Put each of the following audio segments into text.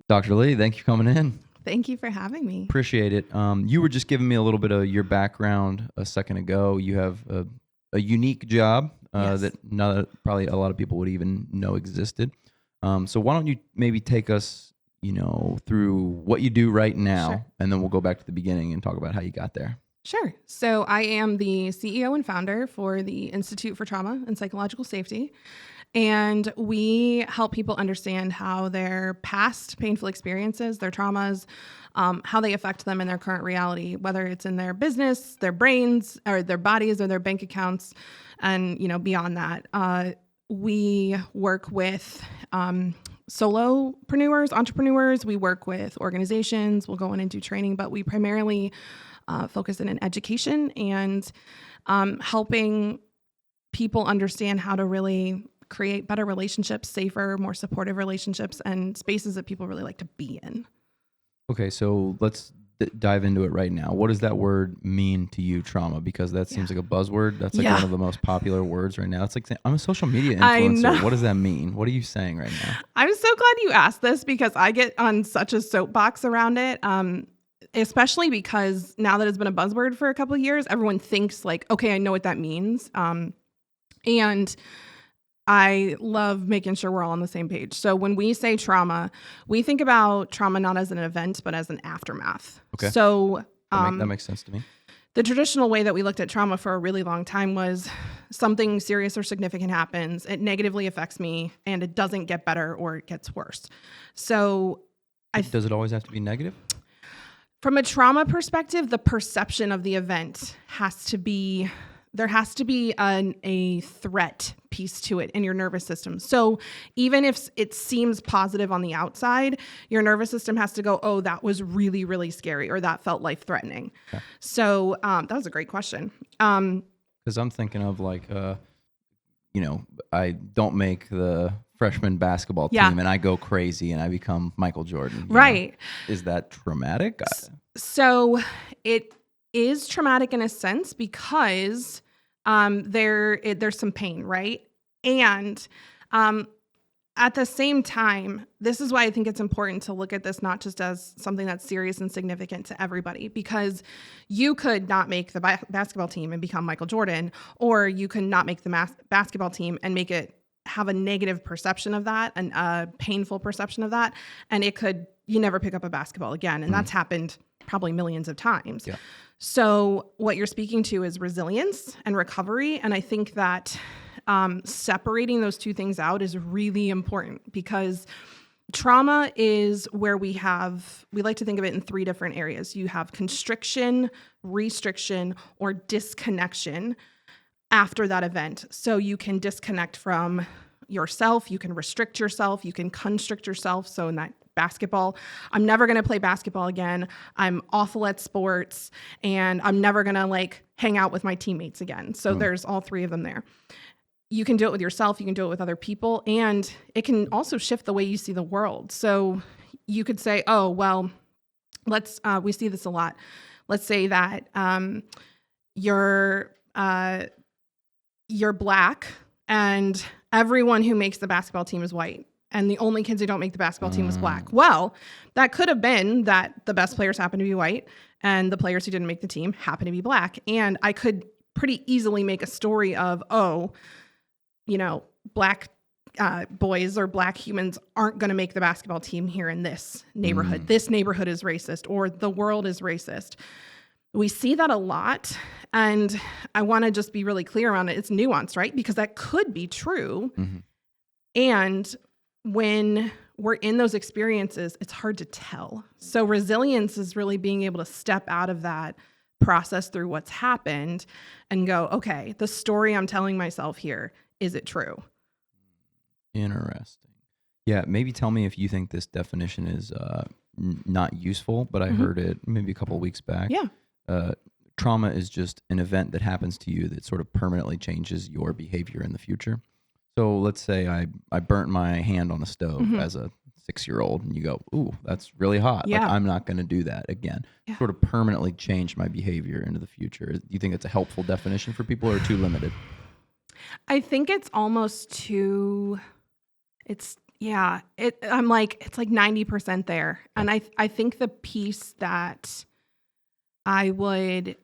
Dr. Lee, thank you for coming in. Thank you for having me. Appreciate it. You were just giving me a little bit of your background a second ago. You have a unique job Yes. that probably a lot of people would even know existed. So why don't you maybe take us, through what you do right now, Sure. and then we'll go back to the beginning and talk about how you got there. Sure. So I am the CEO and founder for the Institute for Trauma and Psychological Safety. And we help people understand how their past painful experiences, their traumas, how they affect them in their current reality, whether it's in their business, their brains, or their bodies, or their bank accounts, and beyond that. We work with solopreneurs, entrepreneurs. We work with organizations. We'll go in and do training, but we primarily focus in education and helping people understand how to really create better relationships, safer, more supportive relationships, and spaces that people really like to be in. Okay, so let's dive into it right now. What does that word mean to you, trauma? Because that seems like a buzzword. That's like one of the most popular words right now. It's like saying, I'm a social media influencer. What does that mean? What are you saying right now? I'm so glad you asked this because I get on such a soapbox around it. Especially because now that it's been a buzzword for a couple of years, everyone thinks like, okay, I know what that means. And I love making sure we're all on the same page. So when we say trauma, we think about trauma not as an event, but as an aftermath. Okay. So that makes sense to me. The traditional way that we looked at trauma for a really long time was something serious or significant happens, it negatively affects me, and it doesn't get better or it gets worse. So Does it always have to be negative? From a trauma perspective, the perception of the event there has to be a threat piece to it in your nervous system. So even if it seems positive on the outside, your nervous system has to go, oh, that was really, really scary, or that felt life-threatening. Okay. So that was a great question. Because I'm thinking of like, I don't make the freshman basketball team and I go crazy and I become Michael Jordan. Right. Is that traumatic? So it is traumatic in a sense because there's some pain, right? And at the same time, this is why I think it's important to look at this not just as something that's serious and significant to everybody, because you could not make the basketball team and become Michael Jordan, or you could not make the basketball team and make it have a negative perception of that and a painful perception of that. And you never pick up a basketball again. And that's happened probably millions of times. Yeah. So what you're speaking to is resilience and recovery. And I think that separating those two things out is really important, because trauma is where we like to think of it in three different areas. You have constriction, restriction, or disconnection after that event. So you can disconnect from yourself, you can restrict yourself, you can constrict yourself. So in that basketball, I'm never going to play basketball again. I'm awful at sports, and I'm never going to hang out with my teammates again. So there's all three of them there. You can do it with yourself, you can do it with other people, and it can also shift the way you see the world. So you could say, oh, well, we see this a lot. Let's say that you're black and everyone who makes the basketball team is white, and the only kids who don't make the basketball team is black. Well, that could have been that the best players happen to be white and the players who didn't make the team happen to be black. And I could pretty easily make a story of, black boys or black humans aren't going to make the basketball team here in this neighborhood. This neighborhood is racist, or the world is racist. We see that a lot, and I want to just be really clear on it. It's nuanced, right? Because that could be true. Mm-hmm. And when we're in those experiences, it's hard to tell. So resilience is really being able to step out of that, process through what's happened, and go, okay, the story I'm telling myself here, is it true? Interesting. Yeah, maybe tell me if you think this definition is not useful, but I heard it maybe a couple of weeks back. Yeah. Trauma is just an event that happens to you that sort of permanently changes your behavior in the future. So let's say I burnt my hand on the stove as a 6-year-old, and you go, ooh, that's really hot. Yeah. I'm not going to do that again. Yeah. Sort of permanently change my behavior into the future. Do you think it's a helpful definition for people, or too limited? I think it's almost too, Yeah. I'm like, it's like 90% there. And I think the piece that I would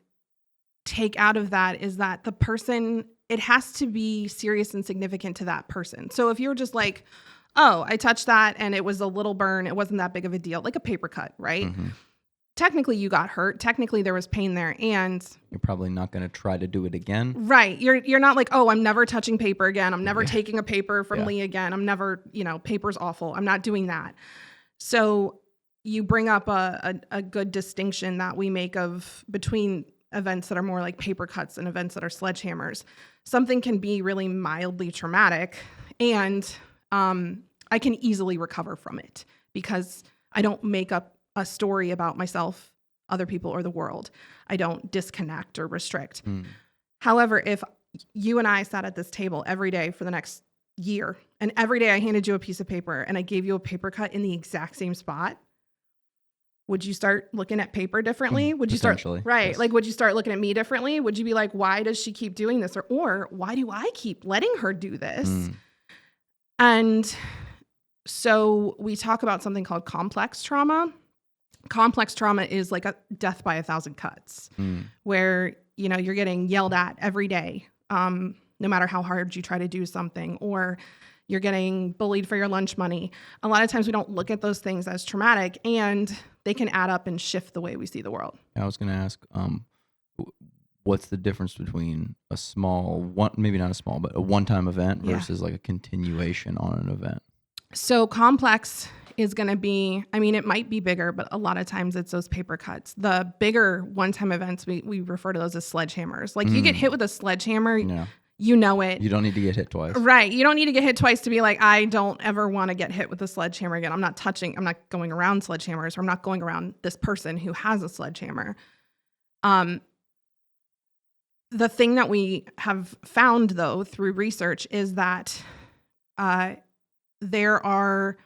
take out of that is that the person, it has to be serious and significant to that person. So if you're just like, oh, I touched that and it was a little burn, it wasn't that big of a deal, like a paper cut, right? Mm-hmm. Technically you got hurt. Technically there was pain there, and you're probably not going to try to do it again. Right. You're not like, oh, I'm never touching paper again. I'm never taking a paper from Lee again. I'm never, paper's awful. I'm not doing that. So you bring up a good distinction that we make of between events that are more like paper cuts and events that are sledgehammers. Something can be really mildly traumatic, and I can easily recover from it because I don't make up a story about myself, other people, or the world. I don't disconnect or restrict. However, if you and I sat at this table every day for the next year, and every day I handed you a piece of paper and I gave you a paper cut in the exact same spot, would you start looking at paper differently? Would you start, right? Yes. Like, would you start looking at me differently? Would you be like, why does she keep doing this? Or why do I keep letting her do this? And so we talk about something called complex trauma. Complex trauma is like a death by 1,000 cuts, where, you're getting yelled at every day, no matter how hard you try to do something, or you're getting bullied for your lunch money. A lot of times we don't look at those things as traumatic, and they can add up and shift the way we see the world. I was going to ask, what's the difference between a small one, maybe not a small, but a one-time event versus like a continuation on an event? So complex is going to be, it might be bigger, but a lot of times it's those paper cuts. The bigger one-time events, we refer to those as sledgehammers. Like you get hit with a sledgehammer, you know it. You don't need to get hit twice. Right. You don't need to get hit twice to be like, I don't ever want to get hit with a sledgehammer again. I'm not going around sledgehammers, or I'm not going around this person who has a sledgehammer. The thing that we have found, though, through research is that there are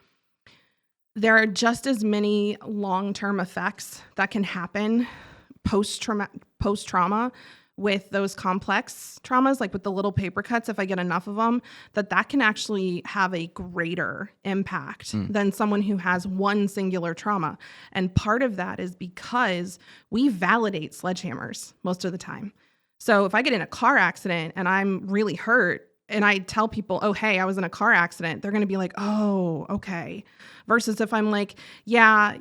just as many long-term effects that can happen post-trauma with those complex traumas, like with the little paper cuts. If I get enough of them, that can actually have a greater impact than someone who has one singular trauma. And part of that is because we validate sledgehammers most of the time. So if I get in a car accident and I'm really hurt, and I tell people, oh, hey, I was in a car accident, they're going to be like, oh, okay. Versus if I'm like, yeah,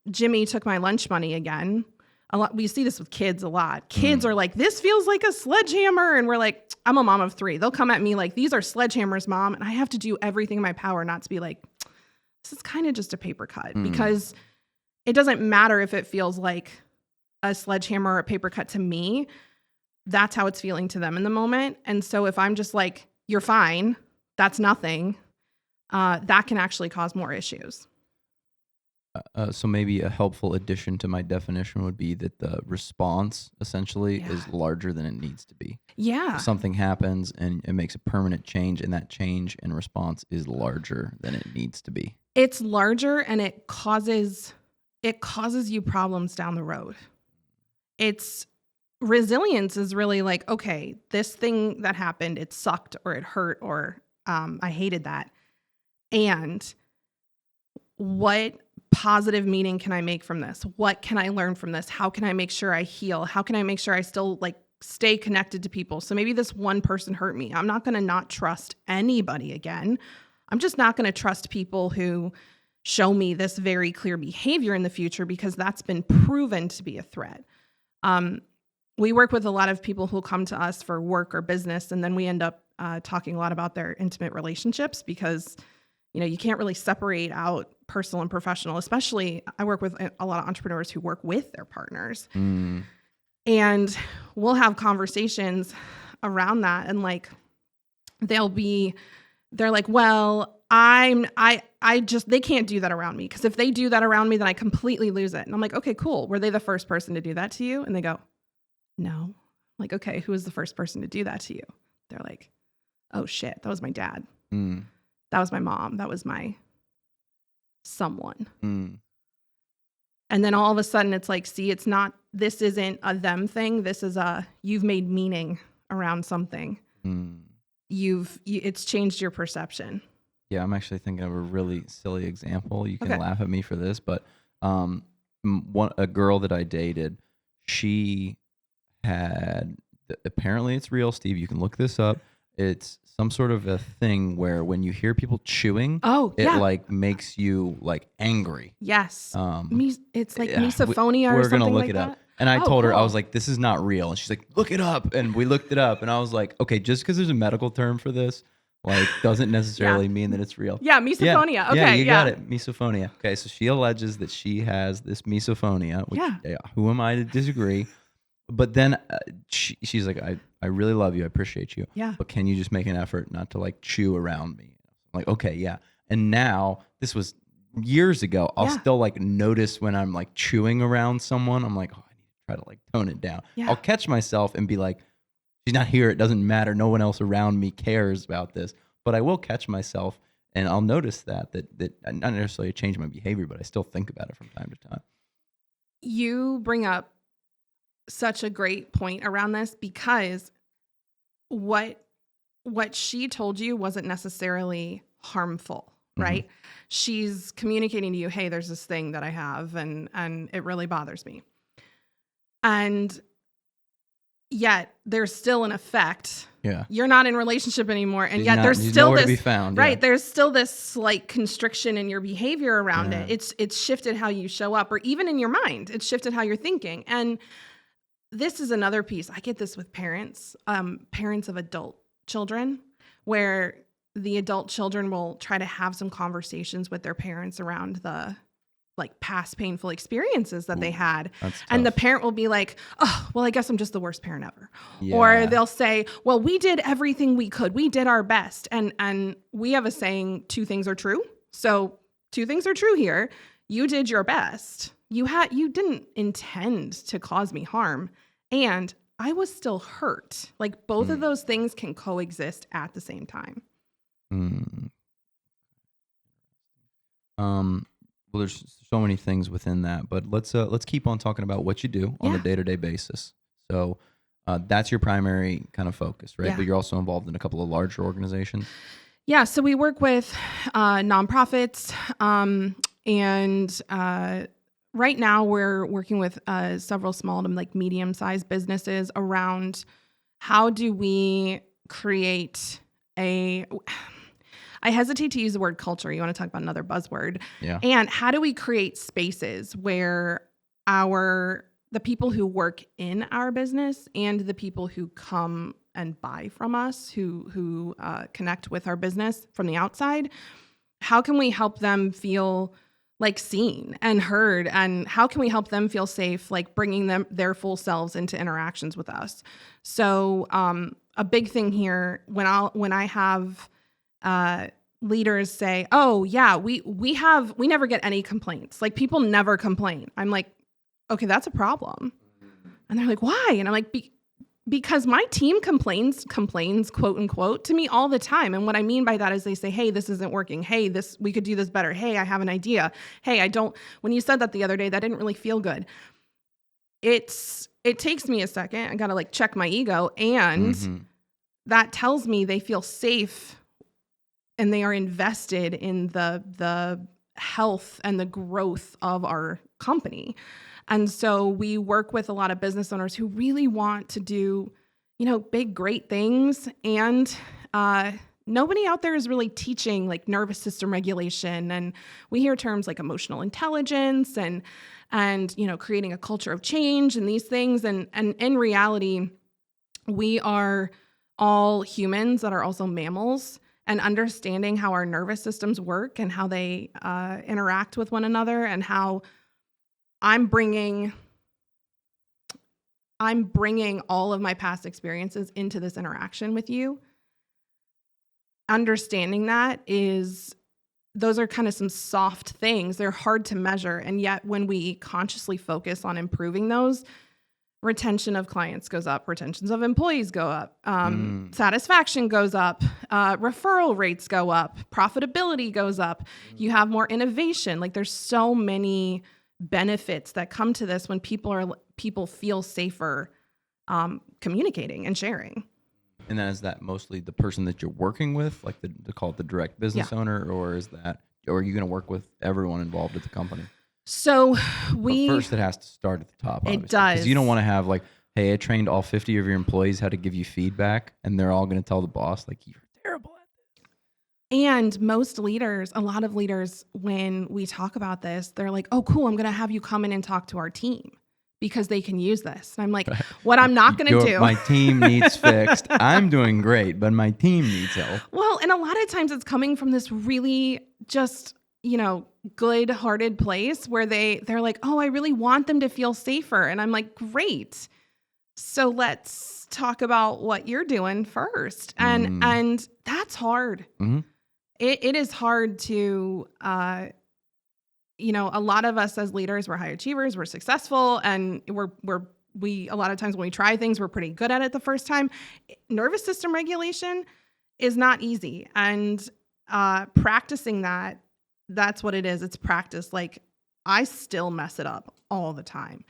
Jimmy took my lunch money again. A lot, we see this with kids a lot. Kids are like, this feels like a sledgehammer. And we're like, I'm a mom of 3. They'll come at me like, these are sledgehammers, Mom. And I have to do everything in my power not to be like, this is kind of just a paper cut. Because it doesn't matter if it feels like a sledgehammer or a paper cut to me. That's how it's feeling to them in the moment. And so if I'm just like, you're fine, that's nothing, that can actually cause more issues. So maybe a helpful addition to my definition would be that the response essentially is larger than it needs to be. Yeah. If something happens and it makes a permanent change, and that change in response is larger than it needs to be. It's larger, and it causes you problems down the road. Resilience is really like, okay, this thing that happened, it sucked, or it hurt, or I hated that. And what positive meaning can I make from this? What can I learn from this? How can I make sure I heal? How can I make sure I still stay connected to people? So maybe this one person hurt me. I'm not going to not trust anybody again. I'm just not going to trust people who show me this very clear behavior in the future, because that's been proven to be a threat. We work with a lot of people who come to us for work or business, and then we end up talking a lot about their intimate relationships, because you can't really separate out personal and professional. Especially, I work with a lot of entrepreneurs who work with their partners, and we'll have conversations around that, and they're like, well, they can't do that around me, because if they do that around me, then I completely lose it. And I'm like, okay, cool. Were they the first person to do that to you? And they go, no. I'm like, okay, who was the first person to do that to you? They're like, oh shit, that was my dad. That was my mom. That was my someone. And then all of a sudden it's like, see, this isn't a them thing. This is you've made meaning around something. It's changed your perception. Yeah, I'm actually thinking of a really silly example. You can Okay. laugh at me for this, but a girl that I dated, she had apparently it's real, Steve. You can look this up. It's some sort of a thing where when you hear people chewing, Oh, it yeah. like makes you like angry. Yes. It's like Yeah, misophonia or we're gonna something look like it up. that. And I Oh, told her, I cool. was like, this is not real. And she's like, look it up. And we looked it up. And I was like, okay, just because there's a medical term for this, like, doesn't necessarily mean that it's real. Yeah, misophonia. Yeah, Okay, you got it. Misophonia. Okay, so she alleges that she has this misophonia, which who am I to disagree? But then she's like, I really love you. I appreciate you. Yeah. But can you just make an effort not to like chew around me? I'm like, okay, yeah. And now this was years ago. I'll still like notice when I'm like chewing around someone. I'm like, oh, I need to try to like tone it down. Yeah. I'll catch myself and be like, she's not here. It doesn't matter. No one else around me cares about this. But I will catch myself and I'll notice that not necessarily change my behavior, but I still think about it from time to time. You bring up such a great point around this, because what she told you wasn't necessarily harmful, right? She's communicating to you, hey, there's this thing that I have and it really bothers me. And yet there's still an effect. Yeah. You're not in a relationship anymore. And yet there's still nowhere this, to be found, right? yeah. There's still this slight constriction in your behavior around it. It's shifted how you show up, or even in your mind, it's shifted how you're thinking. And this is another piece. I get this with parents of adult children, where the adult children will try to have some conversations with their parents around the like past painful experiences that they had. And the parent will be like, oh, well, I guess I'm just the worst parent ever. Yeah. Or they'll say, well, we did everything we could. We did our best. And we have a saying, two things are true. So two things are true here. You did your best. You didn't intend to cause me harm. And I was still hurt. Like both of those things can coexist at the same time. Well, there's so many things within that, but let's keep on talking about what you do on a day-to-day basis. So that's your primary kind of focus, right? Yeah. But you're also involved in a couple of larger organizations. Yeah. So we work with nonprofits, and right now we're working with several small to like medium-sized businesses around how do we create I hesitate to use the word culture. You want to talk about another buzzword. Yeah. And how do we create spaces where the people who work in our business and the people who come and buy from us, who connect with our business from the outside, how can we help them feel like seen and heard? And how can we help them feel safe, like bringing their full selves into interactions with us? So a big thing here, when I have leaders say, oh yeah, we never get any complaints. Like people never complain. I'm like, okay, that's a problem. And they're like, why? And I'm like, because my team complains, quote unquote, to me all the time. And what I mean by that is they say, hey, this isn't working. Hey, we could do this better. Hey, I have an idea. Hey, when you said that the other day, that didn't really feel good. It takes me a second. I got to like check my ego. And that tells me they feel safe and they are invested in the health and the growth of our company. And so we work with a lot of business owners who really want to do, big, great things. And nobody out there is really teaching like nervous system regulation. And we hear terms like emotional intelligence and creating a culture of change and these things. And in reality, we are all humans that are also mammals. And understanding how our nervous systems work and how they interact with one another, and how I'm bringing all of my past experiences into this interaction with you. Understanding those are kind of some soft things. They're hard to measure. And yet when we consciously focus on improving those, retention of clients goes up, retentions of employees go up, satisfaction goes up, referral rates go up, profitability goes up, you have more innovation. Like there's so many benefits that come to this when people feel safer communicating and sharing. And then is that mostly the person that you're working with, like they call it the direct business owner, or or are you going to work with everyone involved at the company? So But first it has to start at the top, obviously. It does. Because you don't want to have like, hey, I trained all 50 of your employees how to give you feedback, and they're all going to tell the boss, like, you're terrible at this. And most leaders, a lot of leaders, when we talk about this, they're like, oh, cool, I'm going to have you come in and talk to our team because they can use this. And I'm like, what I'm not going to do. My team needs fixed. I'm doing great, but my team needs help. Well, and a lot of times it's coming from this really just, good-hearted place where they're like, oh, I really want them to feel safer. And I'm like, great. So let's talk about what you're doing first. And that's hard. Mm-hmm. It is hard to, a lot of us as leaders, we're high achievers, we're successful, and we a lot of times when we try things, we're pretty good at it the first time. Nervous system regulation is not easy. And practicing that's what it is. It's practice. Like, I still mess it up all the time.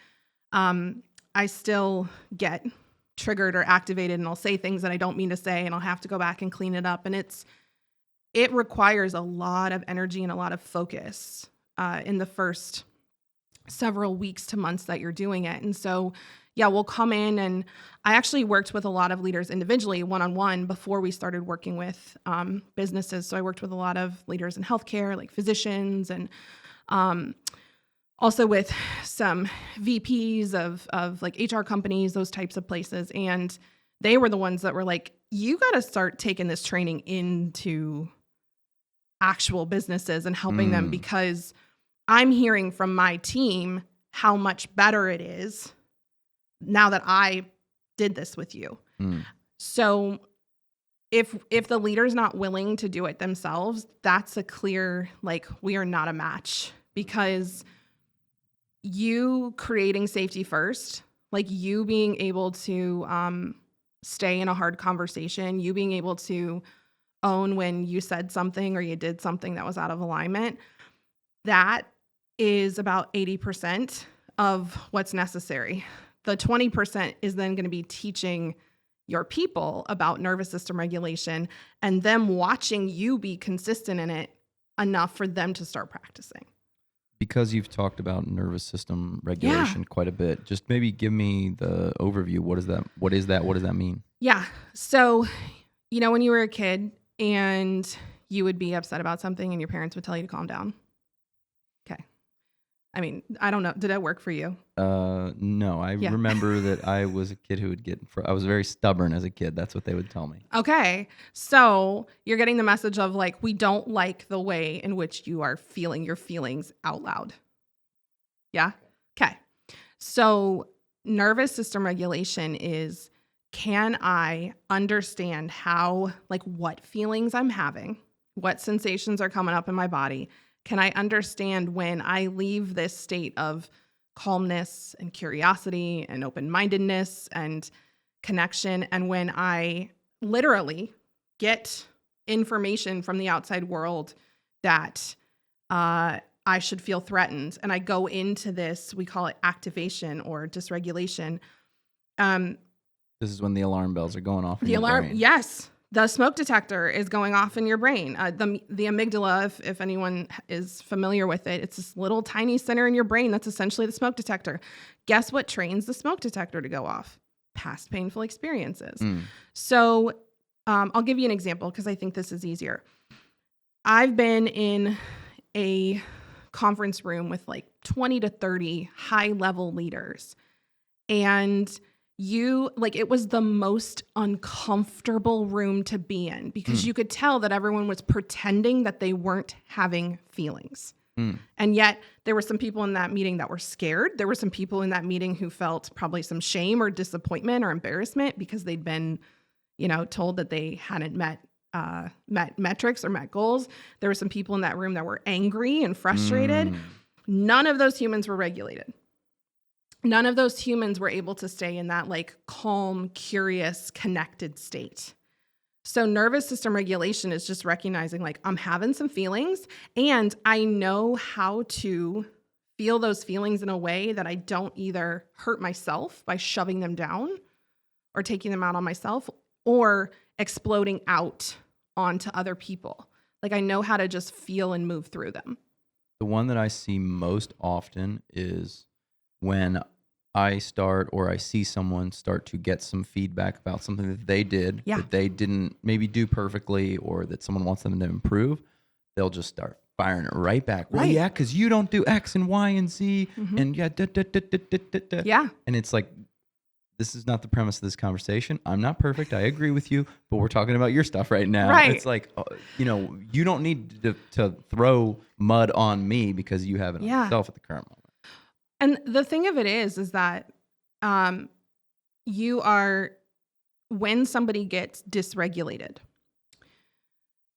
I still get triggered or activated, and I'll say things that I don't mean to say, and I'll have to go back and clean it up. And it requires a lot of energy and a lot of focus in the first several weeks to months that you're doing it. And so, yeah, we'll come in, and I actually worked with a lot of leaders individually, one-on-one, before we started working with businesses. So I worked with a lot of leaders in healthcare, like physicians, and also with some VPs of like HR companies, those types of places. And they were the ones that were like, you got to start taking this training into actual businesses and helping them, because I'm hearing from my team how much better it is now that I did this with you. So if the leader's not willing to do it themselves, that's a clear, like, we are not a match, because you creating safety first, like you being able to stay in a hard conversation, you being able to own when you said something or you did something that was out of alignment, that is about 80% of what's necessary. The 20% is then going to be teaching your people about nervous system regulation and them watching you be consistent in it enough for them to start practicing. Because you've talked about nervous system regulation quite a bit, just maybe give me the overview. What is that? What does that mean? Yeah. So, when you were a kid and you would be upset about something and your parents would tell you to calm down. Okay. I mean, I don't know. Did that work for you? No. I remember that I was a kid who would I was very stubborn as a kid. That's what they would tell me. Okay. So you're getting the message of like, we don't like the way in which you are feeling your feelings out loud. Yeah. Okay. So nervous system regulation is, can I understand what feelings I'm having, what sensations are coming up in my body? Can I understand when I leave this state of calmness and curiosity and open-mindedness and connection, and when I literally get information from the outside world that I should feel threatened, and I go into this, we call it activation or dysregulation. This is when the alarm bells are going off in your brain. Yes. The smoke detector is going off in your brain. The amygdala, if anyone is familiar with it, it's this little tiny center in your brain that's essentially the smoke detector. Guess what trains the smoke detector to go off? Past painful experiences. So I'll give you an example because I think this is easier. I've been in a conference room with like 20 to 30 high-level leaders, and it was the most uncomfortable room to be in because you could tell that everyone was pretending that they weren't having feelings. And yet there were some people in that meeting that were scared. There were some people in that meeting who felt probably some shame or disappointment or embarrassment because they'd been, told that they hadn't met metrics or met goals. There were some people in that room that were angry and frustrated. None of those humans were regulated. None of those humans were able to stay in that calm, curious, connected state. So nervous system regulation is just recognizing I'm having some feelings and I know how to feel those feelings in a way that I don't either hurt myself by shoving them down or taking them out on myself, or exploding out onto other people. Like I know how to just feel and move through them. The one that I see most often is when I start or I see someone start to get some feedback about something that they did that they didn't maybe do perfectly, or that someone wants them to improve, they'll just start firing it right back. Well, yeah, because you don't do X and Y and Z and yeah. And it's like, this is not the premise of this conversation. I'm not perfect. I agree with you, but we're talking about your stuff right now. Right. It's like, you don't need to throw mud on me because you have it on yourself at the current moment. And the thing of it is that you are, when somebody gets dysregulated,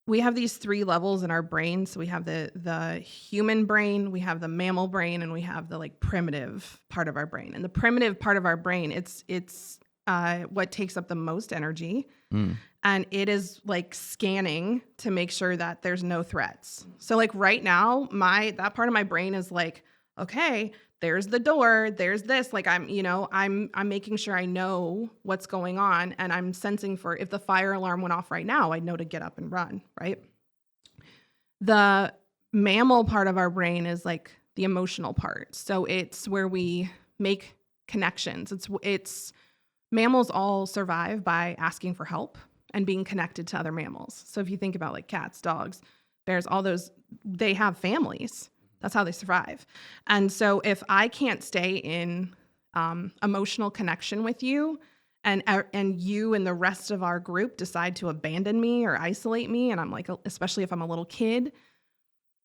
we have these 3 levels in our brain. So we have the human brain, we have the mammal brain, and we have the like primitive part of our brain. And the primitive part of our brain, it's what takes up the most energy. And it is like scanning to make sure that there's no threats. So like right now, that part of my brain is like, okay, there's the door, there's this, like I'm making sure I know what's going on, and I'm sensing for if the fire alarm went off right now, I'd know to get up and run, right? The mammal part of our brain is like the emotional part. So it's where we make connections. It's mammals all survive by asking for help and being connected to other mammals. So if you think about like cats, dogs, bears, all those, they have families. That's how they survive. And so if I can't stay in emotional connection with you, and you and the rest of our group decide to abandon me or isolate me, and I'm like, especially if I'm a little kid,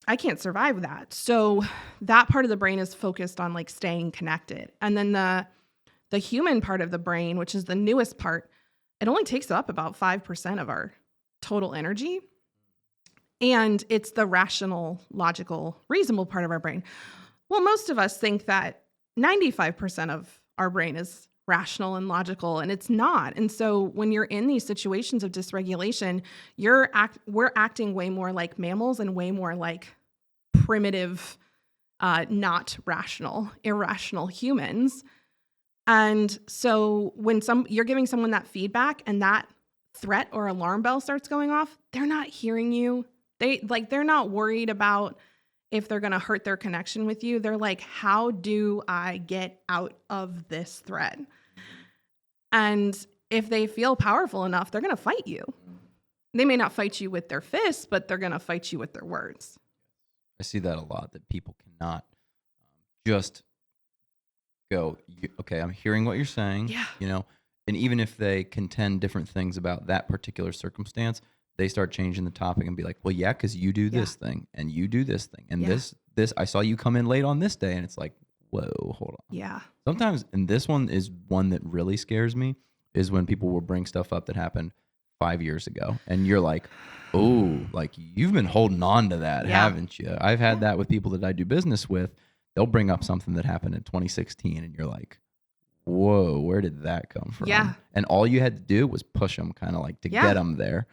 I can't survive that. So that part of the brain is focused on like staying connected. And then the human part of the brain, which is the newest part, it only takes up about 5% of our total energy. And it's the rational, logical, reasonable part of our brain. Well, most of us think that 95% of our brain is rational and logical, and it's not. And so when you're in these situations of dysregulation, we're acting way more like mammals and way more like primitive, not rational, irrational humans. And so when you're giving someone that feedback and that threat or alarm bell starts going off, they're not hearing you. They're not worried about if they're going to hurt their connection with you. They're like, how do I get out of this threat? And if they feel powerful enough, they're going to fight you. They may not fight you with their fists, but they're going to fight you with their words. I see that a lot, that people cannot just go, okay, I'm hearing what you're saying, and even if they contend different things about that particular circumstance, they start changing the topic and be like, well, yeah, because you do this thing and you do this thing. And this, I saw you come in late on this day. And it's like, whoa, hold on. Yeah. Sometimes, and this one is one that really scares me, is when people will bring stuff up that happened 5 years ago. And you're like, oh, like you've been holding on to that, haven't you? I've had that with people that I do business with. They'll bring up something that happened in 2016 and you're like, whoa, where did that come from? Yeah. And all you had to do was push them kind of like to get them there.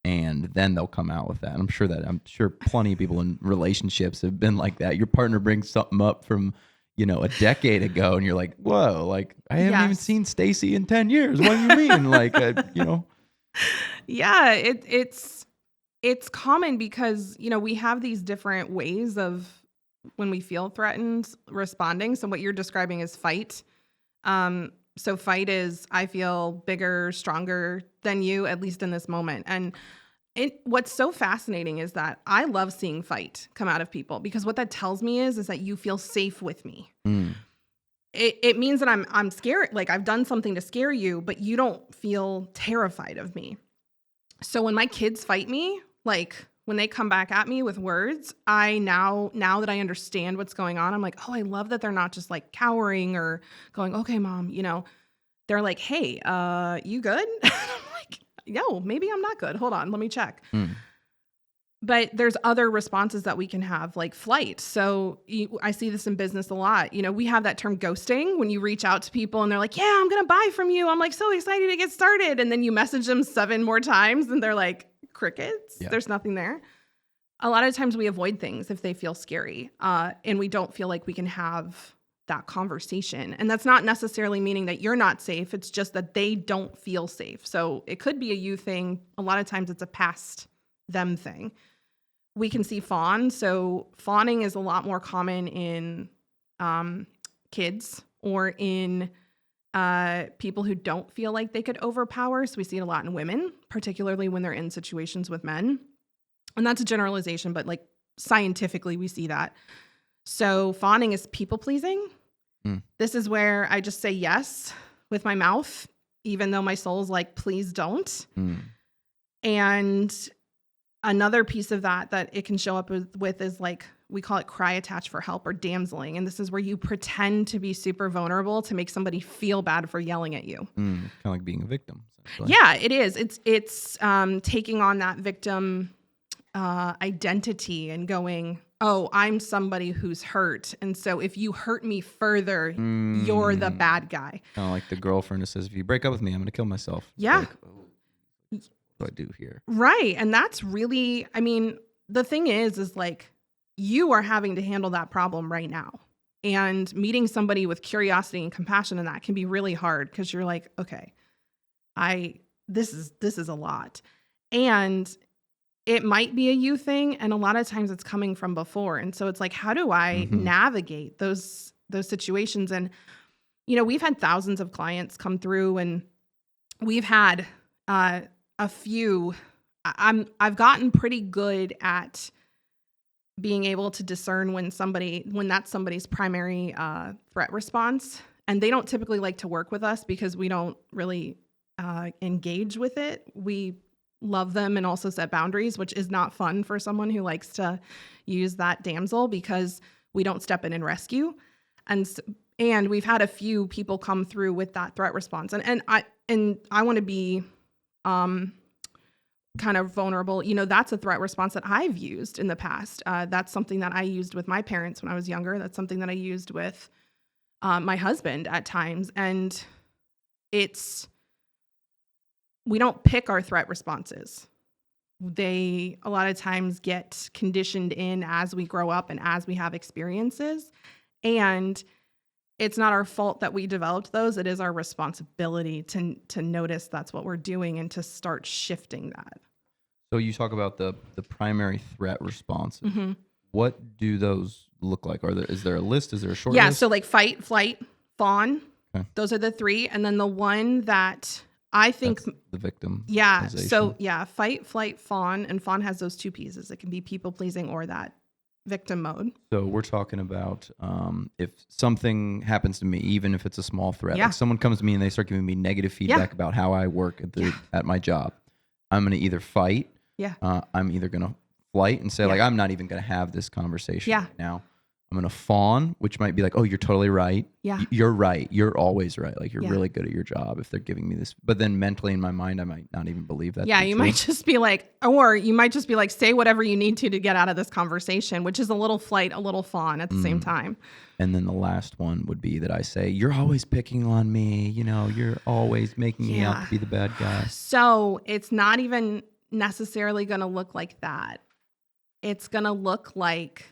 And then they'll come out with that. And I'm sure plenty of people in relationships have been like that. Your partner brings something up from, a decade ago, and you're like, whoa, like I haven't even seen Stacy in 10 years. What do you mean? Like, Yeah, it's common because, we have these different ways of when we feel threatened responding. So what you're describing is fight. So fight is, I feel bigger, stronger than you, at least in this moment. And what's so fascinating is that I love seeing fight come out of people, because what that tells me is that you feel safe with me. It means that I'm scared. Like I've done something to scare you, but you don't feel terrified of me. So when my kids fight me, like when they come back at me with words, I now that I understand what's going on, I'm like, oh, I love that they're not just like cowering or going, okay, mom, they're like, hey, you good? I'm like, yo, maybe I'm not good. Hold on, let me check. But there's other responses that we can have, like flight. So I see this in business a lot. We have that term ghosting, when you reach out to people and they're like, yeah, I'm going to buy from you. I'm like, so excited to get started. And then you message them 7 more times and they're like, crickets. Yeah. There's nothing there. A lot of times we avoid things if they feel scary, and we don't feel like we can have that conversation. And that's not necessarily meaning that you're not safe. It's just that they don't feel safe. So it could be a you thing. A lot of times it's a past them thing. We can see fawn. So fawning is a lot more common in kids or in people who don't feel like they could overpower. So we see it a lot in women, particularly when they're in situations with men. And that's a generalization, but like scientifically we see that. So fawning is people pleasing. This is where I just say yes with my mouth, even though my soul's like, please don't. And another piece of that it can show up with is like, we call it cry attach for help or damseling. And this is where you pretend to be super vulnerable to make somebody feel bad for yelling at you. Kind of like being a victim. Yeah, it is. It's taking on that victim identity and going, oh, I'm somebody who's hurt. And so if you hurt me further, you're the bad guy. Kind of like the girlfriend who says, if you break up with me, I'm going to kill myself. Yeah. Like, oh, what do I do here? Right. And that's really, I mean, the thing is like, you are having to handle that problem right now. And meeting somebody with curiosity and compassion in that can be really hard because you're like, okay, this is a lot. And it might be a you thing, and a lot of times it's coming from before. And so it's like, how do I navigate those situations? And, you know, we've had thousands of clients come through, and we've had a few. I've gotten pretty good at being able to discern when that's somebody's primary threat response. And they don't typically like to work with us because we don't really engage with it. We love them and also set boundaries, which is not fun for someone who likes to use that damsel because we don't step in and rescue. And we've had a few people come through with that threat response. And I want to be kind of vulnerable. You know, that's a threat response that I've used in the past. That's something that I used with my parents when I was younger. That's something that I used with my husband at times. And we don't pick our threat responses. They a lot of times get conditioned in as we grow up and as we have experiences. And it's not our fault that we developed those. It is our responsibility to notice that's what we're doing and to start shifting that. So you talk about the primary threat responses. What do those look like? Is there a list? Is there a short list? Yeah, so like fight, flight, fawn. Okay. Those are the three. And then the one that I think that's the victim. Yeah. So yeah, fight, flight, fawn, and fawn has those two pieces. It can be people pleasing or that victim mode. So we're talking about if something happens to me, even if it's a small threat, like someone comes to me and they start giving me negative feedback about how I work at my job, I'm going to either fight. I'm either going to flight and say like, I'm not even going to have this conversation right now. I'm going to fawn, which might be like, oh, you're totally right. Yeah. You're right. You're always right. Like, you're really good at your job if they're giving me this. But then mentally in my mind, I might not even believe that. Yeah, you might just be like, or you might just be like, say whatever you need to get out of this conversation, which is a little flight, a little fawn at the same time. And then the last one would be that I say, you're always picking on me. You know, you're always making me out to be the bad guy. So it's not even necessarily going to look like that. It's going to look like,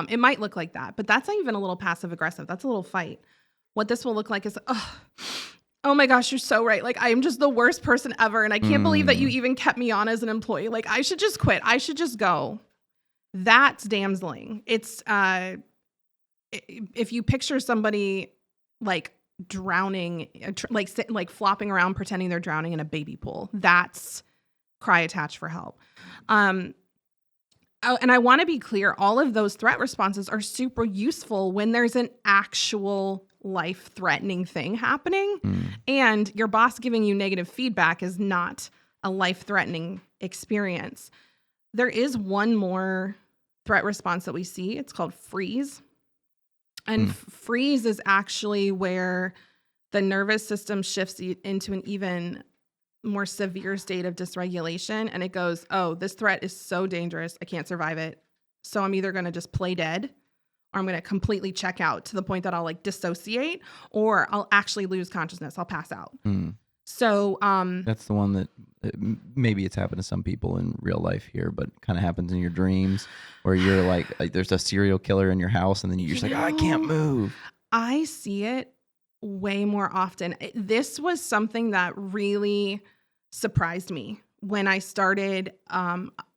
it might look like that, but that's not even a little passive aggressive. That's a little fight. What this will look like is, oh my gosh, you're so right. Like, I am just the worst person ever. And I can't believe that you even kept me on as an employee. Like, I should just quit. I should just go. That's damseling. It's, if you picture somebody like drowning, like flopping around, pretending they're drowning in a baby pool, that's cry attach for help. And I want to be clear, all of those threat responses are super useful when there's an actual life-threatening thing happening. And your boss giving you negative feedback is not a life-threatening experience. There is one more threat response that we see. It's called freeze. And freeze is actually where the nervous system shifts into an even more severe state of dysregulation, and it goes, oh, this threat is so dangerous, I can't survive it, so I'm either going to just play dead, or I'm going to completely check out to the point that I'll like dissociate, or I'll actually lose consciousness, I'll pass out. So that's the one that maybe it's happened to some people in real life here, but kind of happens in your dreams, where you're like there's a serial killer in your house, and then you're just like, oh, I can't move. I see it way more often. This was something that really surprised me when I started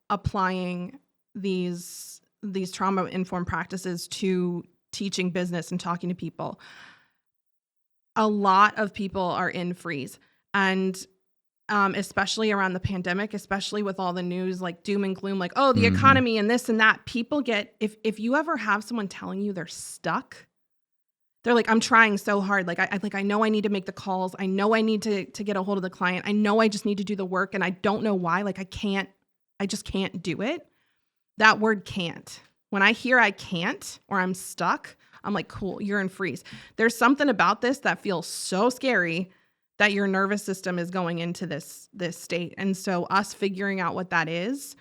applying these trauma-informed practices to teaching business and talking to people. A lot of people are in freeze, and especially around the pandemic, especially with all the news like doom and gloom, like, oh, the economy and this and that. People get, if you ever have someone telling you they're stuck, they're like, I'm trying so hard. Like, I know I need to make the calls. I know I need to get a hold of the client. I know I just need to do the work, and I don't know why. Like, I just can't do it. That word can't. When I hear I can't or I'm stuck, I'm like, cool, you're in freeze. There's something about this that feels so scary that your nervous system is going into this state. And so us figuring out what that is.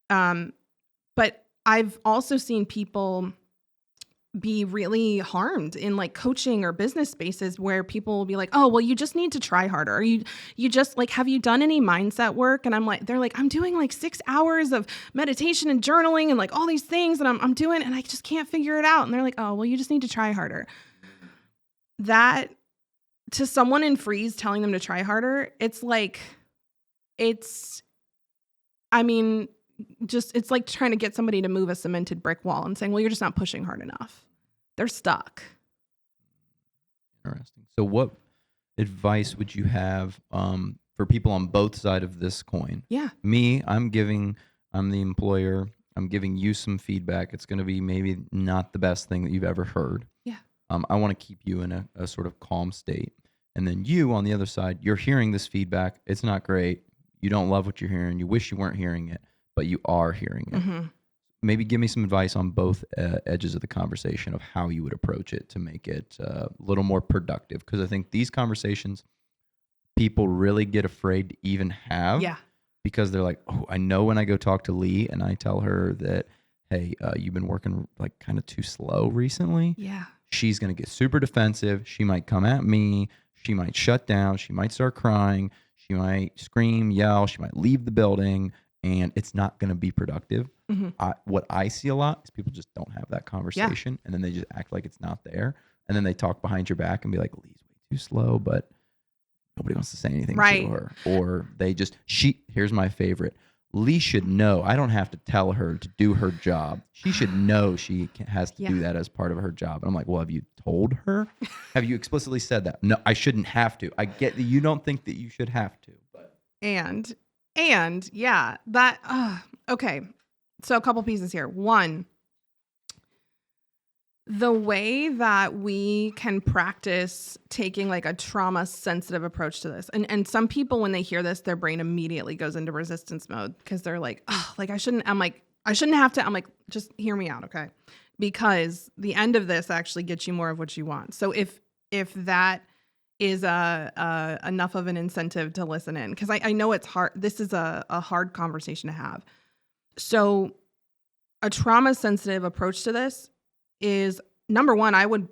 But I've also seen people be really harmed in like coaching or business spaces where people will be like, oh, well, you just need to try harder. Or you just like, have you done any mindset work? And they're like, I'm doing like 6 hours of meditation and journaling and like all these things, and I'm doing, and I just can't figure it out. And they're like, oh, well, you just need to try harder. That, to someone in freeze telling them to try harder, it's like, it's like trying to get somebody to move a cemented brick wall and saying, well, you're just not pushing hard enough. They're stuck. Interesting. So what advice would you have for people on both sides of this coin? Yeah. Me, I'm the employer. I'm giving you some feedback. It's going to be maybe not the best thing that you've ever heard. Yeah. I want to keep you in a sort of calm state. And then you, on the other side, you're hearing this feedback. It's not great. You don't love what you're hearing. You wish you weren't hearing it, but you are hearing it. Mm-hmm. Maybe give me some advice on both edges of the conversation of how you would approach it to make it a little more productive. Because I think these conversations, people really get afraid to even have. Yeah. Because they're like, oh, I know when I go talk to Lee and I tell her that, hey, you've been working like kind of too slow recently. Yeah. She's going to get super defensive. She might come at me. She might shut down. She might start crying. She might scream, yell. She might leave the building. And it's not going to be productive. Mm-hmm. What I see a lot is people just don't have that conversation. Yeah. And then they just act like it's not there. And then they talk behind your back and be like, Lee's way too slow, but nobody wants to say anything to her. Or they just, here's my favorite. Lee should know. I don't have to tell her to do her job. She should know she has to do that as part of her job. And I'm like, well, have you told her? Have you explicitly said that? No, I shouldn't have to. I get that you don't think that you should have to. But And yeah, that, okay. So a couple pieces here. One, the way that we can practice taking like a trauma sensitive approach to this. And some people, when they hear this, their brain immediately goes into resistance mode because they're like, oh, like I shouldn't have to. I'm like, just hear me out. Okay. Because the end of this actually gets you more of what you want. So if that is enough of an incentive to listen in, because I know it's hard. This is a hard conversation to have. So a trauma sensitive approach to this is, number one, I would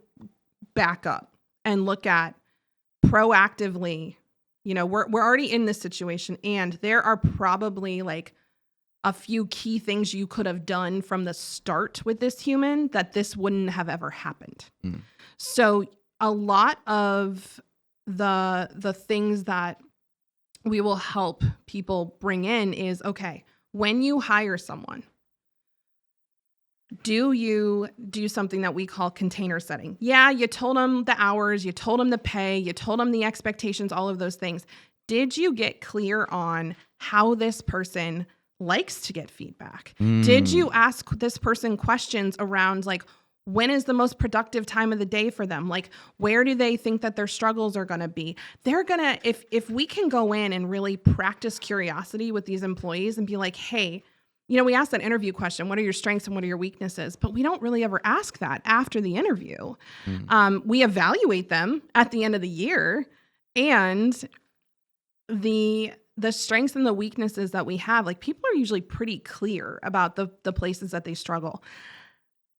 back up and look at proactively, we're already in this situation, and there are probably like a few key things you could have done from the start with this human that this wouldn't have ever happened. Mm. So a lot of the things that we will help people bring in is, okay, when you hire someone, do you do something that we call container setting? Yeah, you told them the hours, you told them the pay, you told them the expectations, all of those things. Did you get clear on how this person likes to get feedback? Did you ask this person questions around like, when is the most productive time of the day for them? Like, where do they think that their struggles are going to be? They're going to, if we can go in and really practice curiosity with these employees and be like, hey, we asked that interview question, what are your strengths and what are your weaknesses? But we don't really ever ask that after the interview. We evaluate them at the end of the year, and the strengths and the weaknesses that we have, like people are usually pretty clear about the places that they struggle.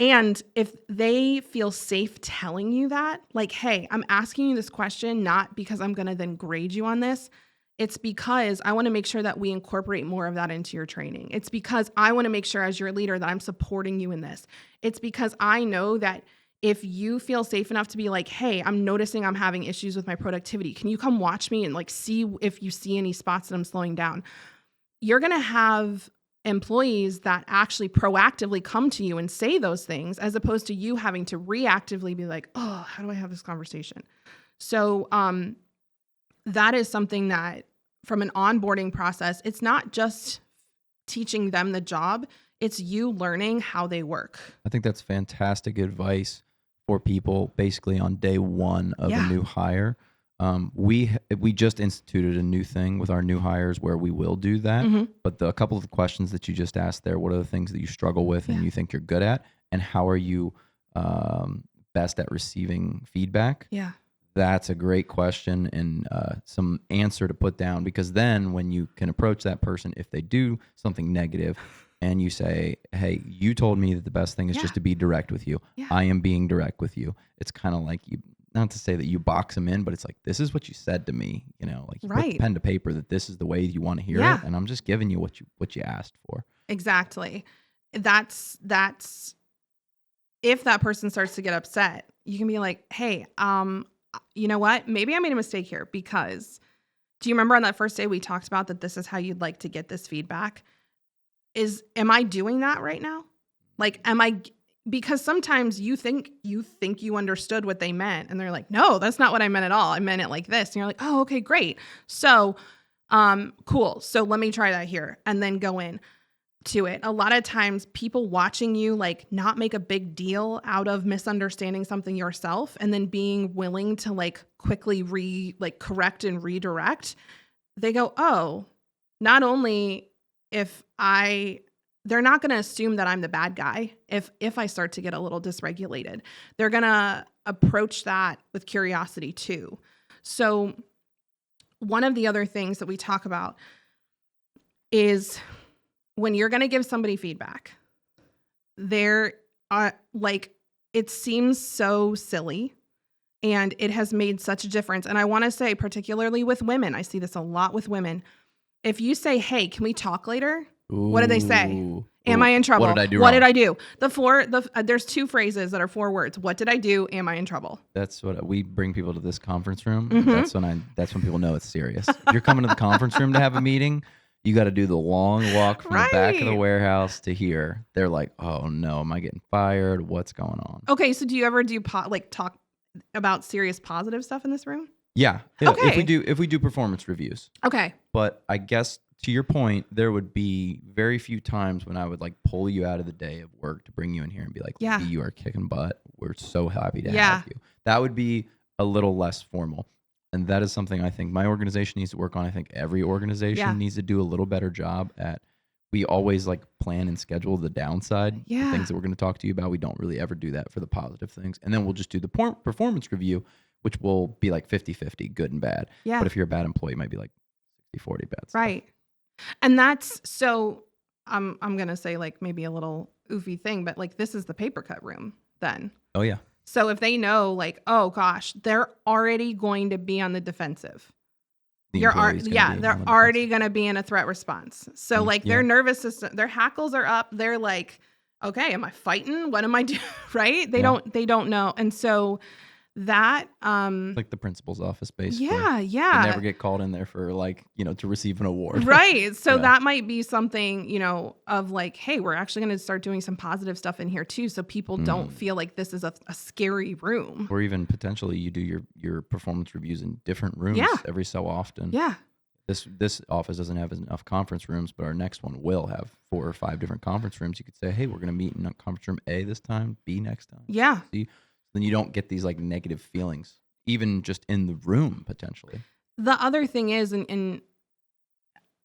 And if they feel safe telling you that, like, hey, I'm asking you this question, not because I'm going to then grade you on this. It's because I want to make sure that we incorporate more of that into your training. It's because I want to make sure as your leader that I'm supporting you in this. It's because I know that if you feel safe enough to be like, hey, I'm noticing I'm having issues with my productivity. Can you come watch me and like see if you see any spots that I'm slowing down? You're going to have employees that actually proactively come to you and say those things, as opposed to you having to reactively be like, oh, how do I have this conversation? So that is something that from an onboarding process, it's not just teaching them the job, it's you learning how they work. I think that's fantastic advice for people basically on day one of a new hire. We just instituted a new thing with our new hires where we will do that. But a couple of the questions that you just asked there, what are the things that you struggle with and you think you're good at, and how are you best at receiving feedback? Yeah. That's a great question and some answer to put down, because then when you can approach that person, if they do something negative and you say, hey, you told me that the best thing is just to be direct with you. I am being direct with you. It's kind of like you, not to say that you box them in, but it's like, this is what you said to me, you know, like you put pen to paper that this is the way you want to hear it. And I'm just giving you what you asked for. Exactly. That's if that person starts to get upset, you can be like, hey, you know what? Maybe I made a mistake here, because do you remember on that first day we talked about that this is how you'd like to get this feedback? Am I doing that right now? Like, because sometimes you think you understood what they meant and they're like, no, that's not what I meant at all. I meant it like this. And you're like, oh, okay, great. So, cool. So let me try that here and then go in to it. A lot of times people watching you like not make a big deal out of misunderstanding something yourself and then being willing to like quickly correct and redirect. They go, oh, not only they're not going to assume that I'm the bad guy if I start to get a little dysregulated. They're going to approach that with curiosity too. So one of the other things that we talk about is when you're going to give somebody feedback, there are like, it seems so silly and it has made such a difference. And I want to say, particularly with women, I see this a lot with women. If you say, hey, can we talk later? Ooh. What do they say? Am I in trouble? What did I do? What did I do? There's two phrases that are 4 words. What did I do? Am I in trouble? That's what we bring people to this conference room. Mm-hmm. That's when people know it's serious. If you're coming to the conference room to have a meeting, you got to do the long walk from the back of the warehouse to here. They're like, oh no, am I getting fired? What's going on? Okay, so do you ever do talk about serious positive stuff in this room? Yeah. Okay. If we do performance reviews. Okay. But I guess to your point, there would be very few times when I would like pull you out of the day of work to bring you in here and be like, yeah, you are kicking butt. We're so happy to have you. That would be a little less formal. And that is something I think my organization needs to work on. I think every organization needs to do a little better job at. We always like plan and schedule the downside, the things that we're going to talk to you about. We don't really ever do that for the positive things. And then we'll just do the performance review, which will be like 50-50, good and bad. Yeah. But if you're a bad employee, it might be like 60-40 bad stuff. Right. And that's, so I'm going to say like maybe a little oofy thing, but like this is the paper cut room then. Oh yeah. So if they know like, oh gosh, they're already going to be on the defensive. They're already going to be in a threat response. So like their nervous system, their hackles are up. They're like, okay, am I fighting? What am I doing? Right? They don't know. And so that like the principal's office basically. Yeah. They never get called in there for like, to receive an award. Right. So that might be something, of like, hey, we're actually going to start doing some positive stuff in here too, so people don't feel like this is a scary room. Or even potentially you do your performance reviews in different rooms every so often. Yeah. This office doesn't have enough conference rooms, but our next one will have 4 or 5 different conference rooms. You could say, hey, we're going to meet in conference room A this time, B next time. Yeah. See? Then you don't get these like negative feelings, even just in the room potentially. The other thing is,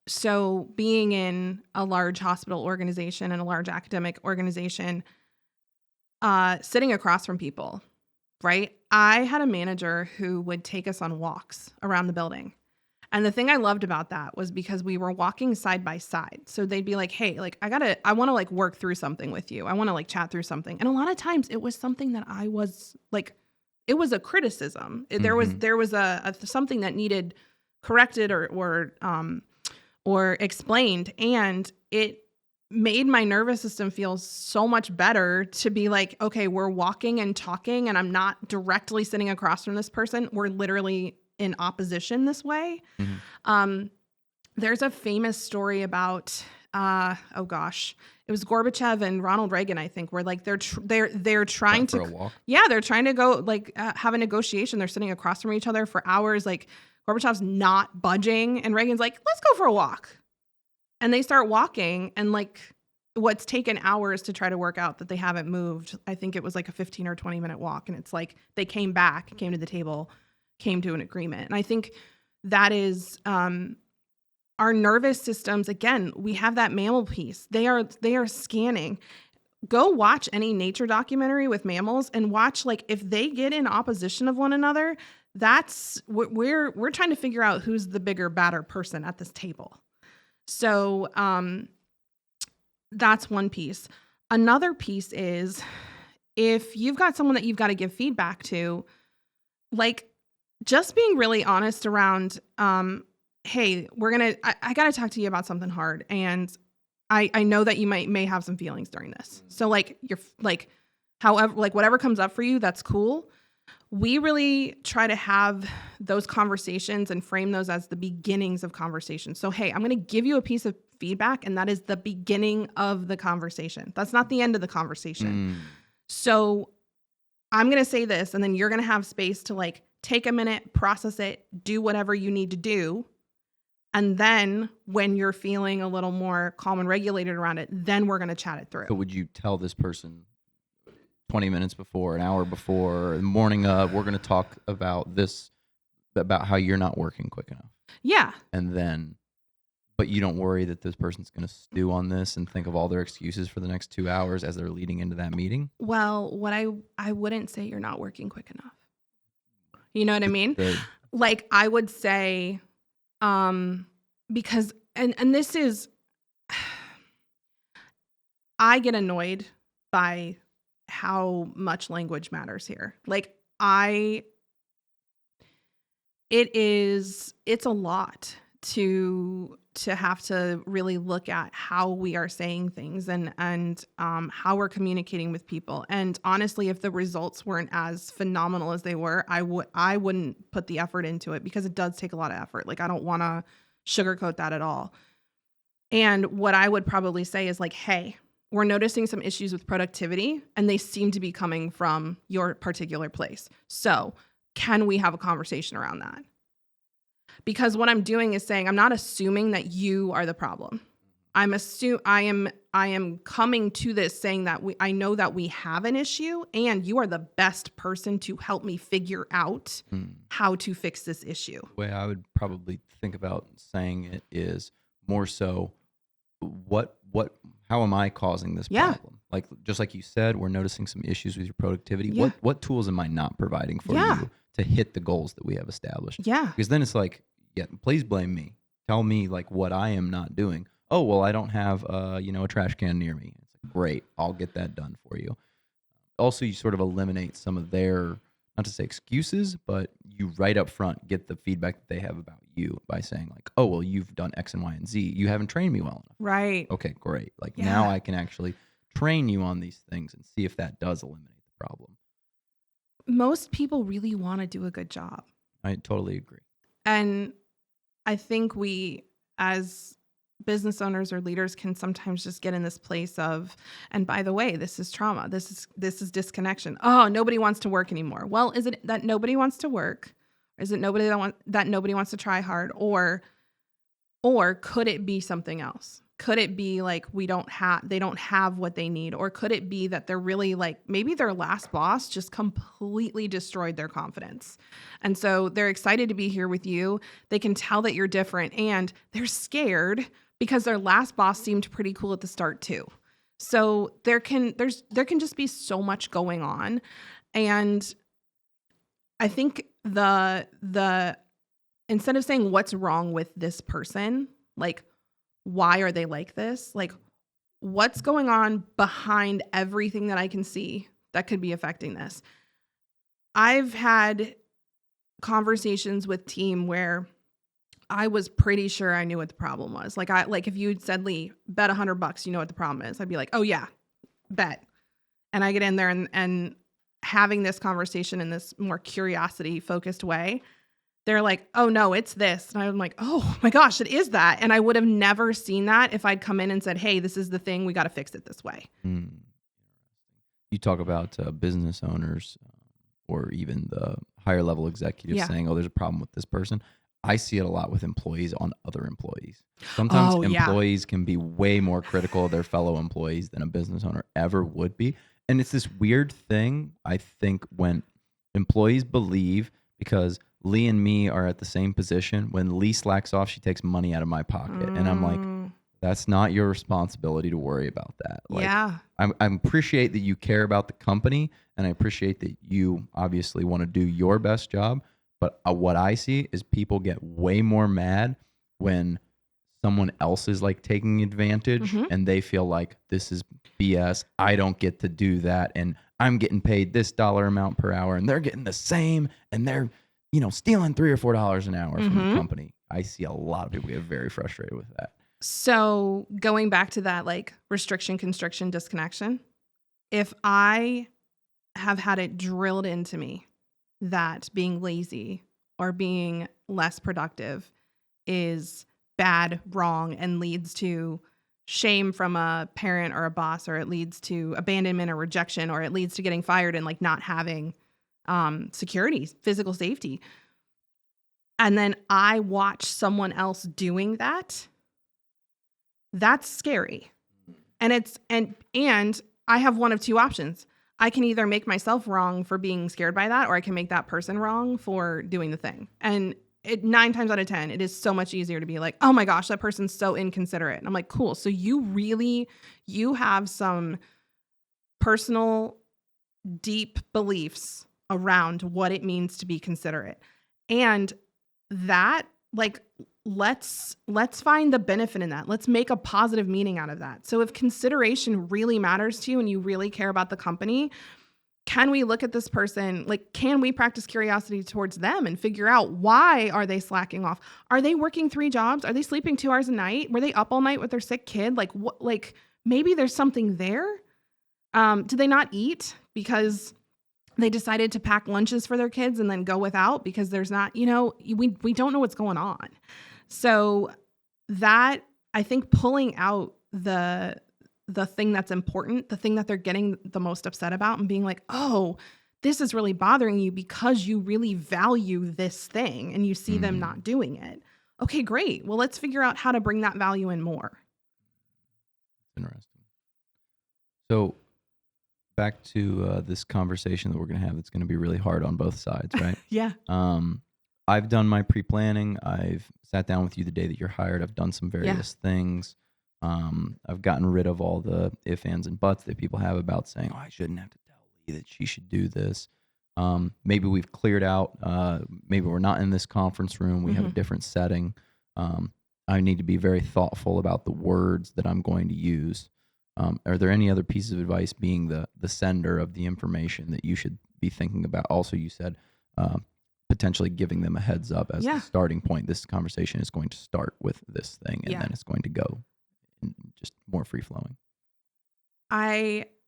so being in a large hospital organization and a large academic organization, sitting across from people, right? I had a manager who would take us on walks around the building. And the thing I loved about that was because we were walking side by side. So they'd be like, hey, like, I want to like work through something with you. I want to like chat through something. And a lot of times it was something that I was like, it was a criticism. There was a something that needed corrected or explained. And it made my nervous system feel so much better to be like, okay, we're walking and talking and I'm not directly sitting across from this person. We're literally in opposition this way. Mm-hmm. There's a famous story about, it was Gorbachev and Ronald Reagan, I think, where like they're trying to, for a walk. Yeah, they're trying to go like have a negotiation. They're sitting across from each other for hours. Like Gorbachev's not budging and Reagan's like, let's go for a walk. And they start walking and like what's taken hours to try to work out that they haven't moved. I think it was like a 15 or 20 minute walk. And it's like they came back, came to the table, came to an agreement. And I think that is our nervous systems. Again, we have that mammal piece. They are scanning. Go watch any nature documentary with mammals and watch like if they get in opposition of one another, that's we're trying to figure out who's the bigger, badder person at this table. So that's one piece. Another piece is if you've got someone that you've got to give feedback to, like just being really honest around, hey, I got to talk to you about something hard. And I know that you may have some feelings during this. So like you're like, however, like whatever comes up for you, that's cool. We really try to have those conversations and frame those as the beginnings of conversations. So, hey, I'm going to give you a piece of feedback, and that is the beginning of the conversation. That's not the end of the conversation. So I'm going to say this, and then you're going to have space to like take a minute, process it, do whatever you need to do. And then when you're feeling a little more calm and regulated around it, then we're going to chat it through. So would you tell this person 20 minutes before, an hour before, the morning of, we're going to talk about this, about how you're not working quick enough? Yeah. And then, but you don't worry that this person's going to stew on this and think of all their excuses for the next 2 hours as they're leading into that meeting? Well, what I wouldn't say you're not working quick enough. You know what I mean? Like I would say, because, and this is, I get annoyed by how much language matters here. Like it's a lot to have to really look at how we are saying things and how we're communicating with people. And honestly, if the results weren't as phenomenal as they were, I wouldn't put the effort into it because it does take a lot of effort. Like I don't want to sugarcoat that at all. And what I would probably say is like, hey, we're noticing some issues with productivity and they seem to be coming from your particular place. So can we have a conversation around that? Because what I'm doing is saying, I'm not assuming that you are the problem. I am coming to this saying that I know that we have an issue and you are the best person to help me figure out how to fix this issue. The way I would probably think about saying it is more so, how am I causing this problem? Like, just like you said, we're noticing some issues with your productivity. Yeah. What tools am I not providing for you to hit the goals that we have established? Yeah. Because then it's like, please blame me. Tell me like what I am not doing. Oh, well, I don't have a trash can near me. It's like, great, I'll get that done for you. Also, you sort of eliminate some of their, not to say excuses, but you right up front get the feedback that they have about you by saying like, oh, well, you've done X and Y and Z. You haven't trained me well enough. Right. Okay, great. Like now I can actually train you on these things and see if that does eliminate the problem. Most people really want to do a good job. I totally agree. And I think we, as business owners or leaders, can sometimes just get in this place of, and by the way, this is trauma. This is disconnection. Oh, nobody wants to work anymore. Well, is it that nobody wants to work? Is it nobody that nobody wants to try hard? Or could it be something else? Could it be like they don't have what they need? Or could it be that they're really like, maybe their last boss just completely destroyed their confidence. And so they're excited to be here with you. They can tell that you're different and they're scared because their last boss seemed pretty cool at the start too. So there can just be so much going on. And I think the instead of saying what's wrong with this person, like, why are they like this? Like, what's going on behind everything that I can see that could be affecting this? I've had conversations with team where I was pretty sure I knew what the problem was. Like if you'd said, Lee, bet $100, you know what the problem is. I'd be like, oh yeah, bet. And I get in there and having this conversation in this more curiosity focused way, they're like, oh no, it's this. And I'm like, oh my gosh, it is that. And I would have never seen that if I'd come in and said, hey, this is the thing. We got to fix it this way. You talk about business owners or even the higher level executives saying, oh, there's a problem with this person. I see it a lot with employees on other employees. Sometimes employees can be way more critical of their fellow employees than a business owner ever would be. And it's this weird thing, I think, when employees believe, because Lee and me are at the same position, when Lee slacks off, she takes money out of my pocket. And I'm like, that's not your responsibility to worry about that. Like, I appreciate that you care about the company, and I appreciate that you obviously want to do your best job. But what I see is people get way more mad when someone else is like taking advantage and they feel like this is BS. I don't get to do that. And I'm getting paid this dollar amount per hour and they're getting the same and they're, stealing $3 or $4 an hour from the company. I see a lot of people get very frustrated with that. So going back to that, like restriction, constriction, disconnection, if I have had it drilled into me that being lazy or being less productive is bad, wrong, and leads to shame from a parent or a boss, or it leads to abandonment or rejection, or it leads to getting fired and like not having security, physical safety. And then I watch someone else doing that. That's scary. And I have one of two options. I can either make myself wrong for being scared by that, or I can make that person wrong for doing the thing. And 9 times out of 10, it is so much easier to be like, oh my gosh, that person's so inconsiderate. And I'm like, cool. So you have some personal, deep beliefs around what it means to be considerate. And that, like, let's find the benefit in that. Let's make a positive meaning out of that. So if consideration really matters to you and you really care about the company, can we look at this person? Like, can we practice curiosity towards them and figure out why are they slacking off? Are they working 3 jobs? Are they sleeping 2 hours a night? Were they up all night with their sick kid? Like, what? Like, maybe there's something there. Do they not eat because they decided to pack lunches for their kids and then go without because there's not, we don't know what's going on. So that, I think, pulling out the thing that's important, the thing that they're getting the most upset about, and being like, oh, this is really bothering you because you really value this thing and you see them not doing it. Okay, great. Well, let's figure out how to bring that value in more. Interesting. So back to this conversation that we're going to have, it's going to be really hard on both sides, right? Yeah. I've done my pre-planning. I've sat down with you the day that you're hired. I've done some various things. I've gotten rid of all the ifs, ands, and buts that people have about saying, oh, I shouldn't have to tell Lee that she should do this. Maybe we've cleared out. Maybe we're not in this conference room. We have a different setting. I need to be very thoughtful about the words that I'm going to use. Are there any other pieces of advice, being the sender of the information, that you should be thinking about? Also, you said potentially giving them a heads up as the starting point. This conversation is going to start with this thing, and then it's going to go just more free flowing.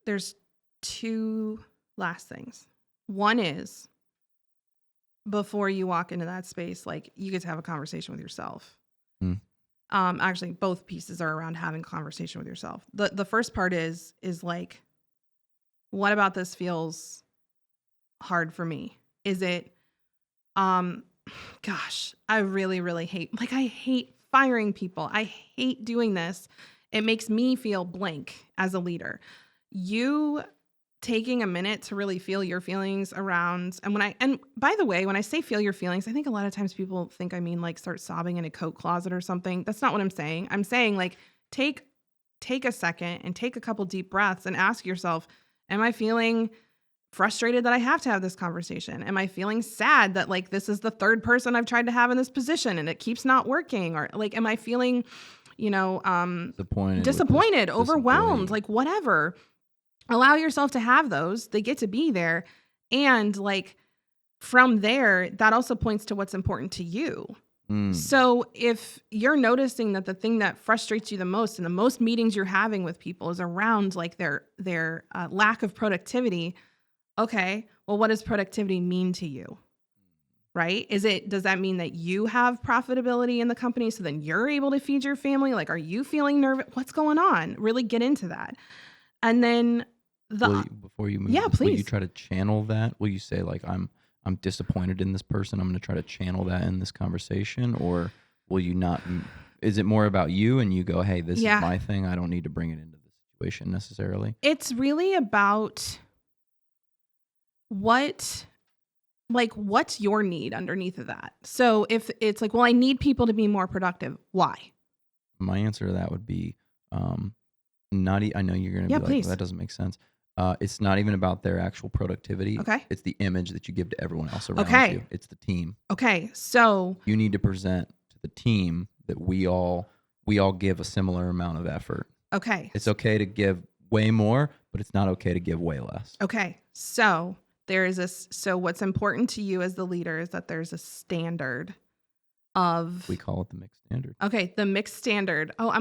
There's 2 last things. One is, before you walk into that space, like, you get to have a conversation with yourself. Actually, both pieces are around having a conversation with yourself. The first part is like, what about this feels hard for me? Is it, gosh, I really, really hate firing people. I hate doing this. It makes me feel blank as a leader. You taking a minute to really feel your feelings around, and by the way, when I say feel your feelings, I think a lot of times people think I mean like start sobbing in a coat closet or something. That's not what I'm saying. I'm saying, like, take a second and take a couple deep breaths and ask yourself, am I feeling frustrated that I have to have this conversation? Am I feeling sad that, like, this is the 3rd person I've tried to have in this position and it keeps not working? Or, like, am I feeling, disappointed, overwhelmed, like, whatever. Allow yourself to have those. They get to be there. And, like, from there, that also points to what's important to you. So if you're noticing that the thing that frustrates you the most and the most meetings you're having with people is around like their lack of productivity, okay, well, what does productivity mean to you? Right? Does that mean that you have profitability in the company so then you're able to feed your family? Like, are you feeling nervous? What's going on? Really get into that. And then before you move, yeah, please. Will you try to channel that? Will you say like, I'm disappointed in this person, I'm going to try to channel that in this conversation? Or will you not? Is it more about you and you go, hey, this is my thing, I don't need to bring it into the situation necessarily? It's really about what's your need underneath of that. So if it's like, well, I need people to be more productive, why? My answer to that would be I know you're going to be like, well, that doesn't make sense. It's not even about their actual productivity. Okay. It's the image that you give to everyone else around you. It's the team. Okay. So you need to present to the team that we all give a similar amount of effort. Okay. It's okay to give way more, but it's not okay to give way less. Okay. So so what's important to you as the leader is that there's a standard of, we call it the mixed standard. Okay. The mixed standard. Oh,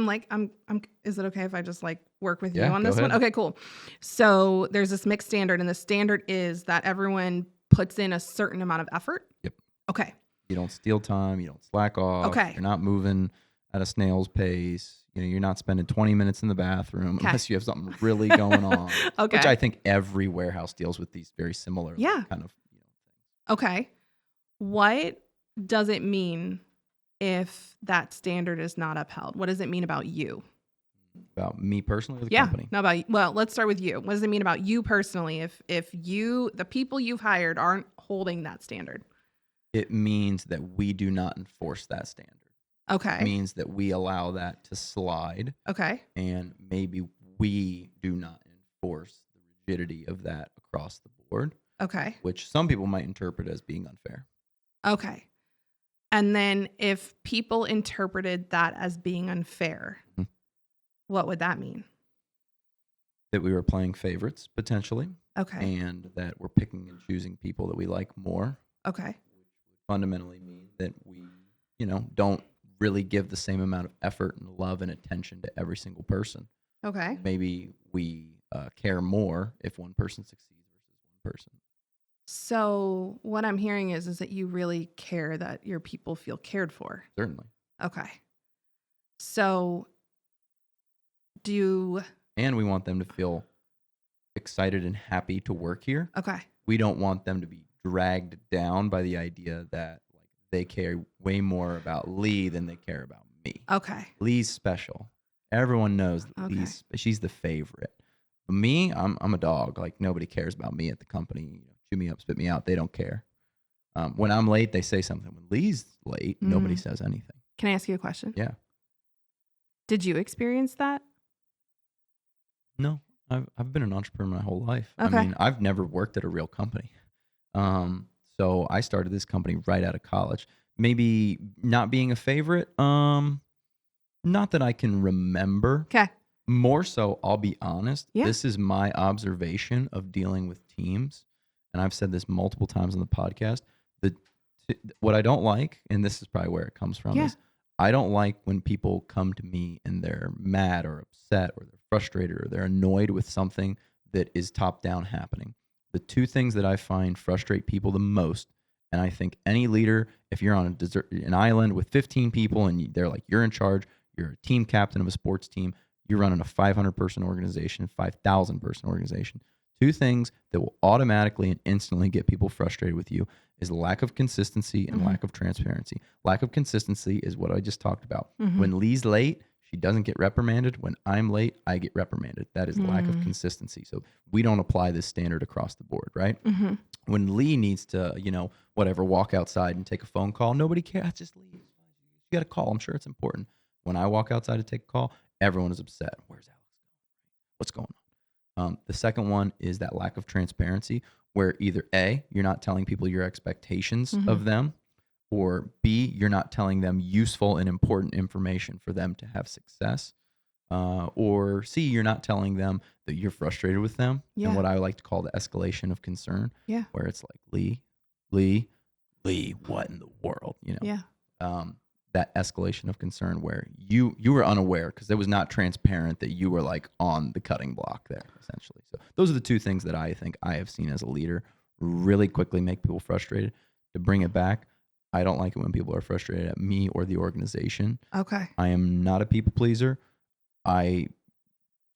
is it okay if I just like work with you on this one? Okay, cool. So there's this mixed standard, and the standard is that everyone puts in a certain amount of effort. Yep. Okay. You don't steal time. You don't slack off. Okay. You're not moving at a snail's pace. You're not spending 20 minutes in the bathroom unless you have something really going on. Okay. Which I think every warehouse deals with these very similar kind of things. Okay. What does it mean if that standard is not upheld? What does it mean about you? About me personally or the company? Not about you. Well, let's start with you. What does it mean about you personally if the people you've hired aren't holding that standard? It means that we do not enforce that standard. Okay. It means that we allow that to slide. Okay. And maybe we do not enforce the rigidity of that across the board. Okay. Which some people might interpret as being unfair. Okay. And then if people interpreted that as being unfair, what would that mean? That we were playing favorites, potentially. Okay. And that we're picking and choosing people that we like more. Okay. Which would fundamentally mean that we, don't really give the same amount of effort and love and attention to every single person. Okay. Maybe we care more if one person succeeds versus one person. So what I'm hearing is that you really care that your people feel cared for. Certainly. Okay. So and we want them to feel excited and happy to work here. Okay. We don't want them to be dragged down by the idea that like they care way more about Lee than they care about me. Okay. Lee's special. Everyone knows that she's the favorite. But me, I'm a dog. Like nobody cares about me at the company. Chew me up, spit me out. They don't care. When I'm late, they say something. When Lee's late, nobody says anything. Can I ask you a question? Yeah. Did you experience that? No, I've been an entrepreneur my whole life. Okay. I mean, I've never worked at a real company. So I started this company right out of college. Maybe not being a favorite. Not that I can remember. Okay. More so, I'll be honest. Yeah. This is my observation of dealing with teams. And I've said this multiple times on the podcast. What I don't like, and this is probably where it comes from, is I don't like when people come to me and they're mad or upset or they're frustrated or they're annoyed with something that is top down happening. The two things that I find frustrate people the most, and I think any leader, if you're on an island with 15 people and they're like, you're in charge, you're a team captain of a sports team, you're running a 500-person organization, 5,000-person organization. Two things that will automatically and instantly get people frustrated with you is lack of consistency and lack of transparency. Lack of consistency is what I just talked about. When Lee's late, she doesn't get reprimanded. When I'm late, I get reprimanded. That is lack of consistency. So we don't apply this standard across the board, right? When Lee needs to, walk outside and take a phone call, nobody cares. Just leave. You got a call. I'm sure it's important. When I walk outside to take a call, everyone is upset. Where's Alex? What's going on? The second one is that lack of transparency, where either A, you're not telling people your expectations of them, or B, you're not telling them useful and important information for them to have success, or C, you're not telling them that you're frustrated with them, and what I like to call the escalation of concern, where it's like, Lee, what in the world, that escalation of concern where you were unaware because it was not transparent that you were like on the cutting block there, essentially. So those are the two things that I think I have seen as a leader really quickly make people frustrated. To bring it back, I don't like it when people are frustrated at me or the organization. Okay. I am not a people pleaser. I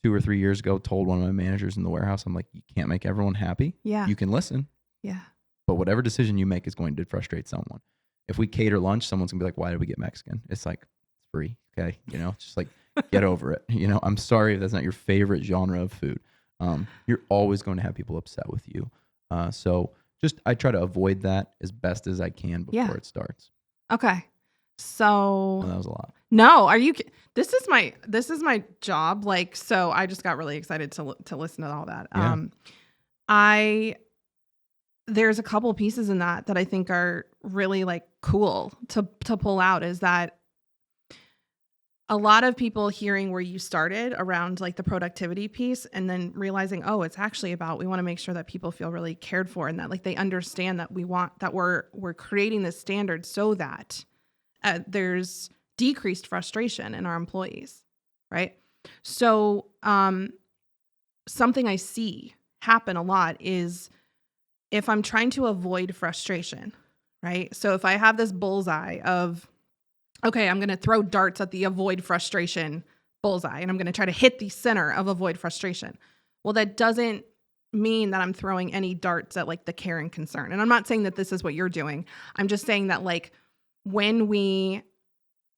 2 or 3 years ago told one of my managers in the warehouse, I'm like, you can't make everyone happy. Yeah. You can listen. Yeah. But whatever decision you make is going to frustrate someone. If we cater lunch, someone's gonna be like, why did we get Mexican? It's like, it's free. Okay. Just like get over it. I'm sorry if that's not your favorite genre of food. You're always going to have people upset with you. So I try to avoid that as best as I can before it starts. Okay. So that was a lot. No, this is my job. Like, so I just got really excited to listen to all that. Yeah. There's a couple pieces in that I think are really like cool to pull out, is that a lot of people hearing where you started around like the productivity piece and then realizing, oh, it's actually about, we want to make sure that people feel really cared for and that like they understand that we're creating this standard so that there's decreased frustration in our employees. Right. So, something I see happen a lot is if I'm trying to avoid frustration, right? So if I have this bullseye of, okay, I'm going to throw darts at the avoid frustration bullseye, and I'm going to try to hit the center of avoid frustration. Well, that doesn't mean that I'm throwing any darts at like the care and concern. And I'm not saying that this is what you're doing. I'm just saying that like when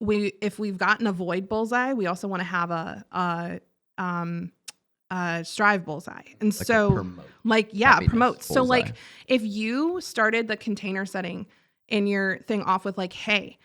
if we've got an avoid bullseye, we also want to have a strive bullseye. And like so promote. So bullseye. like if you started the container setting in your thing off with like, hey,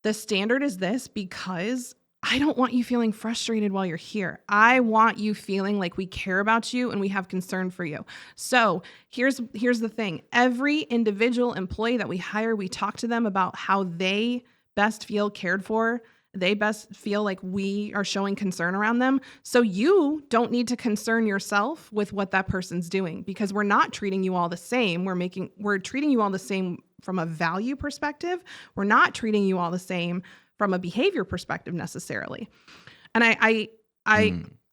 the standard is this because I don't want you feeling frustrated while you're here. I want you feeling like we care about you and we have concern for you. So here's the thing. Every individual employee that we hire, we talk to them about how they best feel cared for. They best feel like we are showing concern around them. So you don't need to concern yourself with what that person's doing, because we're not treating you all the same. We're treating you all the same from a value perspective. We're not treating you all the same from a behavior perspective necessarily. And I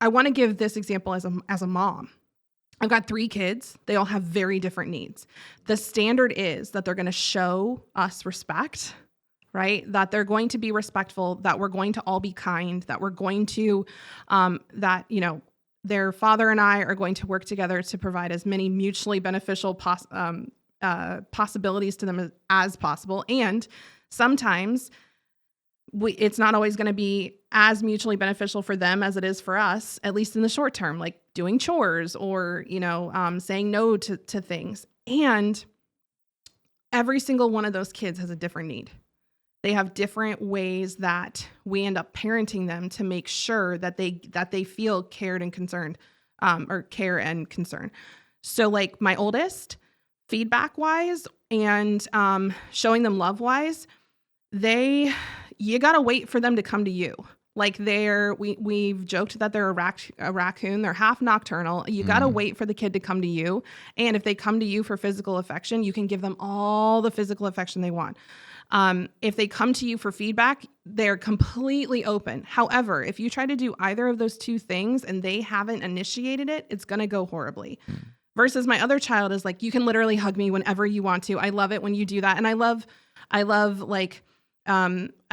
want to give this example as a mom. I've got 3 kids. They all have very different needs. The standard is that they're going to show us respect, right? That they're going to be respectful, that we're going to all be kind, that we're going to, their father and I are going to work together to provide as many mutually beneficial possibilities to them as possible. And sometimes it's not always going to be as mutually beneficial for them as it is for us, at least in the short term, like doing chores or, saying no to things. And every single one of those kids has a different need. They have different ways that we end up parenting them to make sure that they feel cared and concerned, or care and concern. So like my oldest, feedback wise and showing them love wise, you got to wait for them to come to you. Like we've joked that they're a raccoon. They're half nocturnal. You got to wait for the kid to come to you. And if they come to you for physical affection, you can give them all the physical affection they want. If they come to you for feedback, they're completely open. However, if you try to do either of those two things and they haven't initiated it, it's going to go horribly. Versus my other child is like, you can literally hug me whenever you want to. I love it when you do that. And I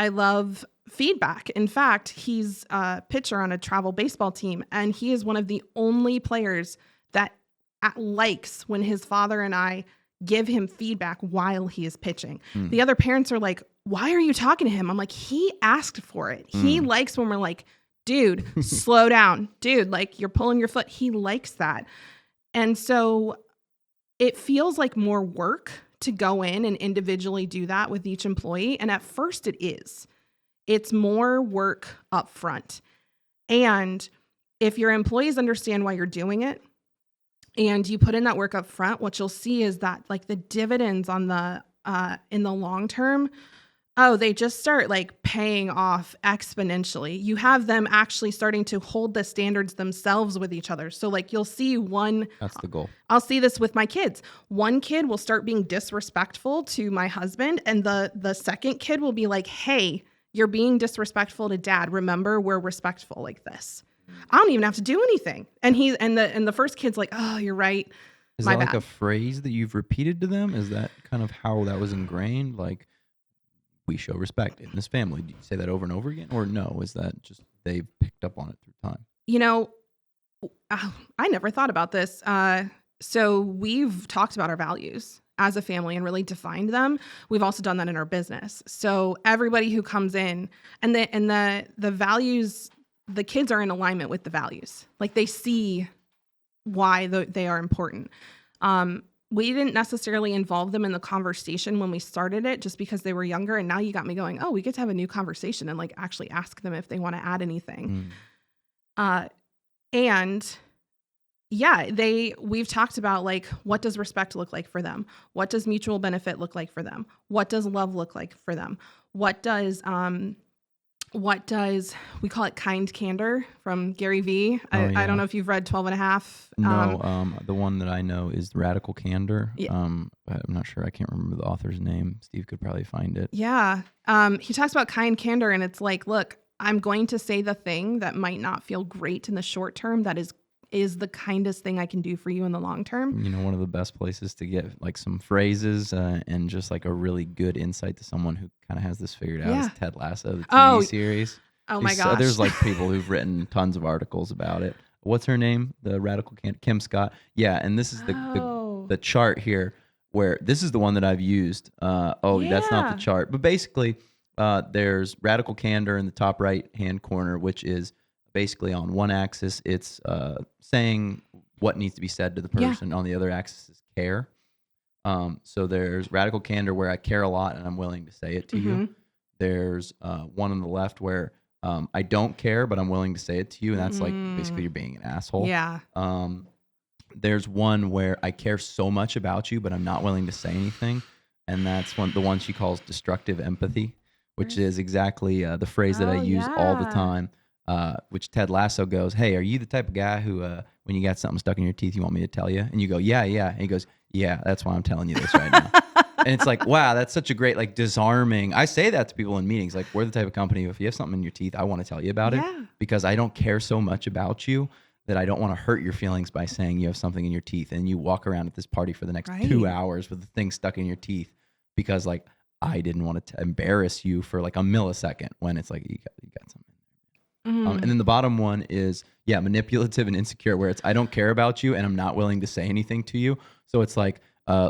love feedback. In fact, he's a pitcher on a travel baseball team, and he is one of the only players that likes when his father and I give him feedback while he is pitching. The other parents are like, why are you talking to him? I'm like, he asked for it. He likes when we're like, dude, slow down. Dude, like you're pulling your foot. He likes that. And so it feels like more work to go in and individually do that with each employee. And at first it is. It's more work up front. And if your employees understand why you're doing it and you put in that work up front, what you'll see is that like the dividends on the in the long term Oh, they just start like paying off exponentially. You have them actually starting to hold the standards themselves with each other. So like you'll see That's the goal. I'll see this with my kids. One kid will start being disrespectful to my husband, and the second kid will be like, "Hey, you're being disrespectful to dad. Remember, we're respectful like this." I don't even have to do anything. And the first kid's like, "Oh, you're right. Is My that like bad." a phrase that you've repeated to them? Is that kind of how that was ingrained? Like, we show respect in this family. Do you say that over and over again? Or no, is that just they've picked up on it through time? You know, I never thought about this. So we've talked about our values as a family and really defined them. We've also done that in our business. So everybody who comes in and the values, the kids are in alignment with the values. Like they see why they are important. We didn't necessarily involve them in the conversation when we started it just because they were younger. And now you got me going, oh, we get to have a new conversation and like actually ask them if they want to add anything. And yeah, we've talked about like, what does respect look like for them? What does mutual benefit look like for them? What does love look like for them? What does we call it kind candor from Gary Vee. I don't know if you've read 12 and a half. No, the one that I know is Radical Candor. Yeah. I'm not sure. I can't remember the author's name. Steve could probably find it. Yeah. He talks about kind candor, and it's like, look, I'm going to say the thing that might not feel great in the short term that is the kindest thing I can do for you in the long term. You know, one of the best places to get like some phrases and just like a really good insight to someone who kind of has this figured out is Ted Lasso, the TV series. Oh my gosh. There's like people who've written tons of articles about it. What's her name? The radical Kim Scott. Yeah, and this is the chart here where this is the one that I've used. That's not the chart. But basically, there's radical candor in the top right-hand corner, which is basically on one axis, it's saying what needs to be said to the person. On the other axis is care. So there's radical candor where I care a lot and I'm willing to say it to you. There's one on the left where I don't care, but I'm willing to say it to you. And that's like basically you're being an asshole. Yeah. There's one where I care so much about you, but I'm not willing to say anything. And that's the one she calls destructive empathy, which is exactly the phrase that I use all the time. Which Ted Lasso goes, hey, are you the type of guy who, when you got something stuck in your teeth, you want me to tell you? And you go, yeah. And he goes, yeah, that's why I'm telling you this right now. And it's like, wow, that's such a great, like, disarming. I say that to people in meetings. Like, we're the type of company, if you have something in your teeth, I want to tell you about it because I don't care so much about you that I don't want to hurt your feelings by saying you have something in your teeth. And you walk around at this party for the next 2 hours with the thing stuck in your teeth because, like, I didn't want to embarrass you for, like, a millisecond when it's like, you got something. And then the bottom one is, manipulative and insecure, where it's I don't care about you and I'm not willing to say anything to you. So it's like,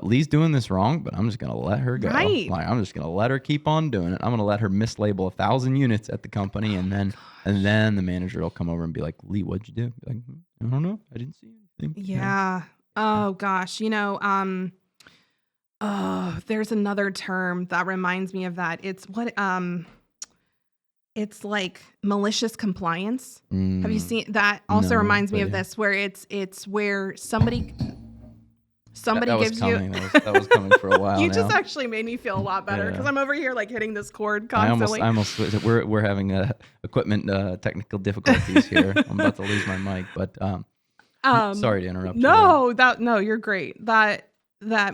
Lee's doing this wrong, but I'm just going to let her go. Right. Like, I'm just going to let her keep on doing it. I'm going to let her mislabel 1,000 units at the company. And then the manager will come over and be like, Lee, what'd you do? Like, I don't know. I didn't see anything. Yeah. Oh gosh. You know, there's another term that reminds me of that. It's like malicious compliance. Have you seen that? Also reminds me of this, where it's where somebody gives you. That was coming for a while. You just actually made me feel a lot better because I'm over here like hitting this cord constantly. I almost we're having equipment technical difficulties here. I'm about to lose my mic, but sorry to interrupt. No, you're great. That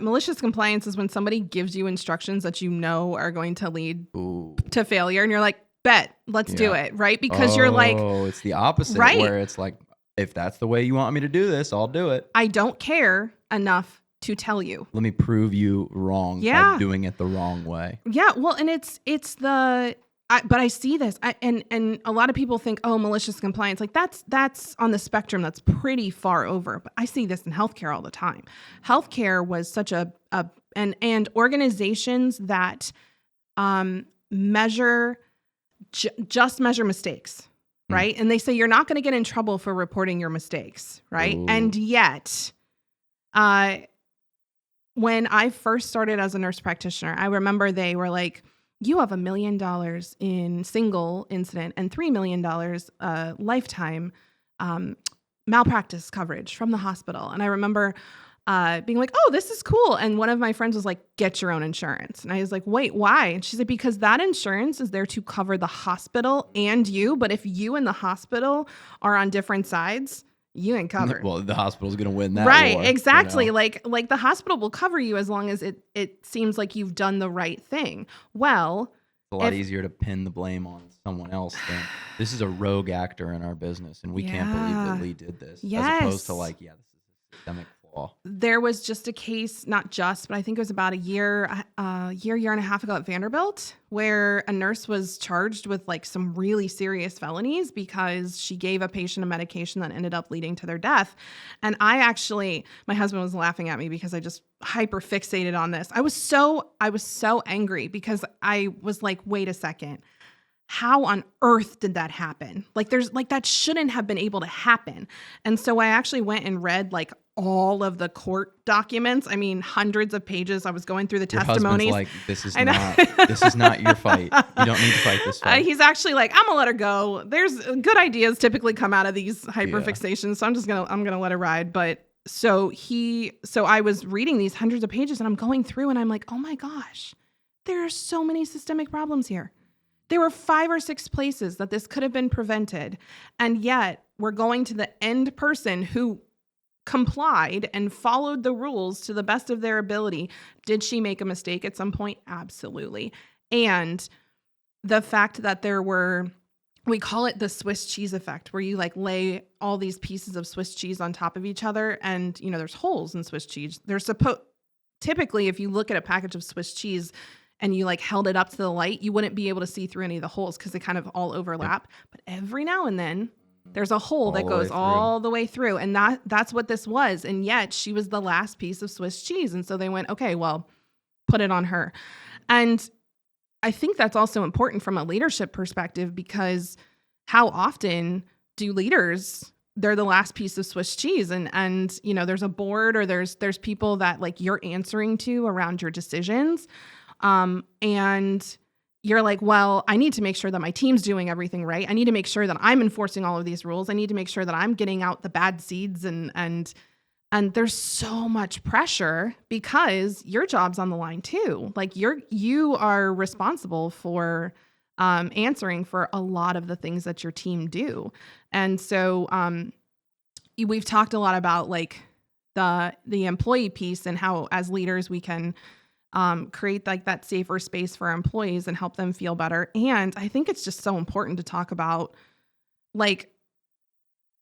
malicious compliance is when somebody gives you instructions that you know are going to lead to failure, and you're like, bet, let's do it, right? Because you're like, it's the opposite, right? Where it's like, if that's the way you want me to do this, I'll do it. I don't care enough to tell you. Let me prove you wrong by doing it the wrong way. Yeah, well, and but I see this, and a lot of people think, oh, malicious compliance, like that's on the spectrum, that's pretty far over. But I see this in healthcare all the time. Healthcare was such and organizations that measure mistakes, right? And they say you're not going to get in trouble for reporting your mistakes, right? Ooh. And yet, when I first started as a nurse practitioner, I remember they were like, you have $1 million in single incident and $3 million lifetime malpractice coverage from the hospital. And I remember being like, oh, this is cool. And one of my friends was like, get your own insurance. And I was like, wait, why? And she said, because that insurance is there to cover the hospital and you. But if you and the hospital are on different sides, you ain't covered. Well, the hospital's going to win that right, war, exactly. You know? Like the hospital will cover you as long as it seems like you've done the right thing. Well, it's a lot easier to pin the blame on someone else than this is a rogue actor in our business and we can't believe that Lee did this. As opposed to like, this is a systemic flaw. There was just a case, not just, but I think it was about a year and a half ago at Vanderbilt, where a nurse was charged with like some really serious felonies because she gave a patient a medication that ended up leading to their death. And my husband was laughing at me because I just hyper fixated on this. I was so angry because I was like, wait a second. How on earth did that happen? Like that shouldn't have been able to happen. And so I actually went and read like all of the court documents. I mean, hundreds of pages. I was going through the testimonies. Like, this is not your fight. You don't need to fight this fight. He's actually like, I'm gonna let her go. There's good ideas typically come out of these hyperfixations. So I'm gonna let it ride. But so I was reading these hundreds of pages and I'm going through and I'm like, oh my gosh, there are so many systemic problems here. There were 5 or 6 places that this could have been prevented. And yet we're going to the end person who complied and followed the rules to the best of their ability. Did she make a mistake at some point? Absolutely. And the fact that we call it the Swiss cheese effect, where you like lay all these pieces of Swiss cheese on top of each other. And, there's holes in Swiss cheese. Typically, if you look at a package of Swiss cheese, and you like held it up to the light, you wouldn't be able to see through any of the holes because they kind of all overlap. Yep. But every now and then there's a hole that goes all the way through. And that's what this was. And yet she was the last piece of Swiss cheese. And so they went, okay, well, put it on her. And I think that's also important from a leadership perspective, because how often do leaders, they're the last piece of Swiss cheese, and there's a board or there's people that like you're answering to around your decisions. And you're like, well, I need to make sure that my team's doing everything right. I need to make sure that I'm enforcing all of these rules. I need to make sure that I'm getting out the bad seeds, and there's so much pressure because your job's on the line too. Like you are responsible for answering for a lot of the things that your team do. And so we've talked a lot about like the employee piece and how as leaders we can create like that safer space for our employees and help them feel better. And I think it's just so important to talk about, like,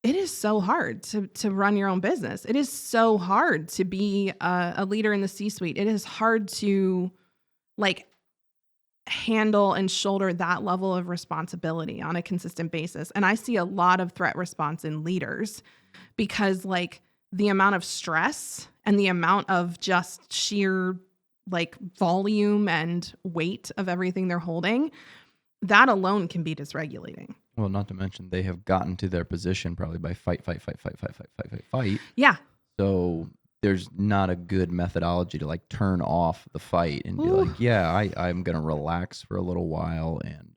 it is so hard to run your own business. It is so hard to be a leader in the C-suite. It is hard to like handle and shoulder that level of responsibility on a consistent basis. And I see a lot of threat response in leaders because like the amount of stress and the amount of just sheer like volume and weight of everything they're holding, that alone can be dysregulating. Well, not to mention they have gotten to their position probably by fight. Yeah. So there's not a good methodology to like turn off the fight and be like, I'm going to relax for a little while and,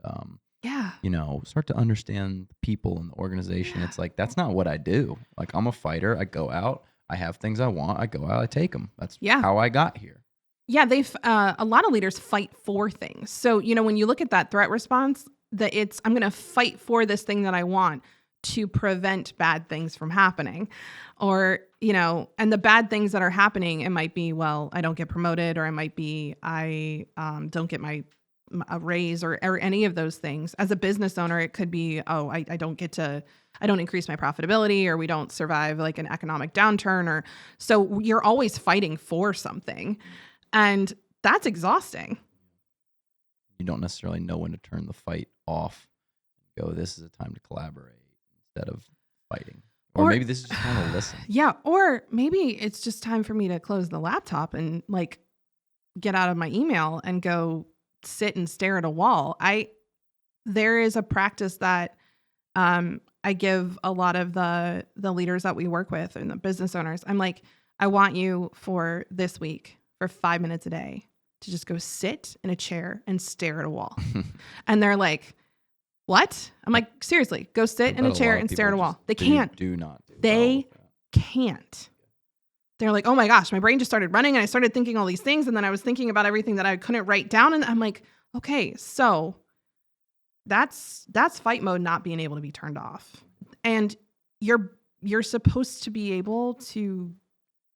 start to understand the people in the organization. Yeah. It's like, that's not what I do. Like, I'm a fighter. I go out. I have things I want. I go out. I take them. That's how I got here. Yeah, a lot of leaders fight for things. So, when you look at that threat response, I'm going to fight for this thing that I want to prevent bad things from happening. Or, and the bad things that are happening, it might be, well, I don't get promoted, or it might be I don't get a raise or any of those things. As a business owner, it could be, I don't increase my profitability, or we don't survive like an economic downturn, so you're always fighting for something. And that's exhausting. You don't necessarily know when to turn the fight off and go, this is a time to collaborate instead of fighting. Or maybe this is just time to listen. Yeah. Or maybe it's just time for me to close the laptop and like get out of my email and go sit and stare at a wall. There is a practice that I give a lot of the leaders that we work with and the business owners. I'm like, I want you for this week for 5 minutes a day to just go sit in a chair and stare at a wall. And they're like, what? I'm like, seriously, go sit in a chair and stare at a wall. They can't. Do not. They can't. they're like, oh my gosh, my brain just started running and I started thinking all these things. And then I was thinking about everything that I couldn't write down. And I'm like, okay, so that's fight mode not being able to be turned off. And you're supposed to be able to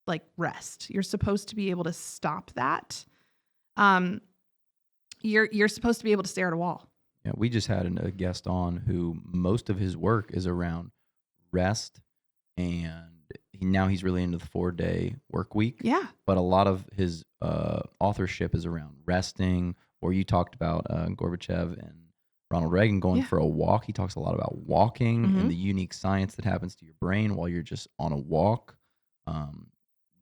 like rest. You're supposed to be able to stop that. You're supposed to be able to stare at a wall. Yeah, we just had a guest on who most of his work is around rest, and now he's really into the 4-day work week. Yeah. But a lot of his authorship is around resting, or you talked about Gorbachev and Ronald Reagan going for a walk. He talks a lot about walking and the unique science that happens to your brain while you're just on a walk.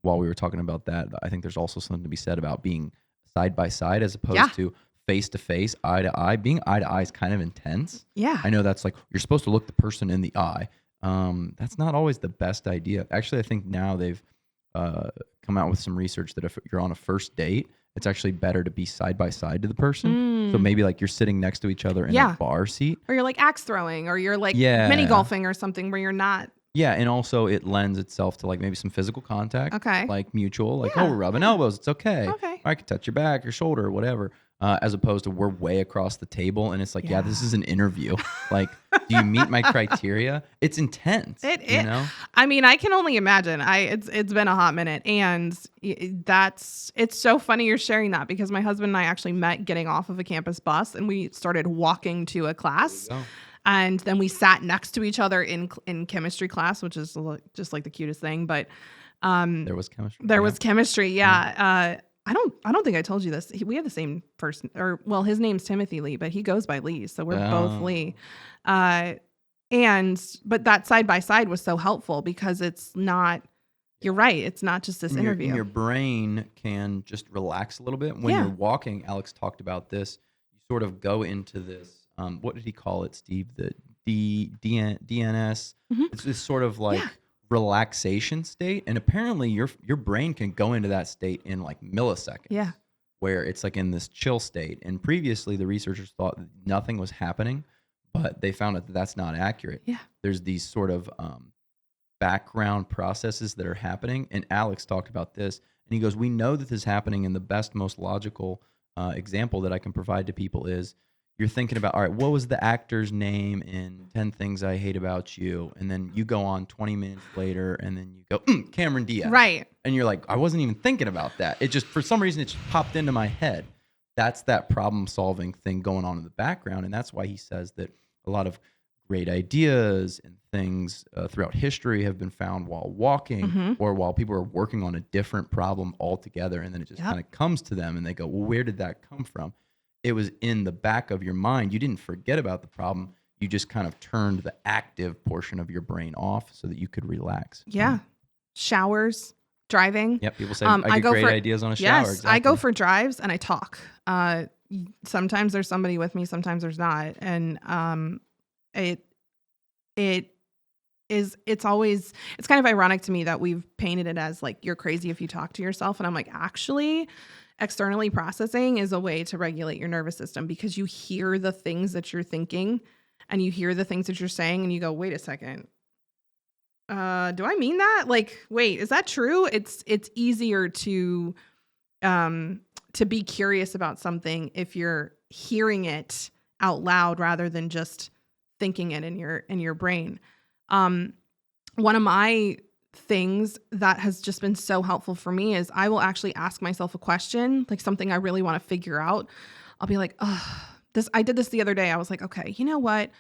While we were talking about that, I think there's also something to be said about being side by side as opposed to face to face, eye to eye. Being eye to eye is kind of intense. Yeah. I know that's like you're supposed to look the person in the eye. That's not always the best idea. Actually, I think now they've come out with some research that if you're on a first date, it's actually better to be side by side to the person. So maybe like you're sitting next to each other in a bar seat. Or you're like axe throwing, or you're like mini golfing or something where you're not. Yeah, and also it lends itself to like maybe some physical contact. Okay. Like mutual, like, oh, we're rubbing elbows. It's okay. Okay. I can touch your back, your shoulder, whatever. As opposed to we're way across the table and it's like, yeah, this is an interview. Like, do you meet my criteria? It's intense. You know? I mean, I can only imagine. It's been a hot minute, and it's so funny you're sharing that because my husband and I actually met getting off of a campus bus and we started walking to a class. And then we sat next to each other in chemistry class, which is just like the cutest thing. But there was chemistry. There was chemistry. Yeah. I don't think I told you this. We have the same first, or well, his name's Timothy Lee, but he goes by Lee, so we're both Lee. But that side by side was so helpful because it's not. You're right. It's not just this interview. Your brain can just relax a little bit when you're walking. Alex talked about this. You sort of go into this. What did he call it, Steve? The DNS. It's this sort of like relaxation state, and apparently your brain can go into that state in like milliseconds. Where it's like in this chill state. And previously, the researchers thought that nothing was happening, but they found out that that's not accurate. There's these sort of background processes that are happening, and Alex talked about this, and he goes, "We know that this is happening, and the best, most logical example that I can provide to people is." You're thinking about, all right, what was the actor's name in 10 Things I Hate About You? And then you go on 20 minutes later and then you go, Cameron Diaz. Right. And you're like, I wasn't even thinking about that. It just, for some reason, it just popped into my head. That's that problem solving thing going on in the background. And that's why he says that a lot of great ideas and things throughout history have been found while walking or while people are working on a different problem altogether. And then it just kind of comes to them and they go, well, where did that come from? It was in the back of your mind. You didn't forget about the problem. You just kind of turned the active portion of your brain off so that you could relax. Yeah. Showers, driving. Yep. People say I get great ideas on a shower. Yes, exactly. I go for drives and I talk. Sometimes there's somebody with me. Sometimes there's not. And it's kind of ironic to me that we've painted it as like, you're crazy if you talk to yourself. And I'm like, actually, externally processing is a way to regulate your nervous system because you hear the things that you're thinking and you hear the things that you're saying and you go, wait a second. Do I mean that? Like, wait, is that true? It's easier to be curious about something if you're hearing it out loud rather than just thinking it in your brain. One of my things that has just been so helpful for me is I will actually ask myself a question, like something I really want to figure out. I'll be like, I did this the other day. I was like, okay, you know what?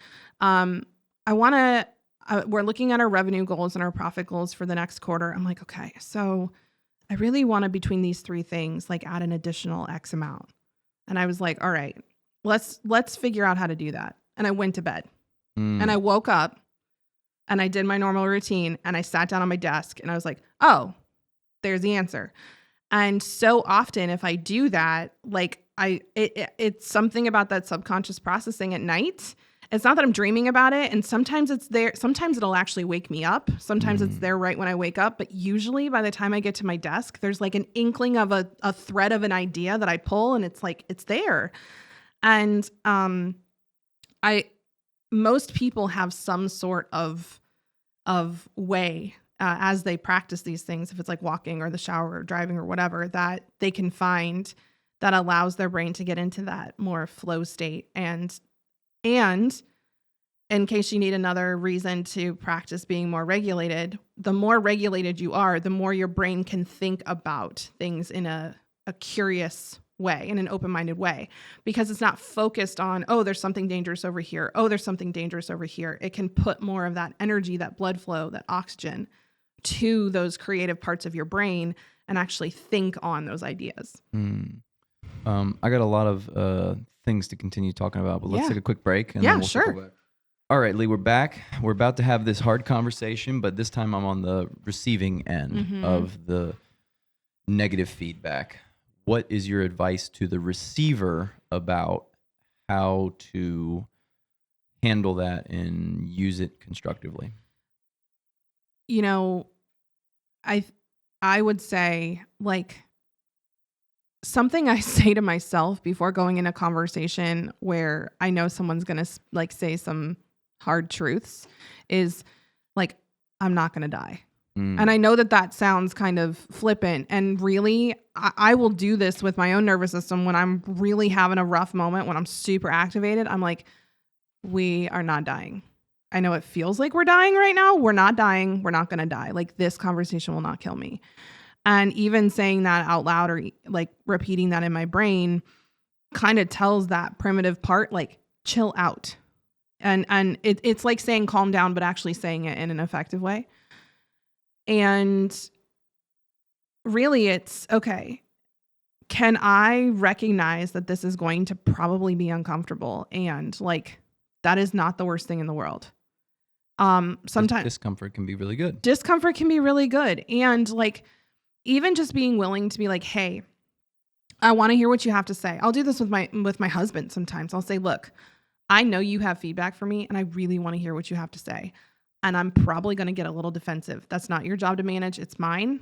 We're looking at our revenue goals and our profit goals for the next quarter. I'm like, okay, so I really want to, between these three things, like add an additional X amount. And I was like, all right, let's figure out how to do that. And I went to bed and I woke up and I did my normal routine and I sat down on my desk and I was like, oh, there's the answer. And so often if I do that, like it's something about that subconscious processing at night. It's not that I'm dreaming about it. And sometimes it's there. Sometimes it'll actually wake me up. Sometimes it's there right when I wake up. But usually by the time I get to my desk, there's like an inkling of a thread of an idea that I pull and it's like, it's there. And most people have some sort of way as they practice these things, if it's like walking or the shower or driving or whatever, that they can find that allows their brain to get into that more flow state. And in case you need another reason to practice being more regulated, the more regulated you are, the more your brain can think about things in a curious way, in an open-minded way, because it's not focused on, oh, there's something dangerous over here. Oh, there's something dangerous over here. It can put more of that energy, that blood flow, that oxygen to those creative parts of your brain and actually think on those ideas. I got a lot of things to continue talking about, but let's take a quick break. And then we'll sure. circle back. All right, Lee, we're back. We're about to have this hard conversation, but this time I'm on the receiving end of the negative feedback. What is your advice to the receiver about how to handle that and use it constructively? You know, I would say, like, something I say to myself before going in a conversation where I know someone's going to like say some hard truths is like, I'm not going to die. And I know that sounds kind of flippant, and really I will do this with my own nervous system when I'm really having a rough moment, when I'm super activated. I'm like, we are not dying. I know it feels like we're dying right now. We're not dying. We're not going to die. Like, this conversation will not kill me. And even saying that out loud or like repeating that in my brain kind of tells that primitive part, like, chill out. And it's like saying calm down, but actually saying it in an effective way. And really it's, okay, can I recognize that this is going to probably be uncomfortable? And like, that is not the worst thing in the world. Sometimes discomfort can be really good. Discomfort can be really good. And like, even just being willing to be like, hey, I want to hear what you have to say. I'll do this with my husband sometimes. I'll say, look, I know you have feedback for me and I really want to hear what you have to say. And I'm probably going to get a little defensive. That's not your job to manage. It's mine.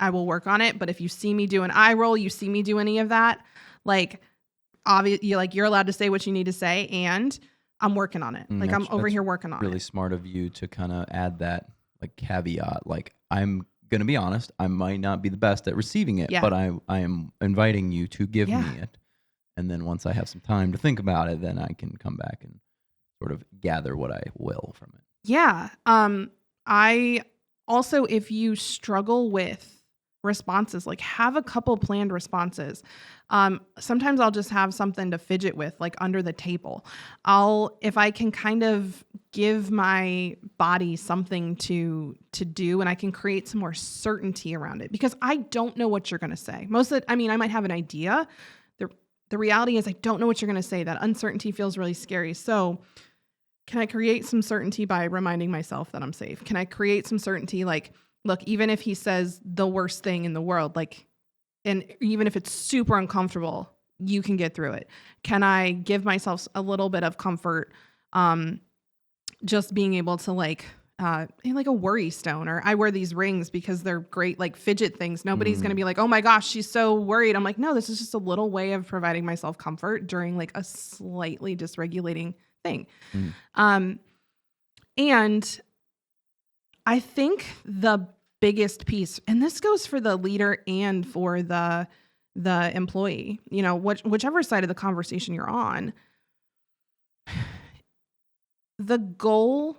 I will work on it. But if you see me do an eye roll, you see me do any of that, like, obviously, you're allowed to say what you need to say, and I'm working on it. Like, I'm over here working on it. Really smart of you to kind of add that like caveat. Like, I'm going to be honest, I might not be the best at receiving it, but I am inviting you to give me it. And then once I have some time to think about it, then I can come back and sort of gather what I will from it. Yeah. I also, if you struggle with responses, like, have a couple planned responses. Sometimes I'll just have something to fidget with, like under the table. If I can kind of give my body something to do, and I can create some more certainty around it, because I don't know what you're going to say. I might have an idea. The reality is I don't know what you're going to say. That uncertainty feels really scary. So can I create some certainty by reminding myself that I'm safe? Can I create some certainty? Like, look, even if he says the worst thing in the world, like, and even if it's super uncomfortable, you can get through it. Can I give myself a little bit of comfort? Just being able to like a worry stone, or I wear these rings because they're great, like fidget things. Nobody's going to be like, oh my gosh, she's so worried. I'm like, no, this is just a little way of providing myself comfort during like a slightly dysregulating thing. And I think the biggest piece, and this goes for the leader and for the employee, whichever side of the conversation you're on, the goal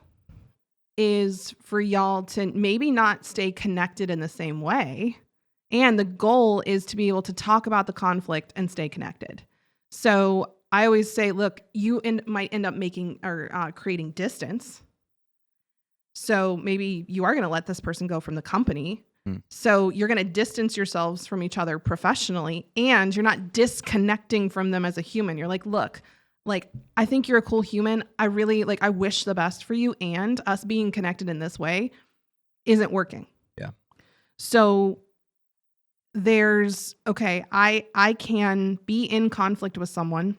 is for y'all to maybe not stay connected in the same way. And the goal is to be able to talk about the conflict and stay connected. So I always say, look, you might end up making or creating distance. So maybe you are going to let this person go from the company. So you're going to distance yourselves from each other professionally, and you're not disconnecting from them as a human. You're like, look, like, I think you're a cool human. I really I wish the best for you, and us being connected in this way isn't working. Yeah. So I can be in conflict with someone,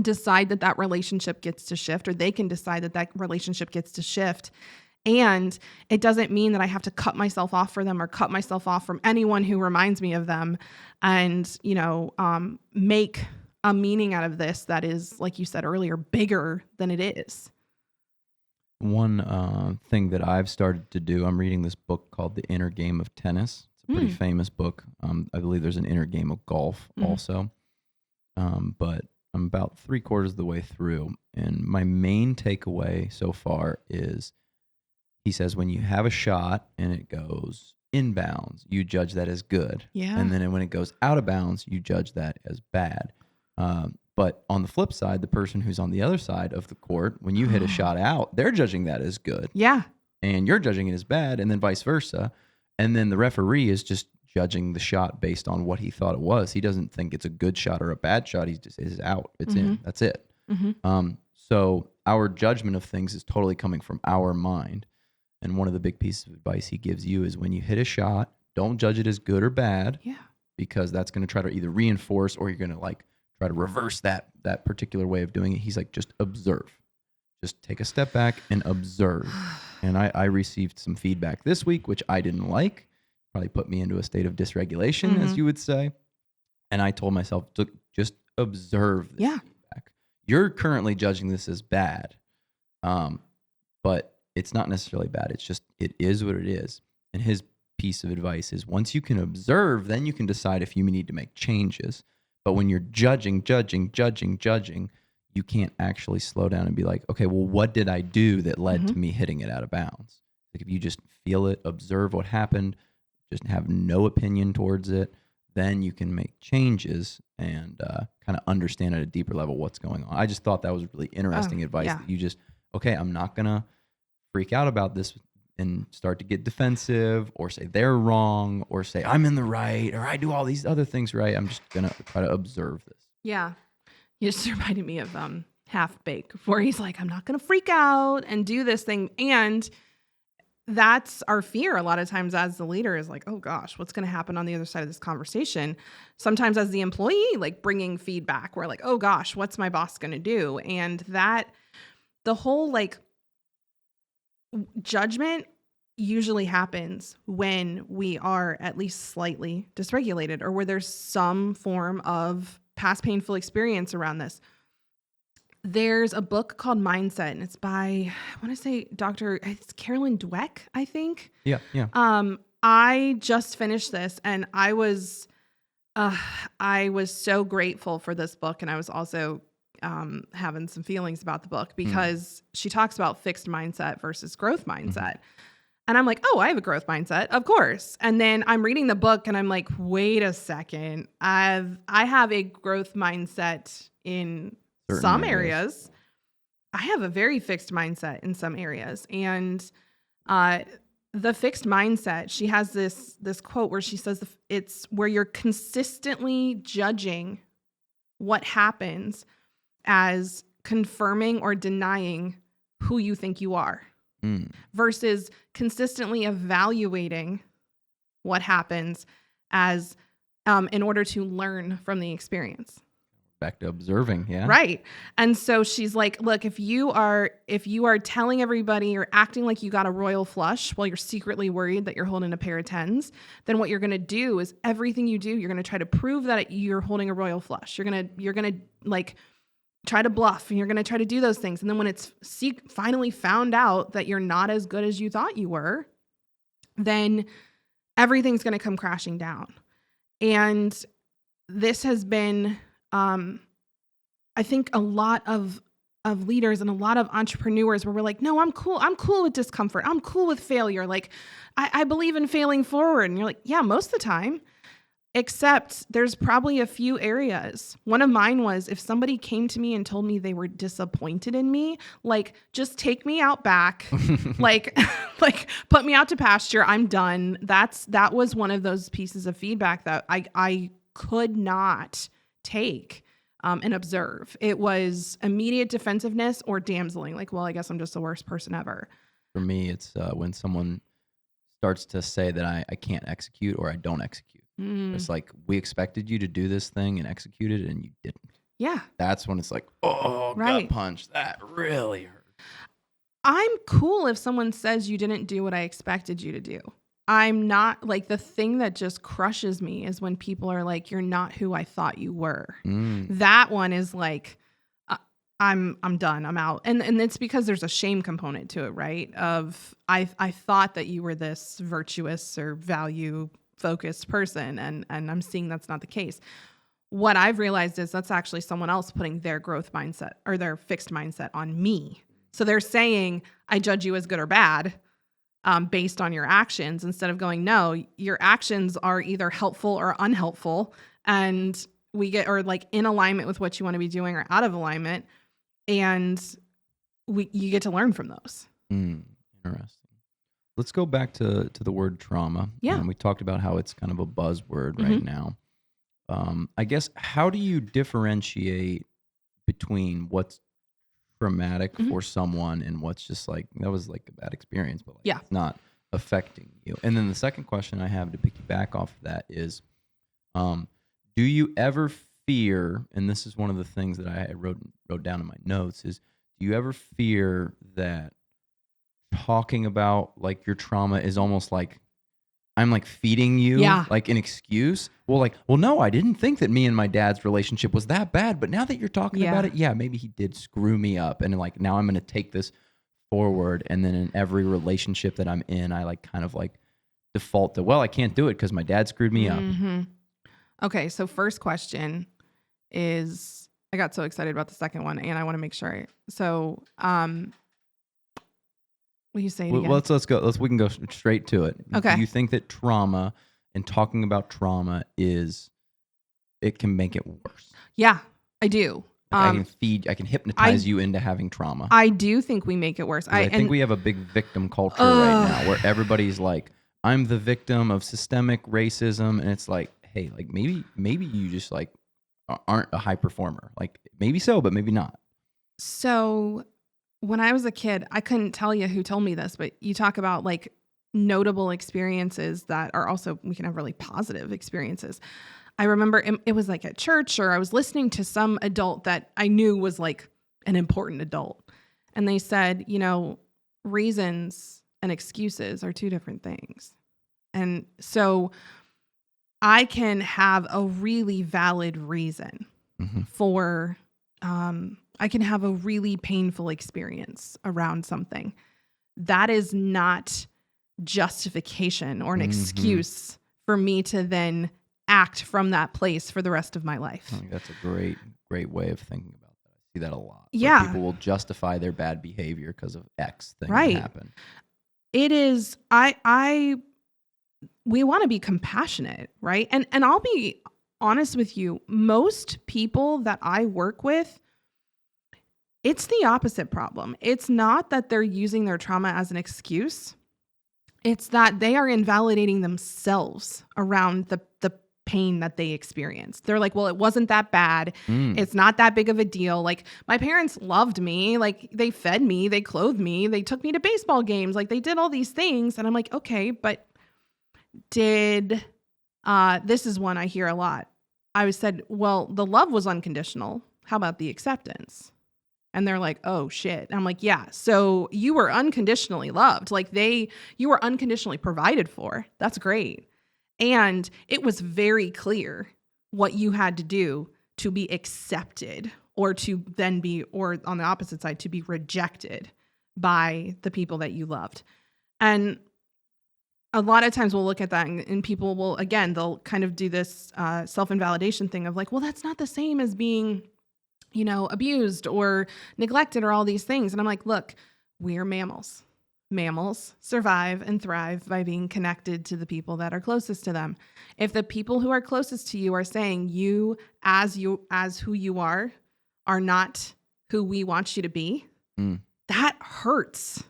decide that relationship gets to shift, or they can decide that relationship gets to shift. And it doesn't mean that I have to cut myself off for them or cut myself off from anyone who reminds me of them, and, make a meaning out of this that is, like you said earlier, bigger than it is. One thing that I've started to do, I'm reading this book called The Inner Game of Tennis. It's a pretty famous book. I believe there's an inner game of golf also. But I'm about 3/4 of the way through. And my main takeaway so far is he says when you have a shot and it goes inbounds, you judge that as good. Yeah. And then when it goes out of bounds, you judge that as bad. But on the flip side, the person who's on the other side of the court, when you hit a shot out, they're judging that as good. Yeah. And you're judging it as bad, and then vice versa. And then the referee is just judging the shot based on what he thought it was. He doesn't think it's a good shot or a bad shot. He just is out. It's in. That's it. So our judgment of things is totally coming from our mind. And one of the big pieces of advice he gives you is when you hit a shot, don't judge it as good or bad. Yeah. Because that's going to try to either reinforce or you're going to try to reverse that particular way of doing it. He's like, just observe. Just take a step back and observe. And I received some feedback this week, which I didn't like. Probably put me into a state of dysregulation, as you would say. And I told myself to just observe this feedback. You're currently judging this as bad, but it's not necessarily bad. It's just, it is what it is. And his piece of advice is once you can observe, then you can decide if you need to make changes. But when you're judging, you can't actually slow down and be like, okay, well, what did I do that led to me hitting it out of bounds? Like if you just feel it, observe what happened, just have no opinion towards it, then you can make changes and kind of understand at a deeper level what's going on. I just thought that was really interesting advice. That you just, okay, I'm not going to freak out about this and start to get defensive or say they're wrong or say I'm in the right or I do all these other things right. I'm just going to try to observe this. Yeah. You just reminded me of Half Baked, where he's like, I'm not going to freak out and do this thing. And that's our fear a lot of times as the leader is like, oh gosh, what's going to happen on the other side of this conversation? Sometimes as the employee, like bringing feedback, we're like, oh gosh, what's my boss going to do? And that the whole like judgment usually happens when we are at least slightly dysregulated or where there's some form of past painful experience around this. There's a book called Mindset, and it's by, I want to say it's Carolyn Dweck, I think. Yeah. I just finished this and I was so grateful for this book. And I was also having some feelings about the book because she talks about fixed mindset versus growth mindset. And I'm like, oh, I have a growth mindset, of course. And then I'm reading the book and I'm like, wait a second. I have a growth mindset in some areas. I have a very fixed mindset in some areas. And the fixed mindset, she has this quote where she says it's where you're consistently judging what happens as confirming or denying who you think you are versus consistently evaluating what happens as in order to learn from the experience. Back to observing, yeah. Right. And so she's like, look, if you are telling everybody or acting like you got a royal flush while you're secretly worried that you're holding a pair of 10s, then what you're going to do is everything you do, you're going to try to prove that you're holding a royal flush. You're going to like try to bluff and you're going to try to do those things. And then when it's finally found out that you're not as good as you thought you were, then everything's going to come crashing down. And this has been, I think a lot of leaders and a lot of entrepreneurs where we're like, no, I'm cool. I'm cool with discomfort. I'm cool with failure. Like I believe in failing forward. And you're like, yeah, most of the time, except there's probably a few areas. One of mine was if somebody came to me and told me they were disappointed in me, like just take me out back, like put me out to pasture. I'm done. That was one of those pieces of feedback that I could not take and observe. It was immediate defensiveness or damseling. Like, well, I guess I'm just the worst person ever. For me, it's when someone starts to say that I can't execute or I don't execute. It's like, we expected you to do this thing and execute it and you didn't. Yeah. That's when it's like, oh, gut punch. That really hurt. I'm cool if someone says you didn't do what I expected you to do. I'm not like, the thing that just crushes me is when people are like, you're not who I thought you were. That one is like, I'm done. I'm out. And it's because there's a shame component to it, right? Of I thought that you were this virtuous or value focused person, and I'm seeing that's not the case. What I've realized is that's actually someone else putting their growth mindset or their fixed mindset on me. So they're saying, I judge you as good or bad based on your actions, instead of going, no, your actions are either helpful or unhelpful. And we get, or like in alignment with what you want to be doing or out of alignment. And you get to learn from those. Interesting. Let's go back to the word trauma. Yeah. We talked about how it's kind of a buzzword right now. I guess, how do you differentiate between what's traumatic for someone and what's just like, that was like a bad experience, but like it's not affecting you? And then the second question I have to piggyback off of that is, do you ever fear, and this is one of the things that I wrote down in my notes, is do you ever fear that talking about like your trauma is almost like I'm like feeding you like an excuse? Well, no, I didn't think that me and my dad's relationship was that bad, but now that you're talking about it, maybe he did screw me up, and like now I'm going to take this forward, and then in every relationship that I'm in, I like kind of like default to, well, I can't do it because my dad screwed me up. Okay, so first question is, I got so excited about the second one, and I want to make sure. So, will you say it again? Let's go. We can go straight to it. Okay. Do you think that trauma and talking about trauma it can make it worse? Yeah, I do. I can hypnotize you into having trauma. I do think we make it worse. I think we have a big victim culture right now, where everybody's like, I'm the victim of systemic racism, and it's like, hey, like maybe you just like aren't a high performer. Like maybe so, but maybe not. So when I was a kid, I couldn't tell you who told me this, but you talk about like notable experiences that are also, we can have really positive experiences. I remember it was like at church, or I was listening to some adult that I knew was like an important adult. And they said, reasons and excuses are two different things. And so I can have a really valid reason for, I can have a really painful experience around something. That is not justification or an excuse for me to then act from that place for the rest of my life. I think that's a great way of thinking about that. I see that a lot. Yeah. People will justify their bad behavior because of X thing that happened. It is, we want to be compassionate, right? And I'll be honest with you, most people that I work with, it's the opposite problem. It's not that they're using their trauma as an excuse. It's that they are invalidating themselves around the pain that they experienced. They're like, well, it wasn't that bad. It's not that big of a deal. Like, my parents loved me. Like, they fed me, they clothed me, they took me to baseball games. Like, they did all these things. And I'm like, okay, but this is one I hear a lot. I was said, well, the love was unconditional. How about the acceptance? And they're like, oh shit. And I'm like, yeah. So you were unconditionally loved. Like you were unconditionally provided for. That's great. And it was very clear what you had to do to be accepted, or to then be, or on the opposite side, to be rejected by the people that you loved. And a lot of times we'll look at that and people will, again, they'll kind of do this self-invalidation thing of like, well, that's not the same as being, abused or neglected or all these things. And I'm like, look, we're mammals. Mammals survive and thrive by being connected to the people that are closest to them. If the people who are closest to you are saying you as who you are not who we want you to be, that hurts.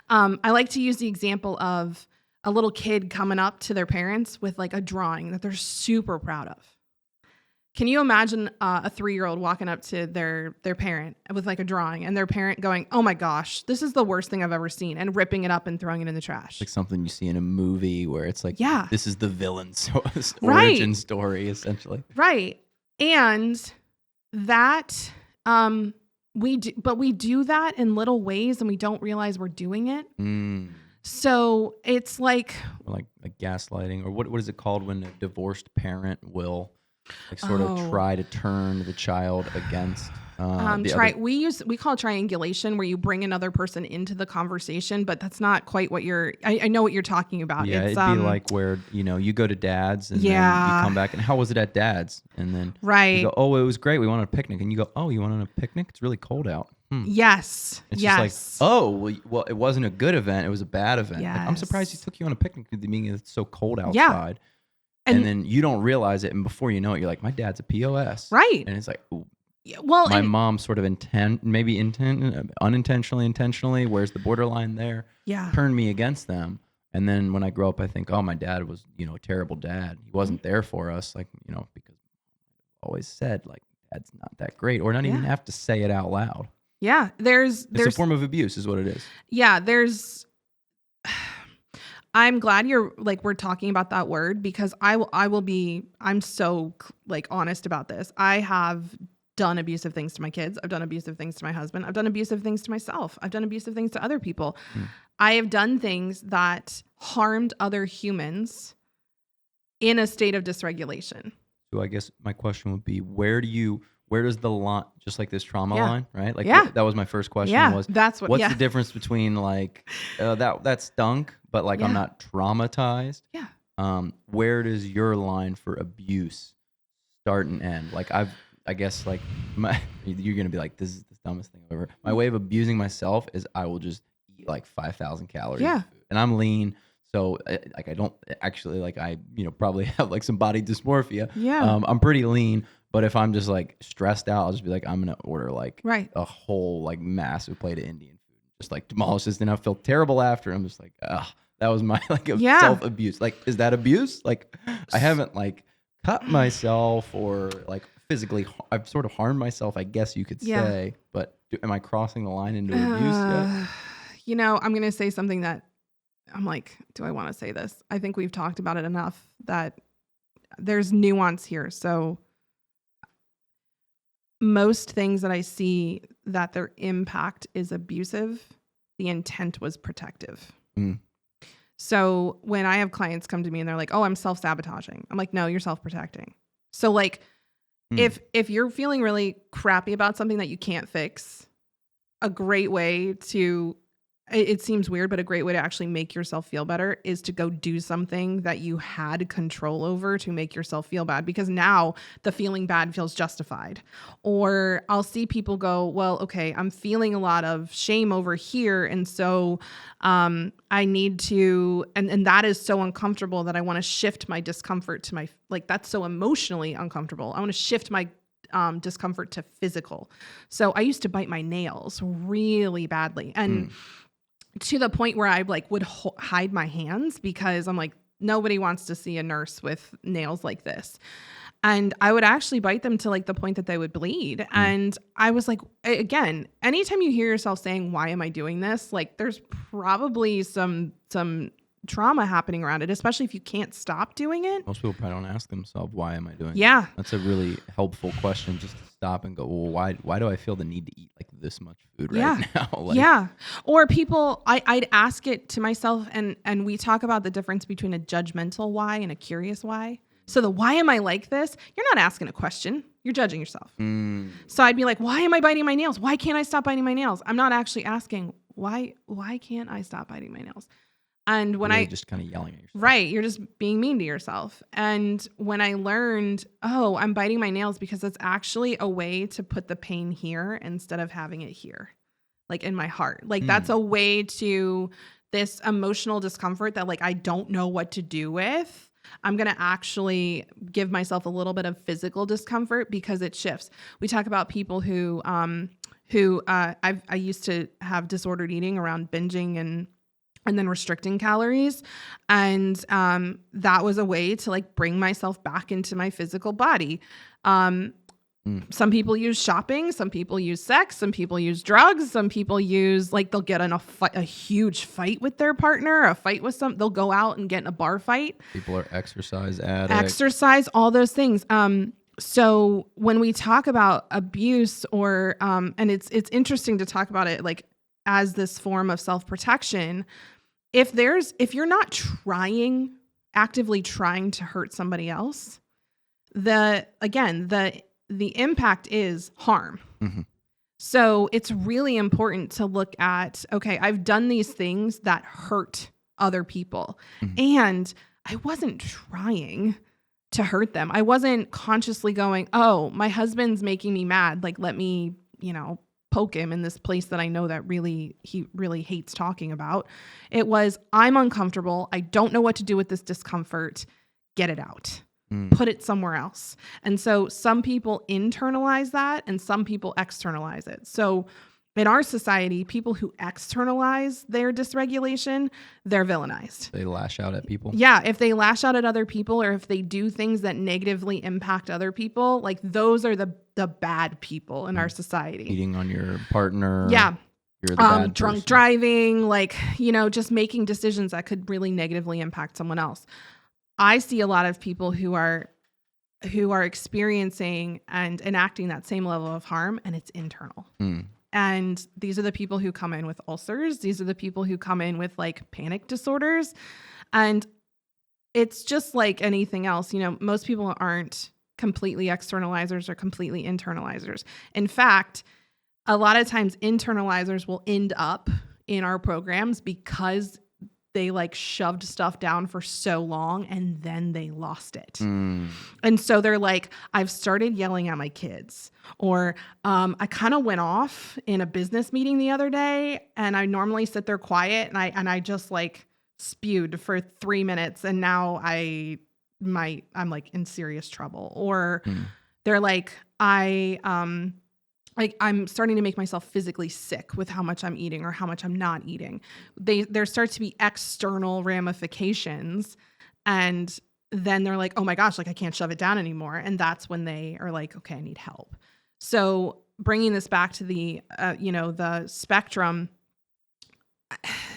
I like to use the example of a little kid coming up to their parents with like a drawing that they're super proud of. Can you imagine a 3-year-old walking up to their parent with like a drawing, and their parent going, oh my gosh, this is the worst thing I've ever seen, and ripping it up and throwing it in the trash? Like something you see in a movie where it's like, this is the villain's origin story, essentially. Right. And that, we do that in little ways, and we don't realize we're doing it. So it's like gaslighting, or what is it called when a divorced parent will like sort of try to turn the child against We call it triangulation, where you bring another person into the conversation, but that's not quite what I know what you're talking about. Yeah, it'd be like where, you go to dad's and then you come back and how was it at dad's? And then you go, oh, it was great. We went on a picnic. And you go, oh, you went on a picnic? It's really cold out. Yes. It's just like, oh, well, it wasn't a good event. It was a bad event. Yes. Like, I'm surprised he took you on a picnic, meaning it's so cold outside. Yeah. And then you don't realize it. And before you know it, you're like, my dad's a POS. Right. And it's like, ooh. Well, my mom sort of unintentionally, intentionally, where's the borderline there? Yeah. Turned me against them. And then when I grow up, I think, oh, my dad was, a terrible dad. He wasn't there for us, like, because I always said, like, dad's not that great, or not even have to say it out loud. Yeah. It's a form of abuse is what it is. Yeah. I'm glad we're talking about that word, because I'm so like honest about this. I have done abusive things to my kids. I've done abusive things to my husband. I've done abusive things to myself. I've done abusive things to other people. I have done things that harmed other humans in a state of dysregulation. So I guess my question would be, where does the line, just like this trauma line, right? Like that was my first question was, what's the difference between like, that stunk, but like I'm not traumatized? Yeah. Where does your line for abuse start and end? Like I guess like you're going to be like, this is the dumbest thing I've ever. My way of abusing myself is I will just eat like 5,000 calories. Yeah. And I'm lean. So like I don't actually like I probably have like some body dysmorphia. Yeah. I'm pretty lean, but if I'm just like stressed out, I'll just be like, I'm gonna order like a whole like massive plate of Indian food, just like demolish this. Then I feel terrible after. I'm just like, that was my like self abuse. Like, is that abuse? Like, I haven't like cut myself or like physically. I've sort of harmed myself, I guess you could say. But am I crossing the line into abuse yet? I'm gonna say something that I'm like, do I want to say this? I think we've talked about it enough that there's nuance here. So most things that I see that their impact is abusive, the intent was protective. So when I have clients come to me and they're like, oh, I'm self-sabotaging. I'm like, no, you're self-protecting. So like, if you're feeling really crappy about something that you can't fix, a great way to, it seems weird, but a great way to actually make yourself feel better is to go do something that you had control over to make yourself feel bad, because now the feeling bad feels justified. Or I'll see people go, well, okay, I'm feeling a lot of shame over here. And so I need to, and that is so uncomfortable that I want to shift my discomfort to my, like, that's so emotionally uncomfortable. I want to shift my discomfort to physical. So I used to bite my nails really badly. And to the point where I like would hide my hands, because I'm like, nobody wants to see a nurse with nails like this. And I would actually bite them to like the point that they would bleed. And I was like, again, anytime you hear yourself saying, why am I doing this? Like, there's probably some trauma happening around it, especially if you can't stop doing it. Most people probably don't ask themselves, why am I doing that? That's a really helpful question, just to stop and go, well, why do I feel the need to eat like this much food right now? Like, Or people, I'd ask it to myself, and we talk about the difference between a judgmental why and a curious why. So the why am I like this? You're not asking a question. You're judging yourself. So I'd be like, why am I biting my nails? Why can't I stop biting my nails? I'm not actually asking, why can't I stop biting my nails? And when really just kind of yelling at yourself. Right, you're just being mean to yourself. And when I learned, oh, I'm biting my nails because it's actually a way to put the pain here instead of having it here, like in my heart. Like that's a way to this emotional discomfort that like I don't know what to do with. I'm going to actually give myself a little bit of physical discomfort because it shifts. We talk about people who I used to have disordered eating around binging and then restricting calories. And that was a way to like bring myself back into my physical body. Some people use shopping, some people use sex, some people use drugs, some people use like they'll get in a huge fight with their partner, they'll go out and get in a bar fight. People are exercise addicts. All those things. So when we talk about abuse or and it's interesting to talk about it like as this form of self-protection. If you're not actively trying to hurt somebody else, the impact is harm. Mm-hmm. So it's really important to look at, okay, I've done these things that hurt other people. Mm-hmm. And I wasn't trying to hurt them. I wasn't consciously going, oh, my husband's making me mad. Like, let me, poke him in this place that I know that he really hates talking about. It was, I'm uncomfortable. I don't know what to do with this discomfort. Get it out. Put it somewhere else. And so some people internalize that and some people externalize it. So in our society, people who externalize their dysregulation, they're villainized. They lash out at people. Yeah. If they lash out at other people or if they do things that negatively impact other people, like those are the bad people in our society. Cheating on your partner. Yeah. You're the bad drunk person. driving, like, just making decisions that could really negatively impact someone else. I see a lot of people who are experiencing and enacting that same level of harm, and it's internal. And these are the people who come in with ulcers. These are the people who come in with like panic disorders. And it's just like anything else. Most people aren't completely externalizers or completely internalizers. In fact, a lot of times internalizers will end up in our programs because they like shoved stuff down for so long and then they lost it. And so they're like, I've started yelling at my kids, or I kind of went off in a business meeting the other day and I normally sit there quiet and I just like spewed for 3 minutes and now I'm like in serious trouble. Or they're like, I'm starting to make myself physically sick with how much I'm eating or how much I'm not eating. There starts to be external ramifications. And then they're like, oh my gosh, like I can't shove it down anymore. And that's when they are like, okay, I need help. So bringing this back to the spectrum,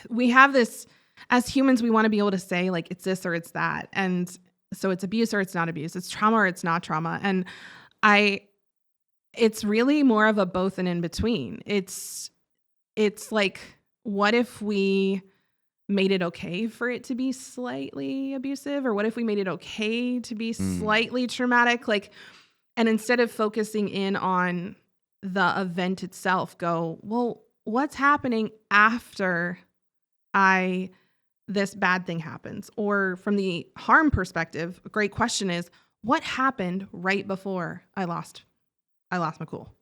we have this, as humans, we want to be able to say like, it's this or it's that. And so it's abuse or it's not abuse. It's trauma or it's not trauma. And it's really more of a both and in between. It's like, what if we made it okay for it to be slightly abusive? Or what if we made it okay to be slightly traumatic? Like, and instead of focusing in on the event itself, go, well, what's happening after this bad thing happens? Or from the harm perspective, a great question is, what happened right before I lost my cool?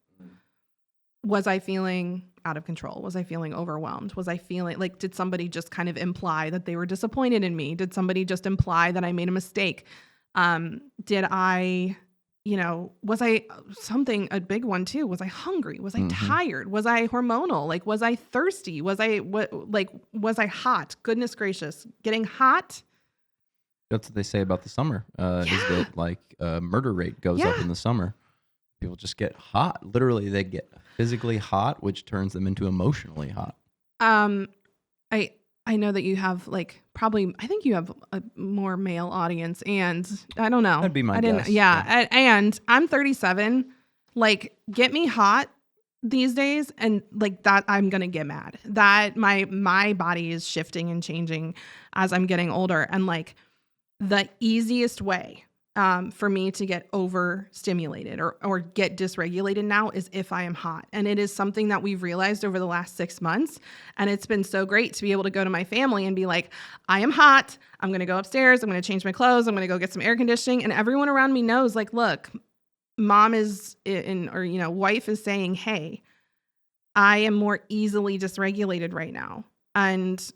Was I feeling out of control? Was I feeling overwhelmed? Was I feeling like, did somebody just kind of imply that they were disappointed in me? Did somebody just imply that I made a mistake? Did I, was I a big one too? Was I hungry? Was I tired? Was I hormonal? Like, was I thirsty? Was I hot? Goodness gracious. Getting hot. That's what they say about the summer, is that like murder rate goes up in the summer. People just get hot. Literally, they get physically hot, which turns them into emotionally hot. I know that you have I think you have a more male audience, and I don't know. That'd be my guess. Yeah. And I'm 37. Like, get me hot these days, and like that, I'm gonna get mad. That my body is shifting and changing as I'm getting older, and like the easiest way for me to get overstimulated or get dysregulated now is if I am hot. And it is something that we've realized over the last 6 months. And it's been so great to be able to go to my family and be like, I am hot. I'm going to go upstairs. I'm going to change my clothes. I'm going to go get some air conditioning. And everyone around me knows, like, look, mom is wife is saying, hey, I am more easily dysregulated right now. And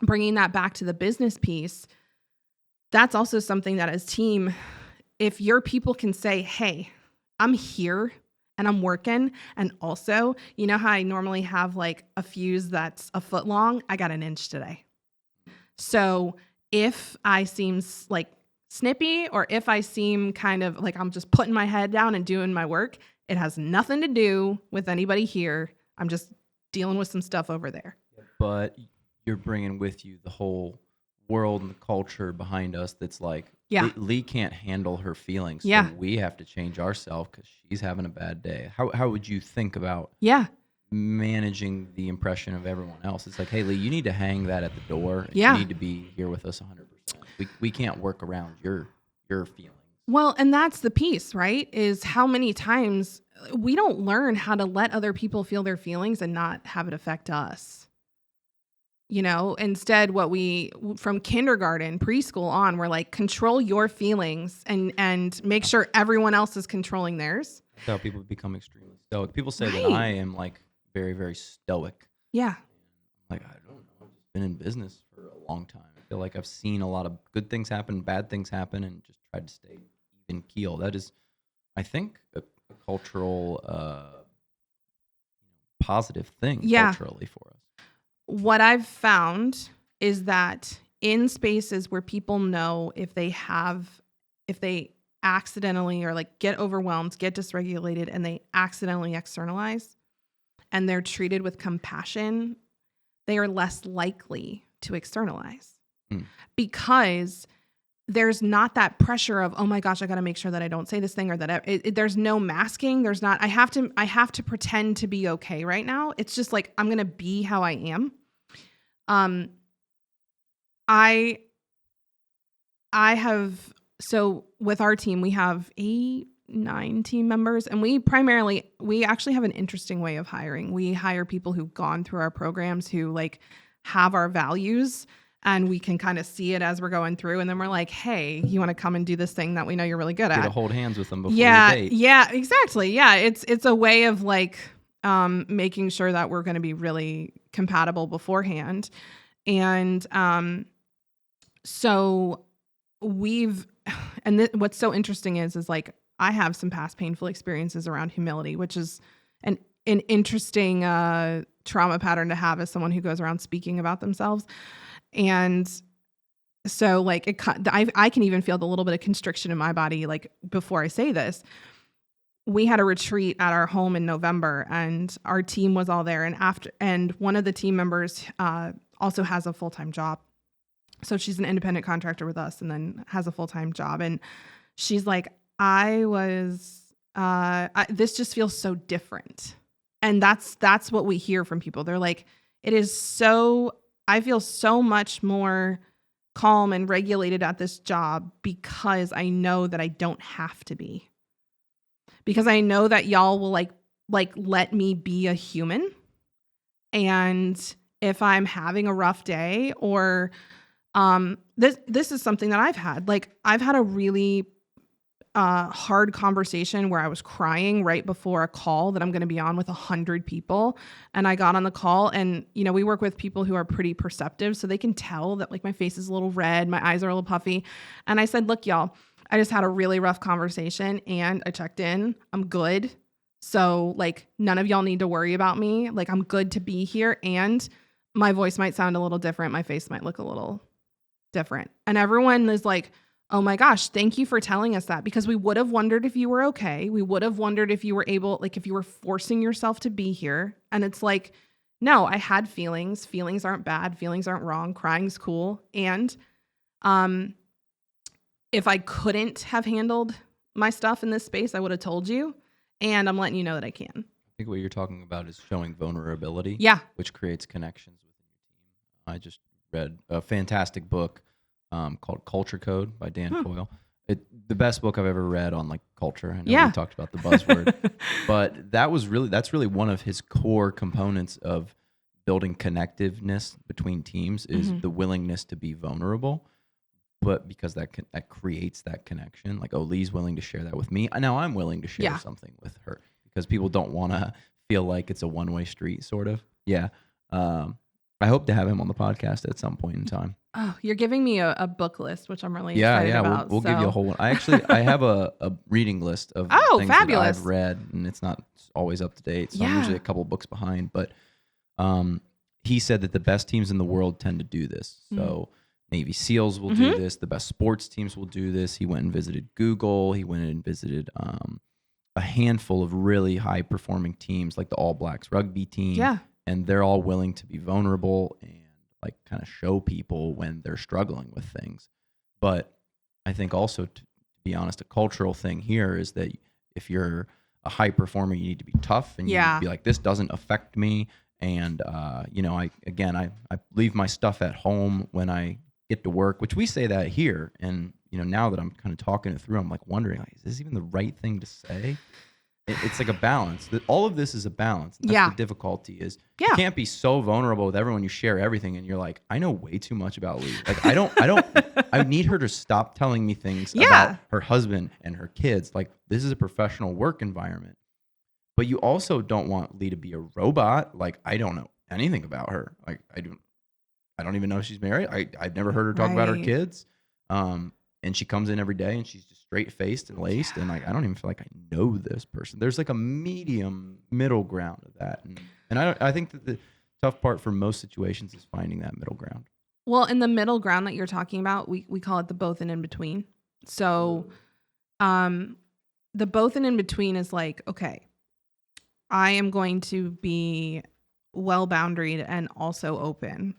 bringing that back to the business piece, that's also something that as team, if your people can say, hey, I'm here and I'm working. And also, you know how I normally have like a fuse that's a foot long? I got an inch today. So if I seem like snippy, or if I seem kind of like I'm just putting my head down and doing my work, it has nothing to do with anybody here. I'm just dealing with some stuff over there. But you're bringing with you the whole world and the culture behind us that's like, Lee can't handle her feelings, so we have to change ourselves because she's having a bad day. How would you think about managing the impression of everyone else? It's like, hey, Lee, you need to hang that at the door. You need to be here with us 100%. We can't work around your feelings. Well, and that's the piece, right? Is how many times we don't learn how to let other people feel their feelings and not have it affect us. Instead, from kindergarten, preschool on, we're like, control your feelings and make sure everyone else is controlling theirs. That's how people become extremely stoic. People say Right. that I am like very, very stoic. Yeah. Like, I don't know. I've just been in business for a long time. I feel like I've seen a lot of good things happen, bad things happen, and just tried to stay even keel. That is, I think, a cultural, positive thing culturally for us. What I've found is that in spaces where people know if they accidentally or like get overwhelmed, get dysregulated, and they accidentally externalize and they're treated with compassion, they are less likely to externalize because there's not that pressure of, oh my gosh, I got to make sure that I don't say this thing or that there's no masking. There's not, I have to pretend to be okay right now. It's just like, I'm going to be how I am. So with our team, we have 8-9 team members, and we actually have an interesting way of hiring. We hire people who've gone through our programs who like have our values, and we can kind of see it as we're going through. And then we're like, hey, you want to come and do this thing that we know you're really good at? Get to hold hands with them before you date. Yeah, exactly. Yeah. It's a way of like, making sure that we're going to be really compatible beforehand. And, so what's so interesting is like, I have some past painful experiences around humility, which is an interesting, trauma pattern to have as someone who goes around speaking about themselves. And so like I can even feel the little bit of constriction in my body, like before I say this. We had a retreat at our home in November, and our team was all there. And one of the team members also has a full-time job. So she's an independent contractor with us and then has a full-time job. And she's like, this just feels so different. And that's what we hear from people. They're like, I feel so much more calm and regulated at this job because I know that I don't have to be. Because I know that y'all will like let me be a human. And if I'm having a rough day or this is something that I've had. Like I've had a really hard conversation where I was crying right before a call that I'm going to be on with 100 people. And I got on the call, and, we work with people who are pretty perceptive. So they can tell that like my face is a little red, my eyes are a little puffy. And I said, look, y'all, I just had a really rough conversation and I checked in. I'm good. So like none of y'all need to worry about me. Like I'm good to be here. And my voice might sound a little different. My face might look a little different. And everyone is like, oh my gosh, thank you for telling us that, because we would have wondered if you were okay. We would have wondered if you were able, like if you were forcing yourself to be here. And it's like, no, I had feelings. Feelings aren't bad. Feelings aren't wrong. Crying's cool. And if I couldn't have handled my stuff in this space, I would have told you. And I'm letting you know that I can. I think what you're talking about is showing vulnerability. Yeah. Which creates connections within your team. I just read a fantastic book called Culture Code by Dan Coyle. The best book I've ever read on like culture. I know we talked about the buzzword, but that's really one of his core components of building connectiveness between teams is the willingness to be vulnerable. But because that creates that connection, like, oh, Lee's willing to share that with me. Now I'm willing to share something with her, because people don't want to feel like it's a one-way street, sort of. Yeah. I hope to have him on the podcast at some point in time. Oh, you're giving me a book list, which I'm really excited about. We'll give you a whole one. I have a reading list of things fabulous. that I've read, and it's not always up to date. So I'm usually a couple books behind. But he said that the best teams in the world tend to do this. So Navy SEALs will do this. The best sports teams will do this. He went and visited Google. He went and visited a handful of really high-performing teams, like the All Blacks rugby team. Yeah. And they're all willing to be vulnerable and like kind of show people when they're struggling with things. But I think also, to be honest, a cultural thing here is that if you're a high performer, you need to be tough and you need to be like, this doesn't affect me. And, I leave my stuff at home when I get to work, which we say that here. And, now that I'm kind of talking it through, I'm like wondering, like, is this even the right thing to say? it's like a balance. All of this is a balance. That's the difficulty is you can't be so vulnerable with everyone. You share everything and you're like, I know way too much about Lee. Like I need her to stop telling me things about her husband and her kids. Like this is a professional work environment. But you also don't want Lee to be a robot. Like I don't know anything about her. Like I don't even know if she's married. I've never heard her talk about her kids. And she comes in every day and she's just straight faced and laced. And like, I don't even feel like I know this person. There's like a middle ground of that. And I think that the tough part for most situations is finding that middle ground. Well, in the middle ground that you're talking about, we call it the both and in between. So, the both and in between is like, okay, I am going to be well boundaried and also open.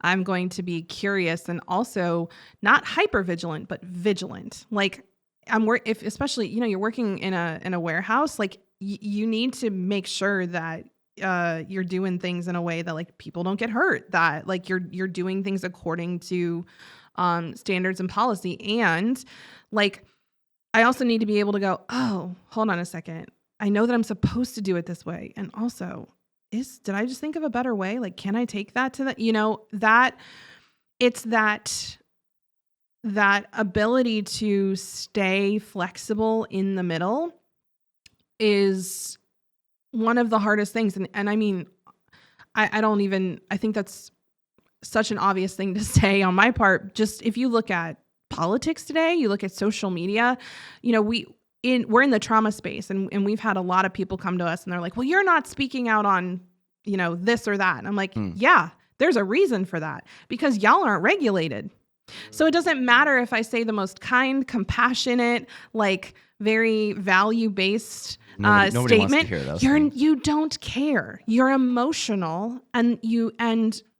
I'm going to be curious and also not hyper vigilant, but vigilant. Like if especially, you're working in a warehouse, like you need to make sure that you're doing things in a way that like people don't get hurt, that like you're doing things according to standards and policy. And like, I also need to be able to go, oh, hold on a second. I know that I'm supposed to do it this way. And also, did I just think of a better way? Like, can I take that to that it's that ability to stay flexible in the middle is one of the hardest things. And I mean, I think that's such an obvious thing to say on my part. Just if you look at politics today, you look at social media, we're in the trauma space and we've had a lot of people come to us and they're like, well, you're not speaking out on, this or that. And I'm like, yeah, there's a reason for that because y'all aren't regulated. So it doesn't matter if I say the most kind, compassionate, like very value-based nobody statement. Wants to hear those things. You don't care. You're emotional and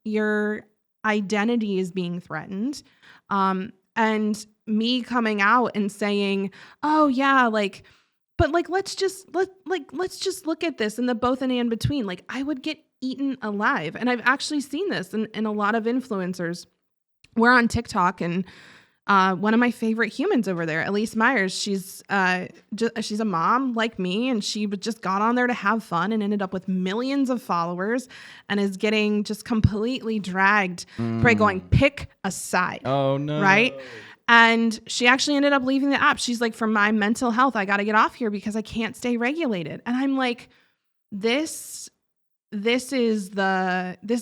your identity is being threatened. And me coming out and saying, oh yeah, like, but like, let's just look at this in the both and in between. Like I would get eaten alive. And I've actually seen this in a lot of influencers. We're on TikTok and one of my favorite humans over there, Elise Myers, she's a mom like me, and she just got on there to have fun and ended up with millions of followers and is getting just completely dragged by going, pick a side. Oh no. Right? And she actually ended up leaving the app. She's like, for my mental health, I got to get off here because I can't stay regulated. And I'm like, this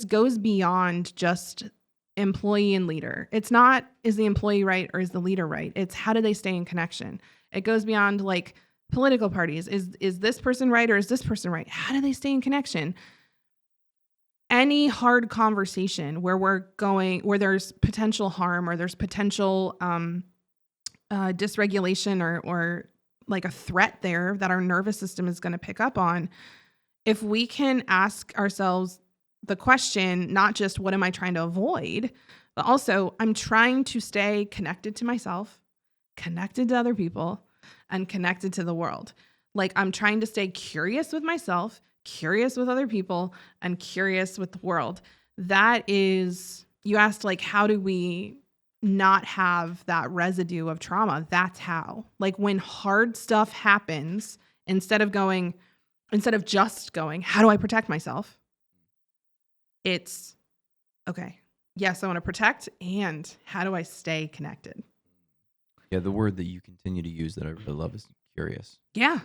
goes beyond just employee and leader. It's not, is the employee right or is the leader right? It's how do they stay in connection? It goes beyond like political parties. Is this person right or is this person right? How do they stay in connection? Any hard conversation where there's potential harm or there's potential dysregulation or like a threat there that our nervous system is going to pick up on, if we can ask ourselves the question, not just what am I trying to avoid, but also I'm trying to stay connected to myself, connected to other people, and connected to the world. Like I'm trying to stay curious with myself, curious with other people, and curious with the world. That is, you asked like, how do we not have that residue of trauma? That's how. Like when hard stuff happens, instead of just going, how do I protect myself? It's, okay, yes, I want to protect, and how do I stay connected? Yeah, the word that you continue to use that I really love is curious. Yeah.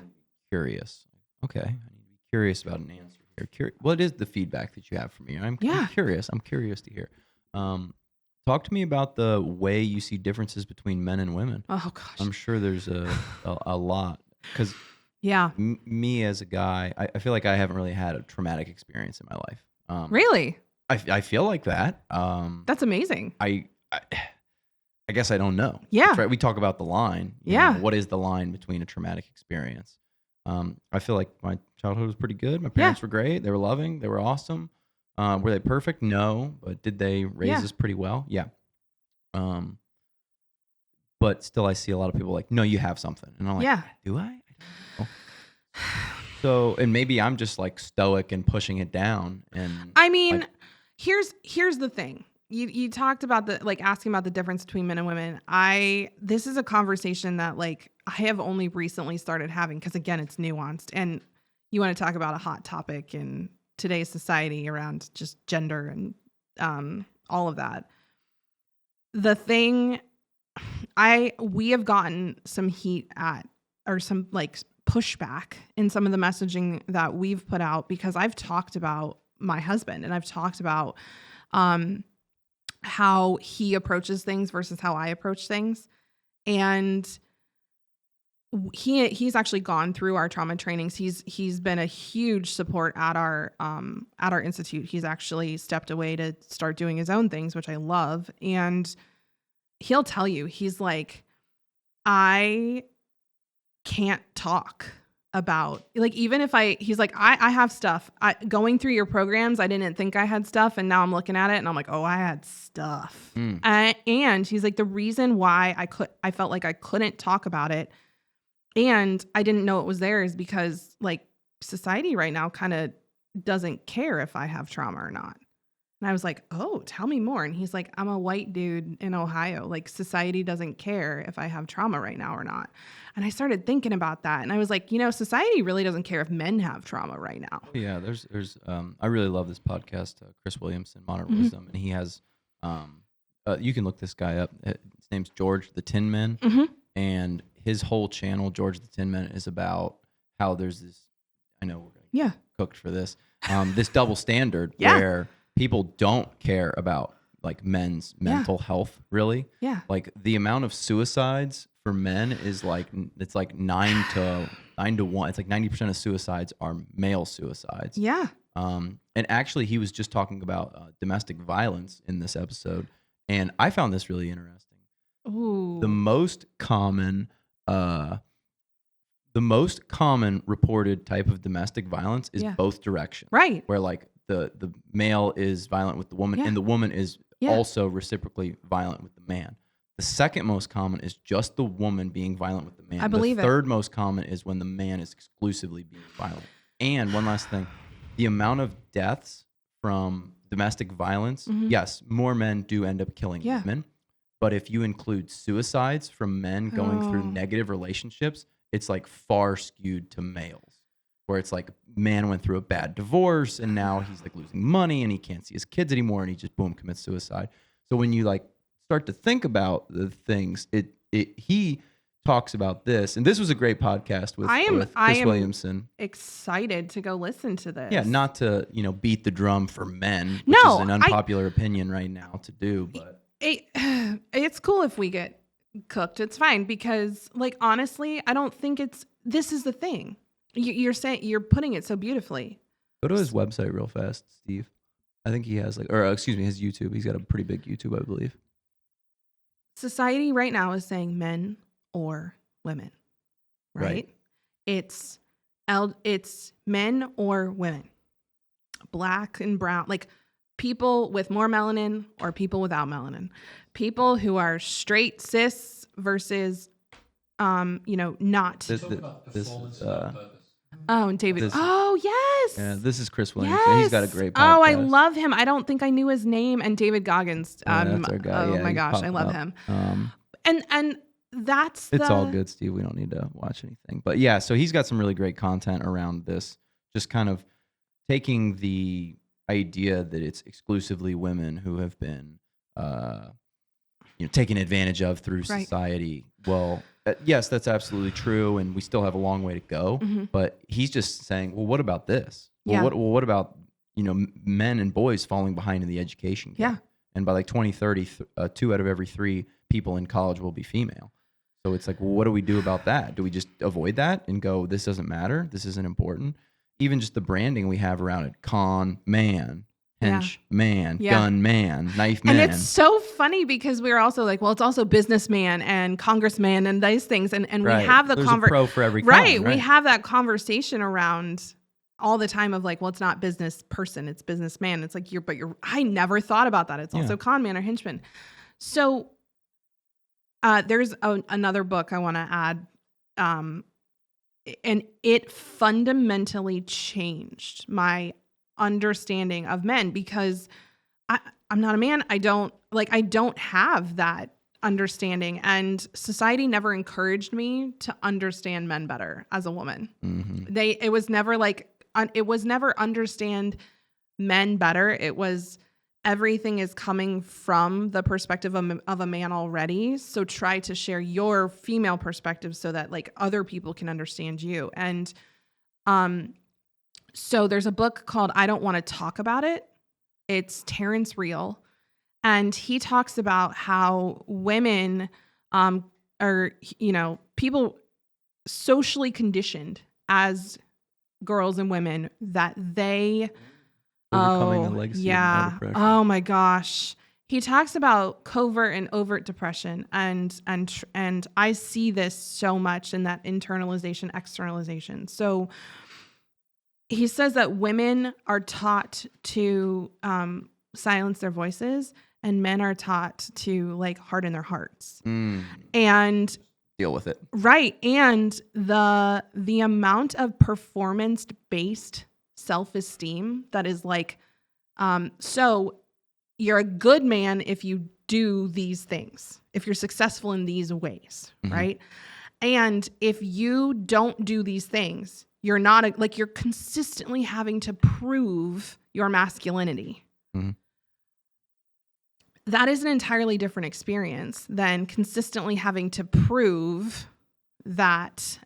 Curious. Okay, I need to be curious about an answer here. What is the feedback that you have for me? I'm curious. I'm curious to hear. Talk to me about the way you see differences between men and women. Oh, gosh. I'm sure there's a lot. Because me as a guy, I feel like I haven't really had a traumatic experience in my life. Really? I feel like that. That's amazing. I guess I don't know. Yeah. That's right. We talk about the line. Yeah. What is the line between a traumatic experience? I feel like my childhood was pretty good. My parents were great. They were loving. They were awesome. Were they perfect? No. But did they raise us pretty well? Yeah. But still, I see a lot of people like, no, you have something. And I'm like, do I? I don't know. So, and maybe I'm just like stoic and pushing it down. And I mean, here's the thing. you talked about asking about the difference between men and women. This is a conversation that like I have only recently started having because again, it's nuanced, and you want to talk about a hot topic in today's society around just gender and all of that. The thing we have gotten some heat at, or some like pushback in some of the messaging that we've put out, because I've talked about my husband and I've talked about how he approaches things versus how I approach things. And he's actually gone through our trauma trainings. He's been a huge support at our institute. He's actually stepped away to start doing his own things, which I love. And he'll tell you, he's like, I can't talk about, like, even if he's like, I have stuff. Going through your programs, I didn't think I had stuff. And now I'm looking at it and I'm like, oh, I had stuff. And he's like, the reason why I felt like I couldn't talk about it and I didn't know it was there is because like society right now kind of doesn't care if I have trauma or not. And I was like, oh, tell me more. And he's like, I'm a white dude in Ohio. Like society doesn't care if I have trauma right now or not. And I started thinking about that. And I was like, society really doesn't care if men have trauma right now. Yeah, there's I really love this podcast, Chris Williamson, Modern Wisdom. And he has, you can look this guy up. His name's George the Tin Man. And his whole channel, George the Tin Man, is about how there's this, I know we're going to get cooked for this, this double standard where people don't care about like men's mental health, really. Yeah. Like the amount of suicides for men is like, it's like 9 to 1. It's like 90% of suicides are male suicides. Yeah. And actually he was just talking about domestic violence in this episode. And I found this really interesting. Ooh. The most common reported type of domestic violence is both directions. Right. Where like the male is violent with the woman and the woman is also reciprocally violent with the man. The second most common is just the woman being violent with the man. I believe the third most common is when the man is exclusively being violent. And one last thing, the amount of deaths from domestic violence, yes, more men do end up killing women. But if you include suicides from men going through negative relationships, it's like far skewed to males, where it's like man went through a bad divorce and now he's like losing money and he can't see his kids anymore and he just boom commits suicide. So when you like start to think about the things, he talks about this, and this was a great podcast with Chris Williamson. Excited to go listen to this. Yeah, not to beat the drum for men, which is an unpopular opinion right now to do, but. It's cool if we get cooked. It's fine because, like, honestly, I don't think this is the thing. You're saying, you're putting it so beautifully. Go to his website real fast, Steve. I think he has his YouTube. He's got a pretty big YouTube, I believe. Society right now is saying men or women, right? It's men or women, black and brown, like people with more melanin or people without melanin, people who are straight cis versus, not. This and David. Yes. Yeah, this is Chris Williamson. Yes. He's got a great podcast. Oh, I love him. I don't think I knew his name. And David Goggins. That's our guy. Oh my gosh, I love him. And that's it's all good, Steve. We don't need to watch anything. But yeah, so he's got some really great content around this, just kind of taking the idea that it's exclusively women who have been taken advantage of through society. Well, yes, that's absolutely true, and we still have a long way to go. But he's just saying, well, what about this? Well, what about men and boys falling behind in the education gap? Yeah. And by like 2030, 2 out of every 3 people in college will be female. So it's like, well, what do we do about that? Do we just avoid that and go, this doesn't matter, this isn't important? Even just the branding we have around it: con man, hench man, gun man, knife man. And it's so funny because we're also like, well, it's also businessman and congressman and these things. And we have the There's a pro for every con, right? We have that conversation around all the time of like, well, it's not business person, it's businessman. It's like I never thought about that. It's also con man or henchman. So there's another book I want to add. And it fundamentally changed my understanding of men because I'm not a man. I don't have that understanding, and society never encouraged me to understand men better as a woman. Mm-hmm. It was never understand men better. It was everything is coming from the perspective of a man already. So try to share your female perspective so that like other people can understand you. And so there's a book called I Don't Want to Talk About It. It's Terrence Real. And he talks about how women are, people socially conditioned as girls and women that they overcoming the legacy of male depression. Oh my gosh. He talks about covert and overt depression, and I see this so much in that internalization, externalization. So he says that women are taught to silence their voices, and men are taught to like harden their hearts and deal with it. Right. And the amount of performance-based self-esteem that is like, so you're a good man if you do these things, if you're successful in these ways, right? And if you don't do these things, you're not you're consistently having to prove your masculinity. That is an entirely different experience than consistently having to prove that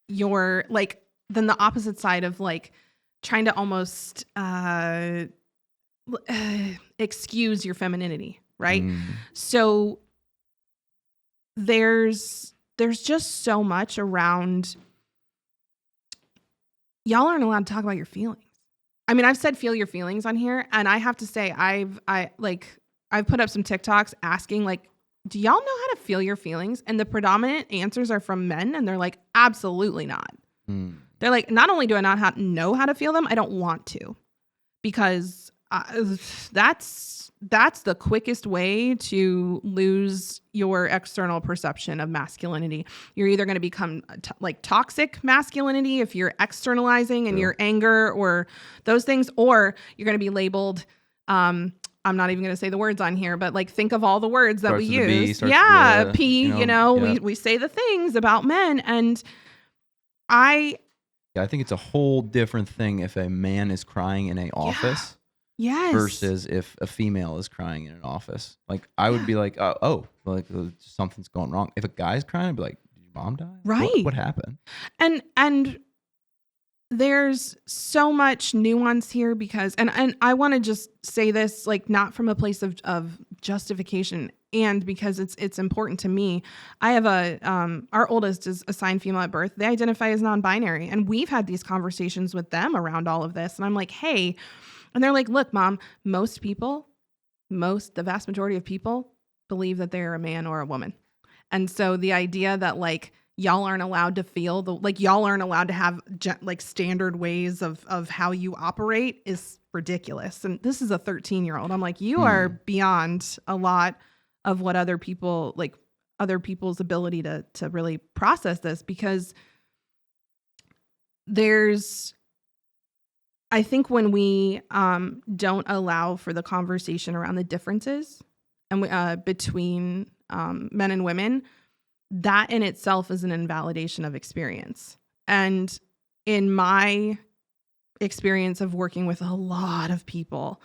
you're like, then the opposite side of like trying to almost excuse your femininity, right? So there's just so much around, y'all aren't allowed to talk about your feelings. I mean, I've said feel your feelings on here, and I have to say I've put up some TikToks asking like, do y'all know how to feel your feelings? And the predominant answers are from men, and they're like, absolutely not. They're like, not only do I not know how to feel them, I don't want to, because that's the quickest way to lose your external perception of masculinity. You're either going to become like toxic masculinity if you're externalizing and your anger or those things, or you're going to be labeled, I'm not even going to say the words on here, but like think of all the words that we use. P, we say the things about men. And I think it's a whole different thing if a man is crying in an office versus if a female is crying in an office. Like I would be like, something's going wrong. If a guy's crying, I'd be like, did your mom die? Right. What happened? And there's so much nuance here because, and I want to just say this, like not from a place of justification, and because it's important to me. I have our oldest is assigned female at birth. They identify as non-binary, and we've had these conversations with them around all of this. And I'm like, hey, and they're like, look, Mom, the vast majority of people believe that they're a man or a woman. And so the idea that like, y'all aren't allowed to feel y'all aren't allowed to have like standard ways of how you operate is ridiculous. And this is a 13-year-old. I'm like, you are beyond a lot of what other people's ability to really process this, because I think when we don't allow for the conversation around the differences and between men and women, that in itself is an invalidation of experience. And in my experience of working with a lot of people,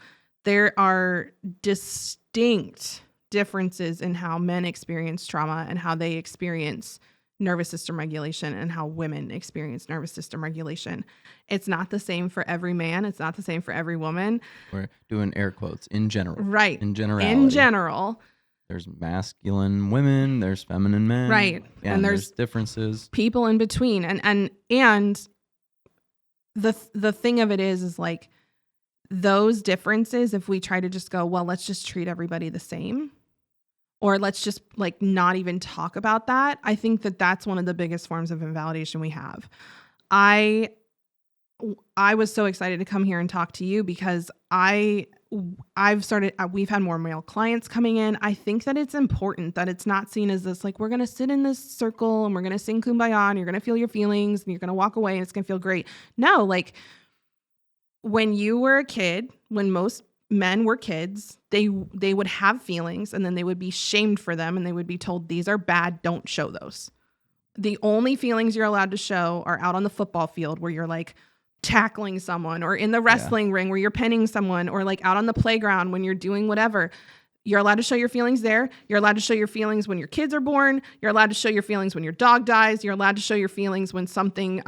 there are distinct differences in how men experience trauma and how they experience nervous system regulation and how women experience nervous system regulation. It's not the same for every man. It's not the same for every woman. We're doing air quotes in general. Right. In generality. In general. There's masculine women, there's feminine men. Right. And there's differences. People in between. And the thing of it is like those differences, if we try to just go, well, let's just treat everybody the same, or let's just like not even talk about that. I think that that's one of the biggest forms of invalidation we have. I was so excited to come here and talk to you because we've had more male clients coming in. I think that it's important that it's not seen as this, like, we're going to sit in this circle and we're going to sing Kumbaya and you're going to feel your feelings and you're going to walk away and it's going to feel great. No, like when you were a kid, when most men were kids. They would have feelings, and then they would be shamed for them, and they would be told, these are bad, don't show those. The only feelings you're allowed to show are out on the football field where you're like tackling someone, or in the wrestling ring where you're pinning someone, or like out on the playground when you're doing whatever. You're allowed to show your feelings there. You're allowed to show your feelings when your kids are born. You're allowed to show your feelings when your dog dies. You're allowed to show your feelings when something,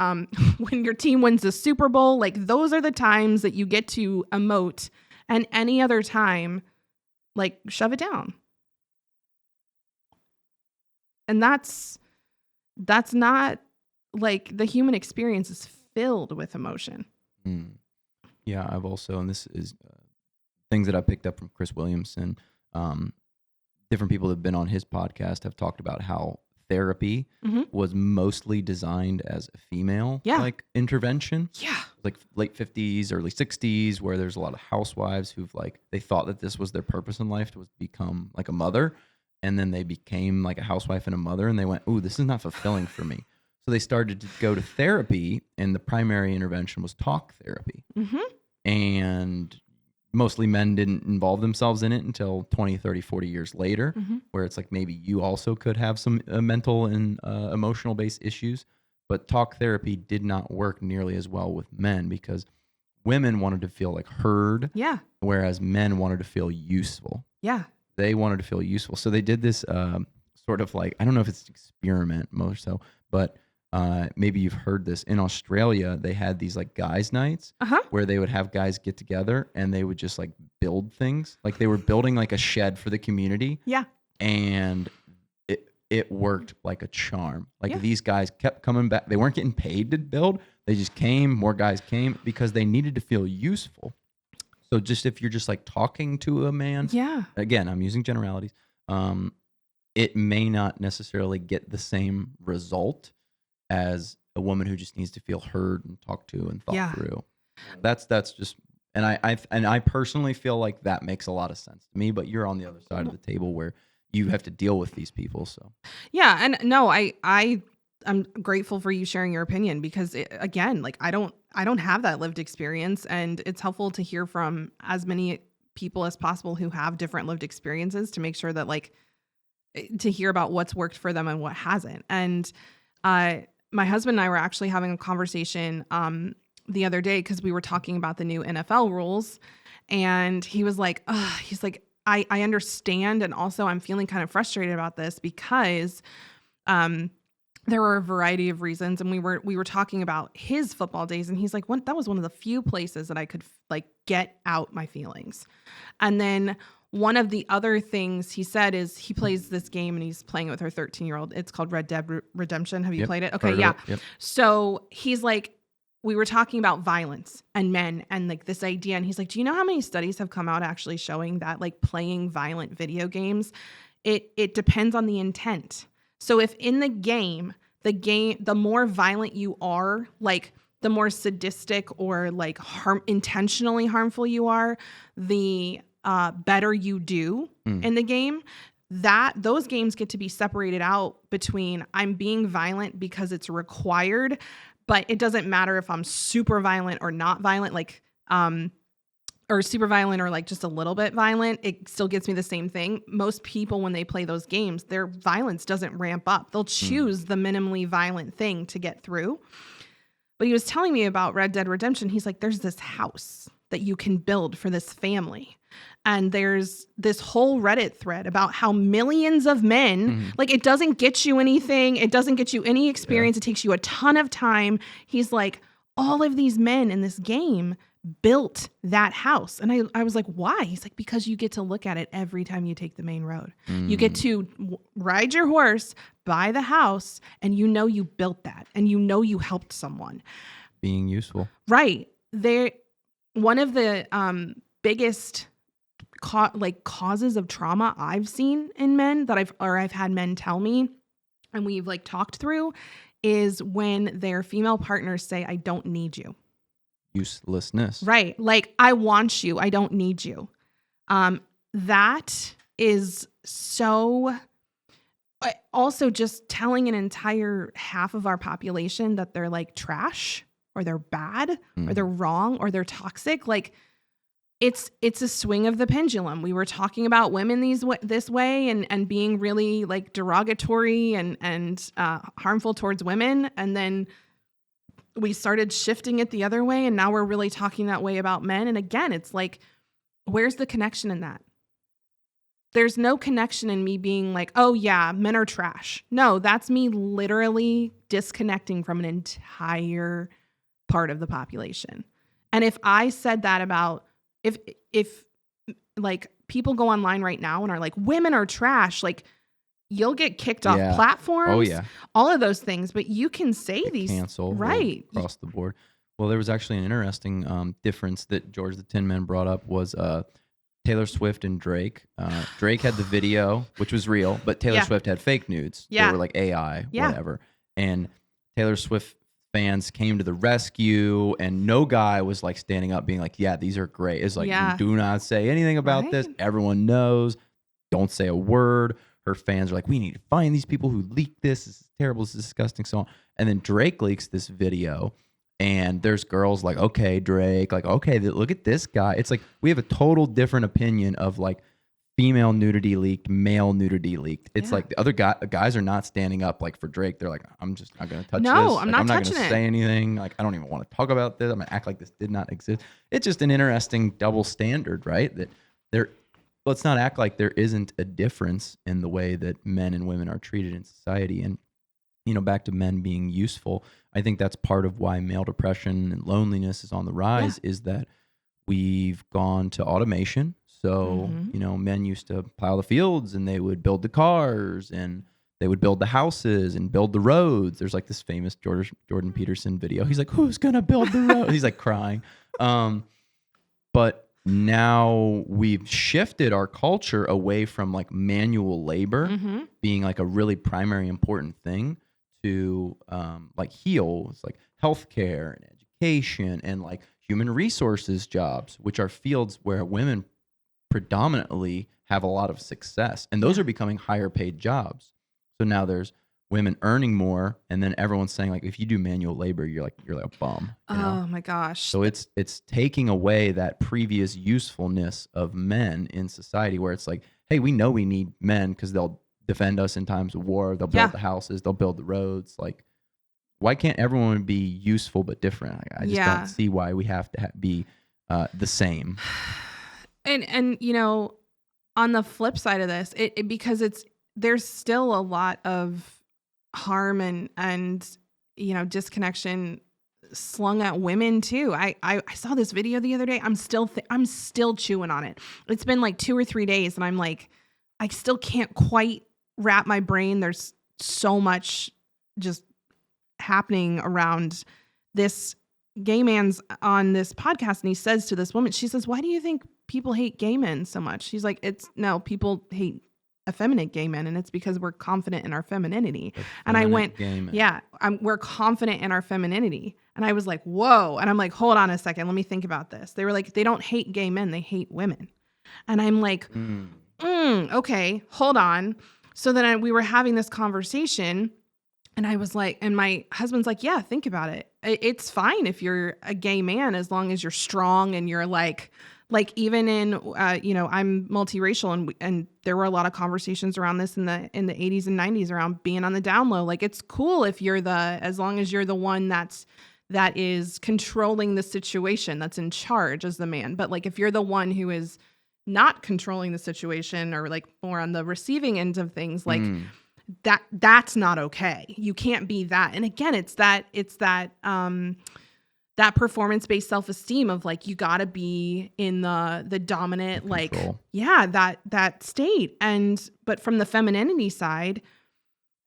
when your team wins the Super Bowl. Like, those are the times that you get to emote, and any other time, like, shove it down. And that's not, like, the human experience is filled with emotion. Yeah, I've also, and this is things that I picked up from Chris Williamson. Different people that have been on his podcast have talked about how therapy was mostly designed as a female like intervention. Yeah. Like late 50s, early 60s, where there's a lot of housewives who've like, they thought that this was their purpose in life, to become like a mother. And then they became like a housewife and a mother, and they went, ooh, this is not fulfilling for me. So they started to go to therapy, and the primary intervention was talk therapy. And mostly men didn't involve themselves in it until 20, 30, 40 years later, where it's like, maybe you also could have some mental and emotional based issues. But talk therapy did not work nearly as well with men, because women wanted to feel like heard, whereas men wanted to feel useful. They wanted to feel useful. So they did this sort of like, I don't know if it's an experiment more so, but maybe you've heard this. In Australia, they had these like guys' nights where they would have guys get together and they would just like build things. Like, they were building like a shed for the community. And it worked like a charm. Like, these guys kept coming back. They weren't getting paid to build. They just came. More guys came because they needed to feel useful. So just if you're just like talking to a man, again, I'm using generalities, it may not necessarily get the same result as a woman who just needs to feel heard and talked to and thought through. That's just, and I personally feel like that makes a lot of sense to me, but you're on the other side of the table where you have to deal with these people. So and no, I'm grateful for you sharing your opinion, because again, like, I don't have that lived experience, and it's helpful to hear from as many people as possible who have different lived experiences, to make sure that, like, to hear about what's worked for them and what hasn't. And my husband and I were actually having a conversation the other day, because we were talking about the new NFL rules, and he was like, I understand, and also I'm feeling kind of frustrated about this, because there were a variety of reasons, and we were talking about his football days, and he's like, that was one of the few places that I could like get out my feelings. And then one of the other things he said is, he plays this game and he's playing it with our 13-year-old. It's called Red Dead Redemption. Have you played it? Okay, yeah. So he's like, we were talking about violence and men and like this idea, and he's like, do you know how many studies have come out actually showing that like playing violent video games, it depends on the intent. So if in the game, the more violent you are, like the more sadistic or like intentionally harmful you are, the better you do in the game. Those games get to be separated out between, I'm being violent because it's required, but it doesn't matter if I'm super violent or not violent, like or super violent or like just a little bit violent, it still gets me the same thing. Most people, when they play those games, their violence doesn't ramp up. They'll choose the minimally violent thing to get through. But he was telling me about Red Dead Redemption. He's like, there's this house that you can build for this family. And there's this whole Reddit thread about how millions of men, like, it doesn't get you anything. It doesn't get you any experience. It takes you a ton of time. He's like, all of these men in this game built that house. And I was like, why? He's like, because you get to look at it every time you take the main road. You get to ride your horse by the house, and you know you built that, and you know you helped someone. Being useful. Right. One of the biggest causes of trauma I've seen in men that I've had men tell me, and we've like talked through, is when their female partners say, I don't need you. Uselessness. Right. Like, I want you. I don't need you. That is so, also just telling an entire half of our population that they're like trash, or they're bad, or they're wrong, or they're toxic. Like, it's a swing of the pendulum. We were talking about women this way and being really like derogatory and harmful towards women. And then we started shifting it the other way. And now we're really talking that way about men. And again, it's like, where's the connection in that? There's no connection in me being like, oh yeah, men are trash. No, that's me literally disconnecting from an entire part of the population. And if I said that about, if like people go online right now and are like, women are trash, like you'll get kicked off platforms. Oh yeah. All of those things, but you can say these cancel right across the board. Well, there was actually an interesting difference that George the Tin Man brought up was Taylor Swift and Drake. Drake had the video, which was real, but Taylor Swift had fake nudes. They were like AI, whatever. And Taylor Swift fans came to the rescue, and no guy was like standing up being like, yeah, these are great. It's like, do not say anything about this. Everyone knows. Don't say a word. Her fans are like, we need to find these people who leaked this. This is terrible. This is disgusting. So on. And then Drake leaks this video. And there's girls like, okay, Drake, like, okay, look at this guy. It's like we have a total different opinion of like female nudity leaked, male nudity leaked. It's like the other guys are not standing up like for Drake. They're like, I'm just not going to touch this. No, I'm not going to say anything. Like, I don't even want to talk about this. I'm going to act like this did not exist. It's just an interesting double standard, right? That let's not act like there isn't a difference in the way that men and women are treated in society. And back to men being useful, I think that's part of why male depression and loneliness is on the rise, is that we've gone to automation. So, men used to plow the fields and they would build the cars and they would build the houses and build the roads. There's like this famous Jordan Peterson video. He's like, who's going to build the road? He's like crying. But now we've shifted our culture away from like manual labor being like a really primary important thing to like heal. It's like healthcare and education and like human resources jobs, which are fields where women predominantly have a lot of success, and those are becoming higher paid jobs. So now there's women earning more, and then everyone's saying like, if you do manual labor, you're like a bum. Oh my gosh. So it's taking away that previous usefulness of men in society, where it's like, hey, we know we need men because they'll defend us in times of war. They'll build the houses. They'll build the roads. Like, why can't everyone be useful but different? I just don't see why we have to be the same. And on the flip side of this, because there's still a lot of harm and disconnection slung at women too. I saw this video the other day. I'm still chewing on it. It's been like 2 or 3 days, and I'm like, I still can't quite wrap my brain. There's so much just happening around this gay man's on this podcast, and he says to this woman, she says, why do you think people hate gay men so much? She's like, people hate effeminate gay men, and it's because we're confident in our femininity. And I went, we're confident in our femininity. And I was like, whoa. And I'm like, hold on a second, let me think about this. They were like, they don't hate gay men, they hate women. And I'm like, okay, hold on. So then we were having this conversation, and I was like, and my husband's like, yeah, think about it. It's fine if you're a gay man, as long as you're strong and you're like even in, I'm multiracial, and there were a lot of conversations around this in the 80s and 90s around being on the down low. Like, it's cool if as long as you're the one that is controlling the situation, that's in charge as the man. But like, if you're the one who is not controlling the situation, or like more on the receiving end of things, like that's not okay. You can't be that. And again, it's that performance-based self-esteem of like, you got to be in the dominant, like, that state. But from the femininity side,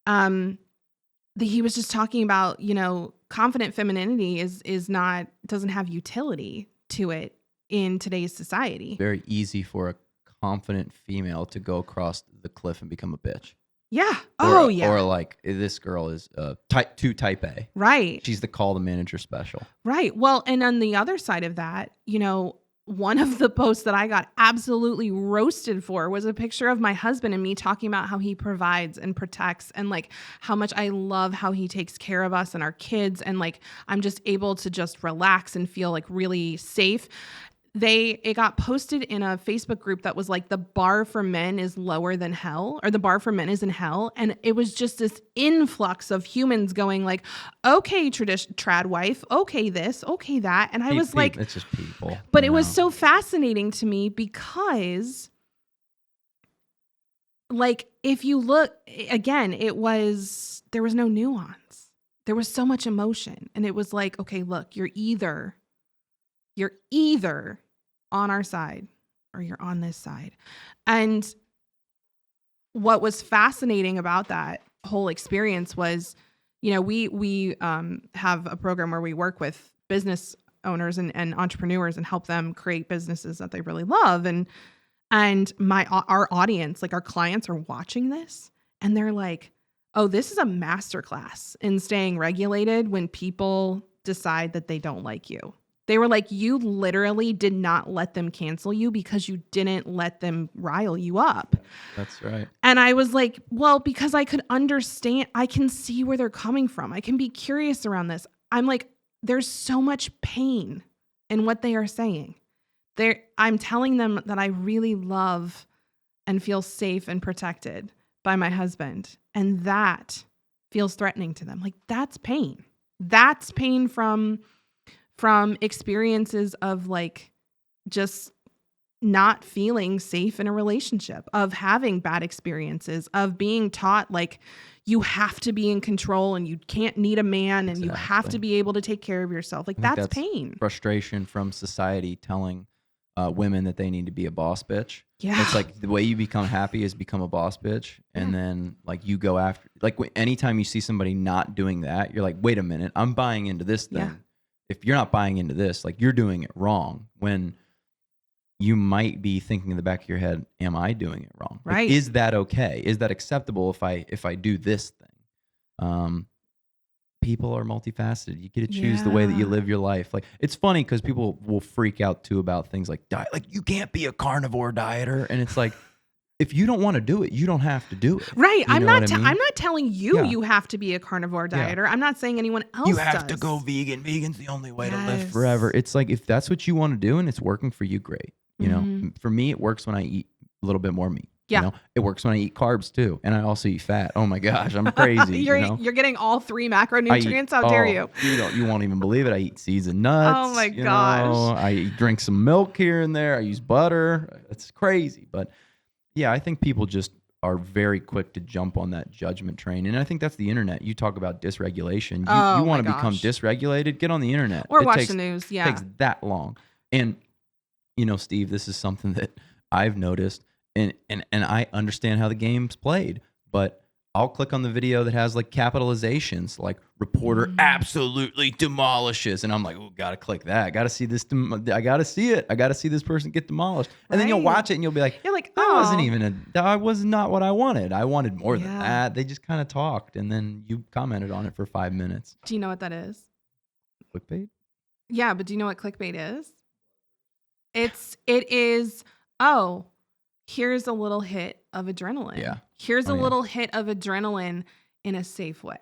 he was just talking about, confident femininity doesn't have utility to it in today's society. Very easy for a confident female to go across the cliff and become a bitch. Yeah. Or like, this girl is type A. Right. She's the call the manager special. Right. Well, and on the other side of that, one of the posts that I got absolutely roasted for was a picture of my husband and me talking about how he provides and protects, and like how much I love how he takes care of us and our kids. And like, I'm just able to just relax and feel like really safe. it got posted in a Facebook group that was like the bar for men is lower than hell, or the bar for men is in hell. And it was just this influx of humans going like, okay, trad wife, okay, this, okay, that. And I was like, it's just people. But it was so fascinating to me because like, if you look again, there was no nuance. There was so much emotion. And it was like, okay, look, you're either on our side or you're on this side. And what was fascinating about that whole experience was, you know, we have a program where we work with business owners and entrepreneurs and help them create businesses that they really love. And our audience, like our clients, are watching this and they're like, oh, this is a masterclass in staying regulated when people decide that they don't like you. They were like, you literally did not let them cancel you because you didn't let them rile you up. That's right. And I was like, well, because I could understand, I can see where they're coming from. I can be curious around this. I'm like, there's so much pain in what they are saying. I'm telling them that I really love and feel safe and protected by my husband. And that feels threatening to them. Like, that's pain. That's pain from experiences of like just not feeling safe in a relationship, of having bad experiences, of being taught like you have to be in control and you can't need a man and you have to be able to take care of yourself. Like, that's pain. Frustration from society telling women that they need to be a boss bitch. Yeah. It's like the way you become happy is become a boss bitch. And then like you go after, like anytime you see somebody not doing that, you're like, wait a minute, I'm buying into this thing. Yeah. If you're not buying into this, like you're doing it wrong, when you might be thinking in the back of your head, am I doing it wrong? Right. Like, is that okay? Is that acceptable if I do this thing? People are multifaceted. You get to choose the way that you live your life. Like, it's funny because people will freak out too about things like diet. Like, you can't be a carnivore dieter. And it's like, if you don't want to do it, you don't have to do it. Right. I'm not telling you you have to be a carnivore dieter. I'm not saying anyone else you have to go vegan. Vegan's the only way to live forever. It's like, if that's what you want to do and it's working for you, great. You know, for me, it works when I eat a little bit more meat. Yeah. You know? It works when I eat carbs too. And I also eat fat. Oh my gosh, I'm crazy. You're getting all three macronutrients. How dare you? You won't even believe it. I eat seeds and nuts. Oh my gosh. I drink some milk here and there. I use butter. It's crazy. But yeah, I think people just are very quick to jump on that judgment train. And I think that's the internet. You talk about dysregulation. You want to become dysregulated? Get on the internet. Or watch the news. Yeah. It takes that long. And, you know, Steve, this is something that I've noticed. And I understand how the game's played. But I'll click on the video that has like capitalizations, like reporter absolutely demolishes. And I'm like, oh, gotta click that. I gotta see this. I gotta see it. I gotta see this person get demolished. And then you'll watch it and you'll be like, that was not what I wanted. I wanted more than that. They just kind of talked and then you commented on it for 5 minutes. Do you know what that is? Clickbait? Yeah, but do you know what clickbait is? It is, oh, here's a little hit of adrenaline. Yeah. Here's a little hit of adrenaline in a safe way.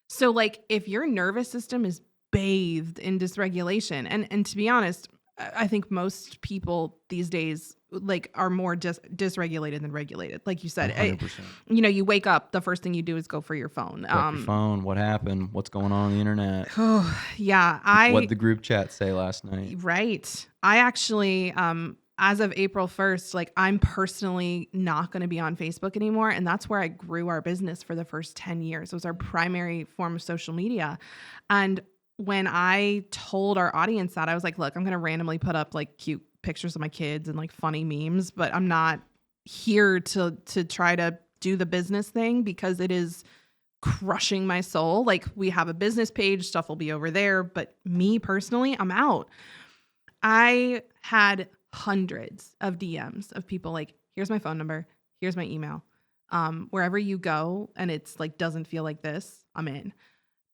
So like if your nervous system is bathed in dysregulation, and to be honest, I think most people these days like are more dysregulated than regulated. Like you said, 100%. You wake up, the first thing you do is go for your phone. Your phone, what happened? What's going on the internet? Oh, yeah. What did the group chat say last night? Right. I actually, as of April 1st, like I'm personally not going to be on Facebook anymore. And that's where I grew our business for the first 10 years. It was our primary form of social media. And when I told our audience that, I was like, look, I'm going to randomly put up like cute pictures of my kids and like funny memes, but I'm not here to try to do the business thing because it is crushing my soul. Like we have a business page, stuff will be over there, but me personally, I'm out. I had hundreds of DMs of people like, here's my phone number, here's my email. Wherever you go and it's like doesn't feel like this, I'm in.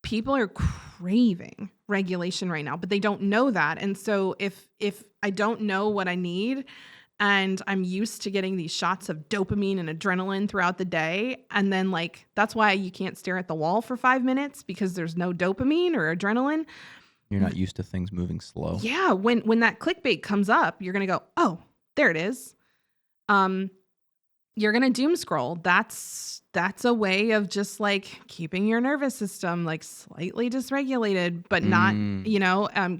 People are craving regulation right now, but they don't know that. And so if I don't know what I need and I'm used to getting these shots of dopamine and adrenaline throughout the day, and then like that's why you can't stare at the wall for 5 minutes because there's no dopamine or adrenaline. You're not used to things moving slow. Yeah. When that clickbait comes up, you're going to go, oh, there it is. You're going to doom scroll. That's a way of just like keeping your nervous system like slightly dysregulated, but not,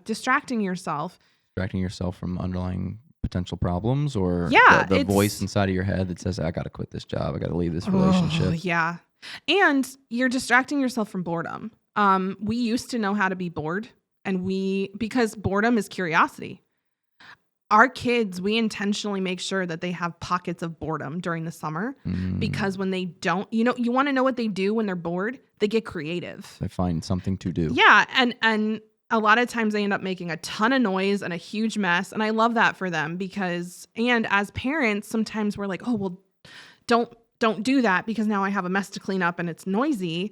distracting yourself. Distracting yourself from underlying potential problems, or the voice inside of your head that says, I got to quit this job. I got to leave this relationship. Yeah. And you're distracting yourself from boredom. We used to know how to be bored, and because boredom is curiosity. Our kids, we intentionally make sure that they have pockets of boredom during the summer, because when they don't, you want to know what they do when they're bored? They get creative. They find something to do. Yeah. And a lot of times they end up making a ton of noise and a huge mess. And I love that for them and as parents, sometimes we're like, oh, well, don't do that because now I have a mess to clean up and it's noisy.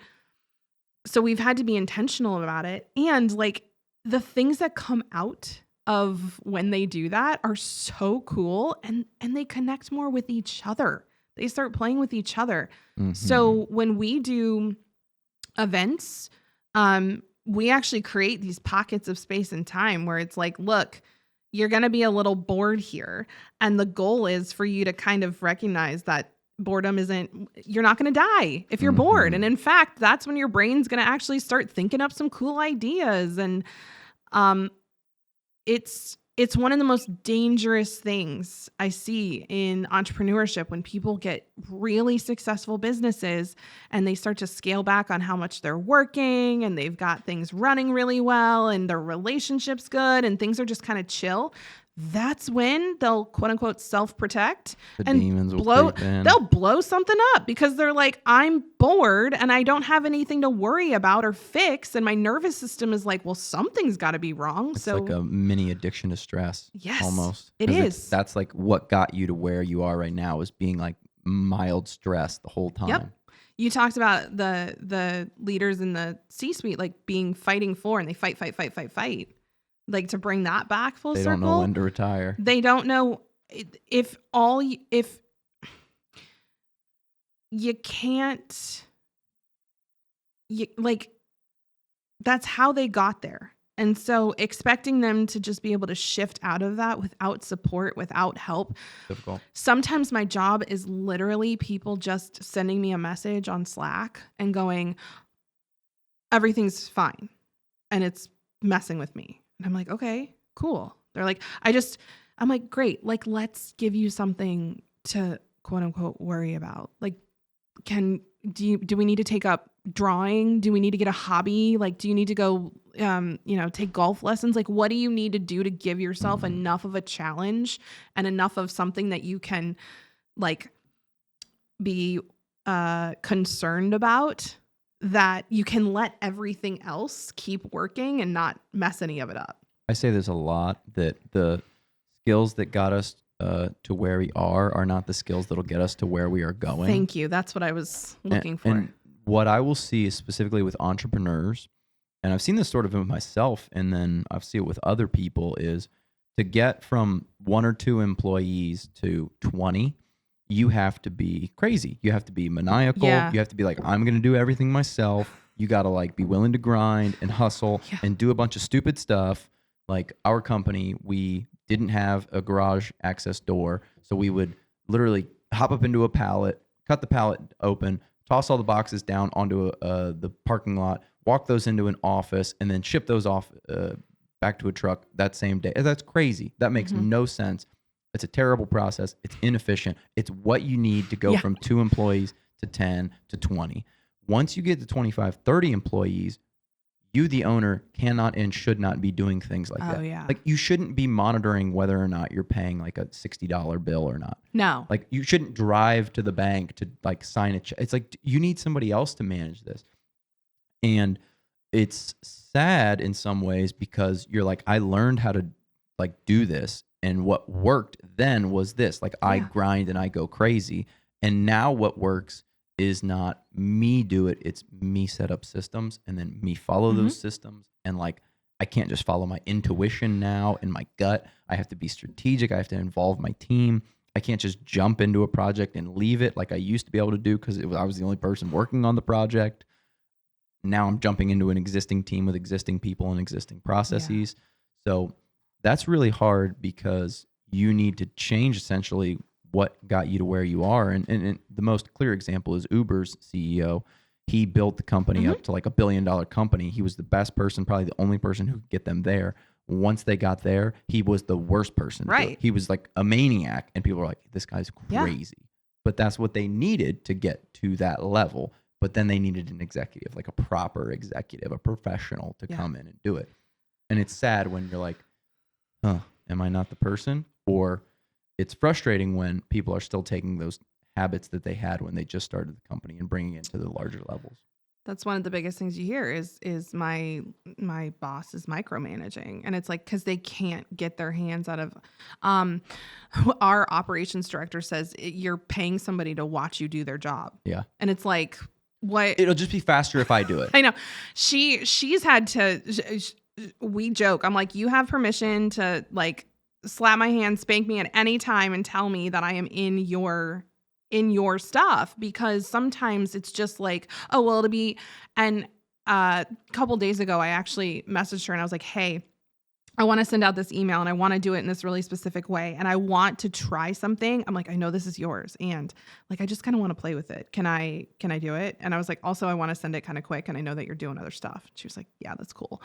So we've had to be intentional about it. And like the things that come out of when they do that are so cool, and they connect more with each other. They start playing with each other. Mm-hmm. So when we do events, we actually create these pockets of space and time where it's like, look, you're going to be a little bored here. And the goal is for you to kind of recognize that boredom you're not going to die if you're bored. And in fact, that's when your brain's going to actually start thinking up some cool ideas. And, it's one of the most dangerous things I see in entrepreneurship when people get really successful businesses and they start to scale back on how much they're working, and they've got things running really well and their relationship's good and things are just kind of chill. That's when they'll quote unquote self-protect and they'll blow something up because they're like, I'm bored and I don't have anything to worry about or fix. And my nervous system is like, well, something's got to be wrong. It's like a mini addiction to stress. Yes, almost. It is. That's like what got you to where you are right now, is being like mild stress the whole time. Yep. You talked about the leaders in the C-suite, like fighting for, and they fight. Like to bring that back full circle. They don't know when to retire. They don't know if you can't, that's how they got there. And so expecting them to just be able to shift out of that without support, without help. Difficult. Sometimes my job is literally people just sending me a message on Slack and going, everything's fine. And it's messing with me. And I'm like, okay, cool. They're like, I'm like, great. Like, let's give you something to quote unquote worry about. Like, do we need to take up drawing? Do we need to get a hobby? Like, do you need to go, take golf lessons? Like, what do you need to do to give yourself enough of a challenge and enough of something that you can like be concerned about, that you can let everything else keep working and not mess any of it up? I say there's a lot that the skills that got us to where we are not the skills that'll get us to where we are going. Thank you. That's what I was looking for. And what I will see is specifically with entrepreneurs, and I've seen this sort of with myself, and then I see it with other people, is to get from 1 or 2 employees to 20, you have to be crazy. You have to be maniacal. Yeah. You have to be like, I'm going to do everything myself. You got to like be willing to grind and hustle and do a bunch of stupid stuff. Like our company, we didn't have a garage access door. So we would literally hop up into a pallet, cut the pallet open, toss all the boxes down onto the parking lot, walk those into an office, and then ship those off back to a truck that same day. That's crazy. That makes no sense. It's a terrible process. It's inefficient. It's what you need to go from 2 employees to 10 to 20. Once you get to 25, 30 employees, you, the owner, cannot and should not be doing things like that. Yeah. Like you shouldn't be monitoring whether or not you're paying like a $60 bill or not. No. Like you shouldn't drive to the bank to like sign a check. It's like you need somebody else to manage this. And it's sad in some ways because you're like, I learned how to like do this. And what worked then was this. Like I grind and I go crazy. And now what works is not me do it. It's me set up systems and then me follow those systems. And like, I can't just follow my intuition now and my gut. I have to be strategic. I have to involve my team. I can't just jump into a project and leave it like I used to be able to do because I was the only person working on the project. now I'm jumping into an existing team with existing people and existing processes. So that's really hard because you need to change essentially what got you to where you are. And the most clear example is Uber's CEO. He built the company up to like $1 billion company. He was the best person, probably the only person who could get them there. Once they got there, he was the worst person. Right. He was like a maniac, and people were like, this guy's crazy. Yeah. But that's what they needed to get to that level. But then they needed an executive, like a proper executive, a professional to come in and do it. And it's sad when you're like, am I not the person? Or it's frustrating when people are still taking those habits that they had when they just started the company and bringing it to the larger levels. That's one of the biggest things you hear is my boss is micromanaging. And it's like, because they can't get their hands out of, our operations director says you're paying somebody to watch you do their job. Yeah. And it's like, what? It'll just be faster if I do it. I know. She's had to, we joke. I'm like, you have permission to like slap my hand, spank me at any time and tell me that I am in your stuff, because sometimes it's just like, oh, well, it'll be, and a couple days ago, I actually messaged her and I was like, hey, I want to send out this email and I want to do it in this really specific way. And I want to try something. I'm like, I know this is yours. And like, I just kind of want to play with it. Can I do it? And I was like, also, I want to send it kind of quick. And I know that you're doing other stuff. She was like, yeah, that's cool.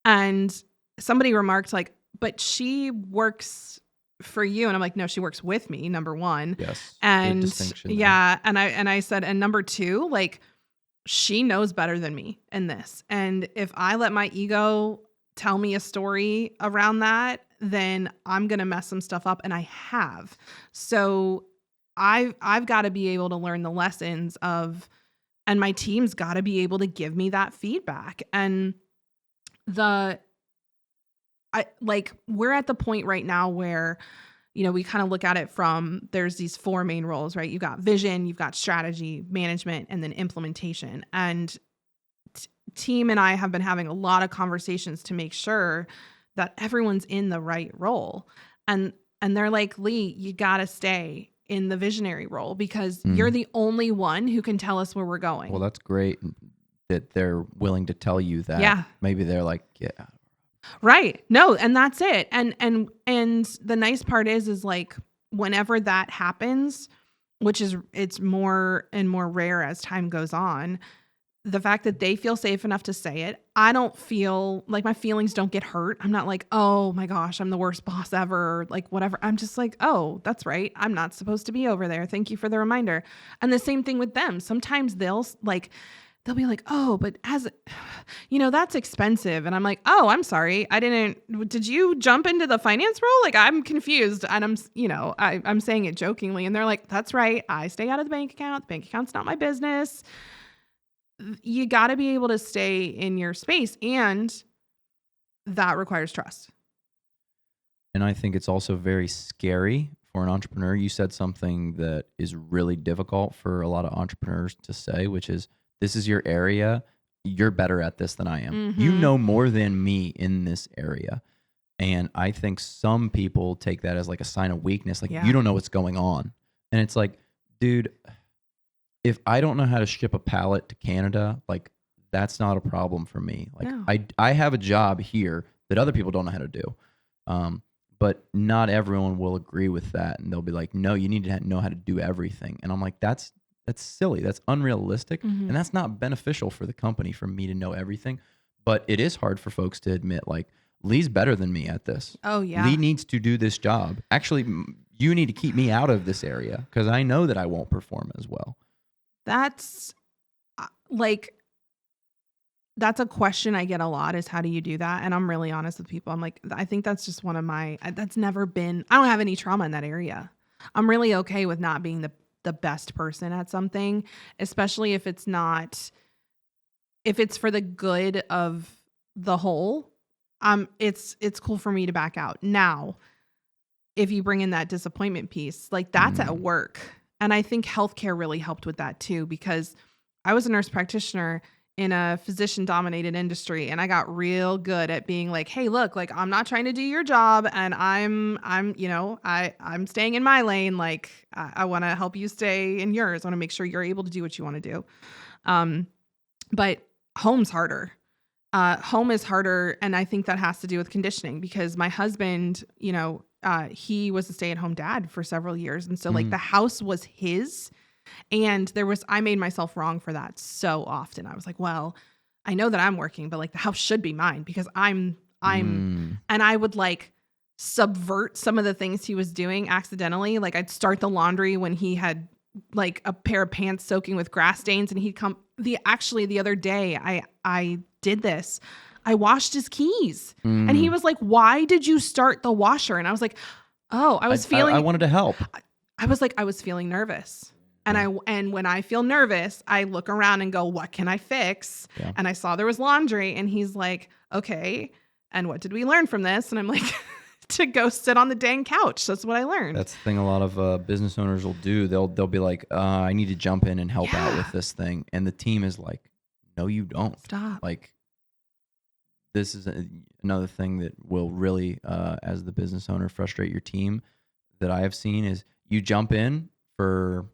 And somebody remarked like, but she works for you. And I'm like, no, she works with me, number one. Yes. And yeah. And I said, and number two, like, she knows better than me in this. And if I let my ego tell me a story around that, then I'm going to mess some stuff up. And I have. So I've got to be able to learn the lessons of, and my team's got to be able to give me that feedback. And we're at the point right now where, you know, we kind of look at it from, there's these four main roles, right? You've got vision, you've got strategy, management, and then implementation. And team and I have been having a lot of conversations to make sure that everyone's in the right role. And they're like, Lee, you got to stay in the visionary role because you're the only one who can tell us where we're going. Well, that's great that they're willing to tell you that. Yeah. Maybe they're like, yeah. Right. No, and that's it. And the nice part is like whenever that happens, which is it's more and more rare as time goes on, the fact that they feel safe enough to say it, I don't feel like my feelings don't get hurt. I'm not like, oh my gosh, I'm the worst boss ever, like whatever. I'm just like, oh, that's right. I'm not supposed to be over there. Thank you for the reminder. And the same thing with them. Sometimes they'll be like, oh, but that's expensive. And I'm like, oh, I'm sorry. Did you jump into the finance role? Like, I'm confused. And I'm saying it jokingly. And they're like, that's right. I stay out of the bank account. The bank account's not my business. You got to be able to stay in your space. And that requires trust. And I think it's also very scary for an entrepreneur. You said something that is really difficult for a lot of entrepreneurs to say, which is, this is your area. You're better at this than I am. Mm-hmm. You know more than me in this area. And I think some people take that as like a sign of weakness. Like, you don't know what's going on. And it's like, dude, if I don't know how to ship a pallet to Canada, like that's not a problem for me. Like no. I have a job here that other people don't know how to do. But not everyone will agree with that. And they'll be like, no, you need to know how to do everything. And I'm like, that's silly. That's unrealistic. Mm-hmm. And that's not beneficial for the company for me to know everything. But it is hard for folks to admit, like, Lee's better than me at this. Oh, yeah. Lee needs to do this job. Actually, you need to keep me out of this area because I know that I won't perform as well. That's a question I get a lot is how do you do that? And I'm really honest with people. I'm like, I think that's just one of that's never been, I don't have any trauma in that area. I'm really okay with not being the best person at something, especially if it's for the good of the whole. It's cool for me to back out. Now, if you bring in that disappointment piece, like that's at work. And I think healthcare really helped with that too, because I was a nurse practitioner in a physician dominated industry. And I got real good at being like, hey, look, like I'm not trying to do your job. And I'm staying in my lane. Like I want to help you stay in yours. I want to make sure you're able to do what you want to do. But home's harder. Home is harder. And I think that has to do with conditioning, because my husband, he was a stay-at-home dad for several years. And so like the house was his, and I made myself wrong for that so often. I was like, well, I know that I'm working, but like the house should be mine because and I would like subvert some of the things he was doing accidentally. Like I'd start the laundry when he had like a pair of pants soaking with grass stains, and he'd come the other day I did this. I washed his keys and he was like, why did you start the washer? And I was like, oh, I wanted to help. I was like, I was feeling nervous. And when I feel nervous, I look around and go, what can I fix? Yeah. And I saw there was laundry, and he's like, okay. And what did we learn from this? And I'm like, to go sit on the dang couch. That's what I learned. That's the thing a lot of business owners will do. They'll be like, I need to jump in and help out with this thing. And the team is like, no, you don't. Stop. Like, this is another thing that will really, as the business owner, frustrate your team that I have seen is you jump in for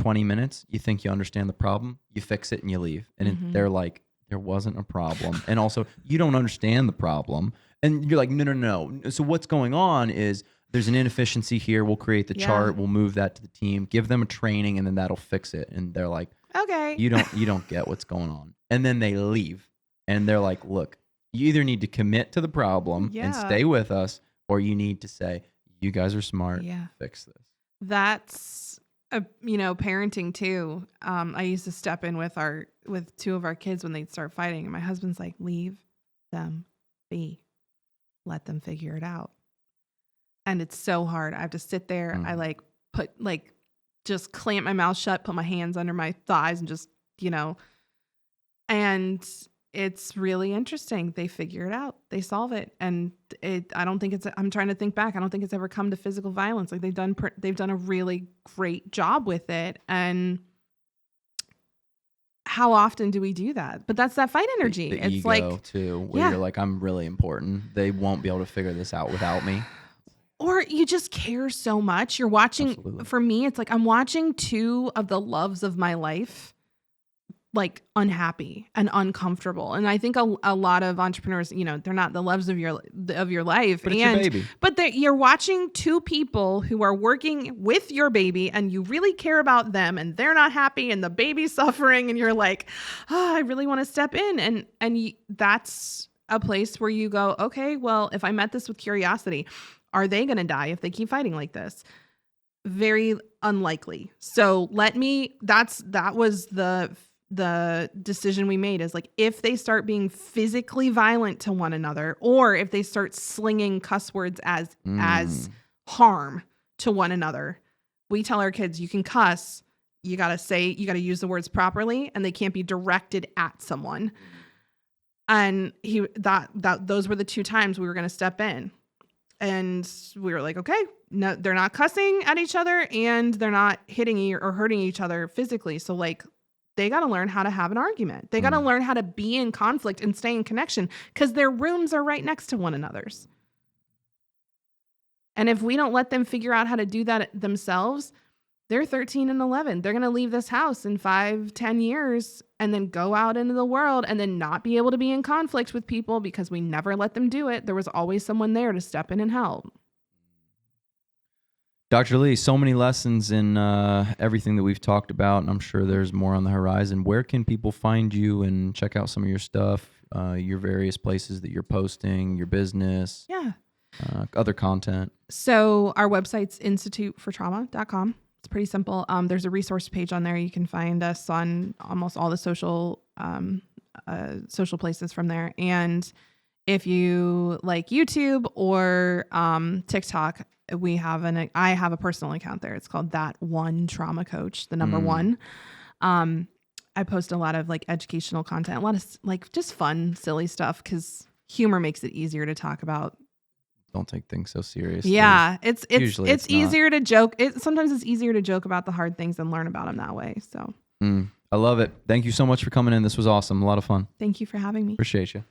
20 minutes, you think you understand the problem, you fix it and you leave. And they're like, there wasn't a problem. And also, you don't understand the problem. And you're like, no. So what's going on is there's an inefficiency here. We'll create the chart. We'll move that to the team, give them a training, and then that'll fix it. And they're like, okay, you don't get what's going on. And then they leave. And they're like, look, you either need to commit to the problem and stay with us, or you need to say, you guys are smart. Fix this. That's parenting too. I used to step in with two of our kids when they'd start fighting, and my husband's like, leave them be. Let them figure it out. And it's so hard. I have to sit there. I just clamp my mouth shut, put my hands under my thighs, and just, and it's really interesting. They figure it out. They solve it. And I'm trying to think back. I don't think it's ever come to physical violence. Like they've done a really great job with it. And how often do we do that? But that's that fight energy. The it's ego like too, where you're like, I'm really important. They won't be able to figure this out without me. Or you just care so much. You're watching. Absolutely. For me, it's like I'm watching two of the loves of my life, like unhappy and uncomfortable. And I think a lot of entrepreneurs, they're not the loves of your life, but it's your baby. But you're watching two people who are working with your baby, and you really care about them, and they're not happy, and the baby's suffering, and you're like, I really want to step in, and that's a place where you go, okay, well, if I met this with curiosity, are they going to die if they keep fighting like this? Very unlikely. So that was the decision we made, is like, if they start being physically violent to one another, or if they start slinging cuss words as harm to one another, we tell our kids, you can cuss, you got to use the words properly, and they can't be directed at someone. And those were the two times we were going to step in. And we were like, okay, no, they're not cussing at each other, and they're not hitting or hurting each other physically. So like, they got to learn how to have an argument. They got to learn how to be in conflict and stay in connection, because their rooms are right next to one another's. And if we don't let them figure out how to do that themselves, they're 13 and 11. They're going to leave this house in 5-10 years and then go out into the world and then not be able to be in conflict with people because we never let them do it. There was always someone there to step in and help. Dr. Lee, so many lessons in everything that we've talked about, and I'm sure there's more on the horizon. Where can people find you and check out some of your stuff, your various places that you're posting, your business, other content? So our website's institutefortrauma.com. It's pretty simple. There's a resource page on there. You can find us on almost all the social places from there. And if you like YouTube or TikTok, I have a personal account there. It's called That One Trauma Coach, the number one. I post a lot of like educational content, a lot of like just fun, silly stuff, because humor makes it easier to talk about. Don't take things so seriously. Yeah, it's easier to joke. Sometimes it's easier to joke about the hard things and learn about them that way. So I love it. Thank you so much for coming in. This was awesome. A lot of fun. Thank you for having me. Appreciate you.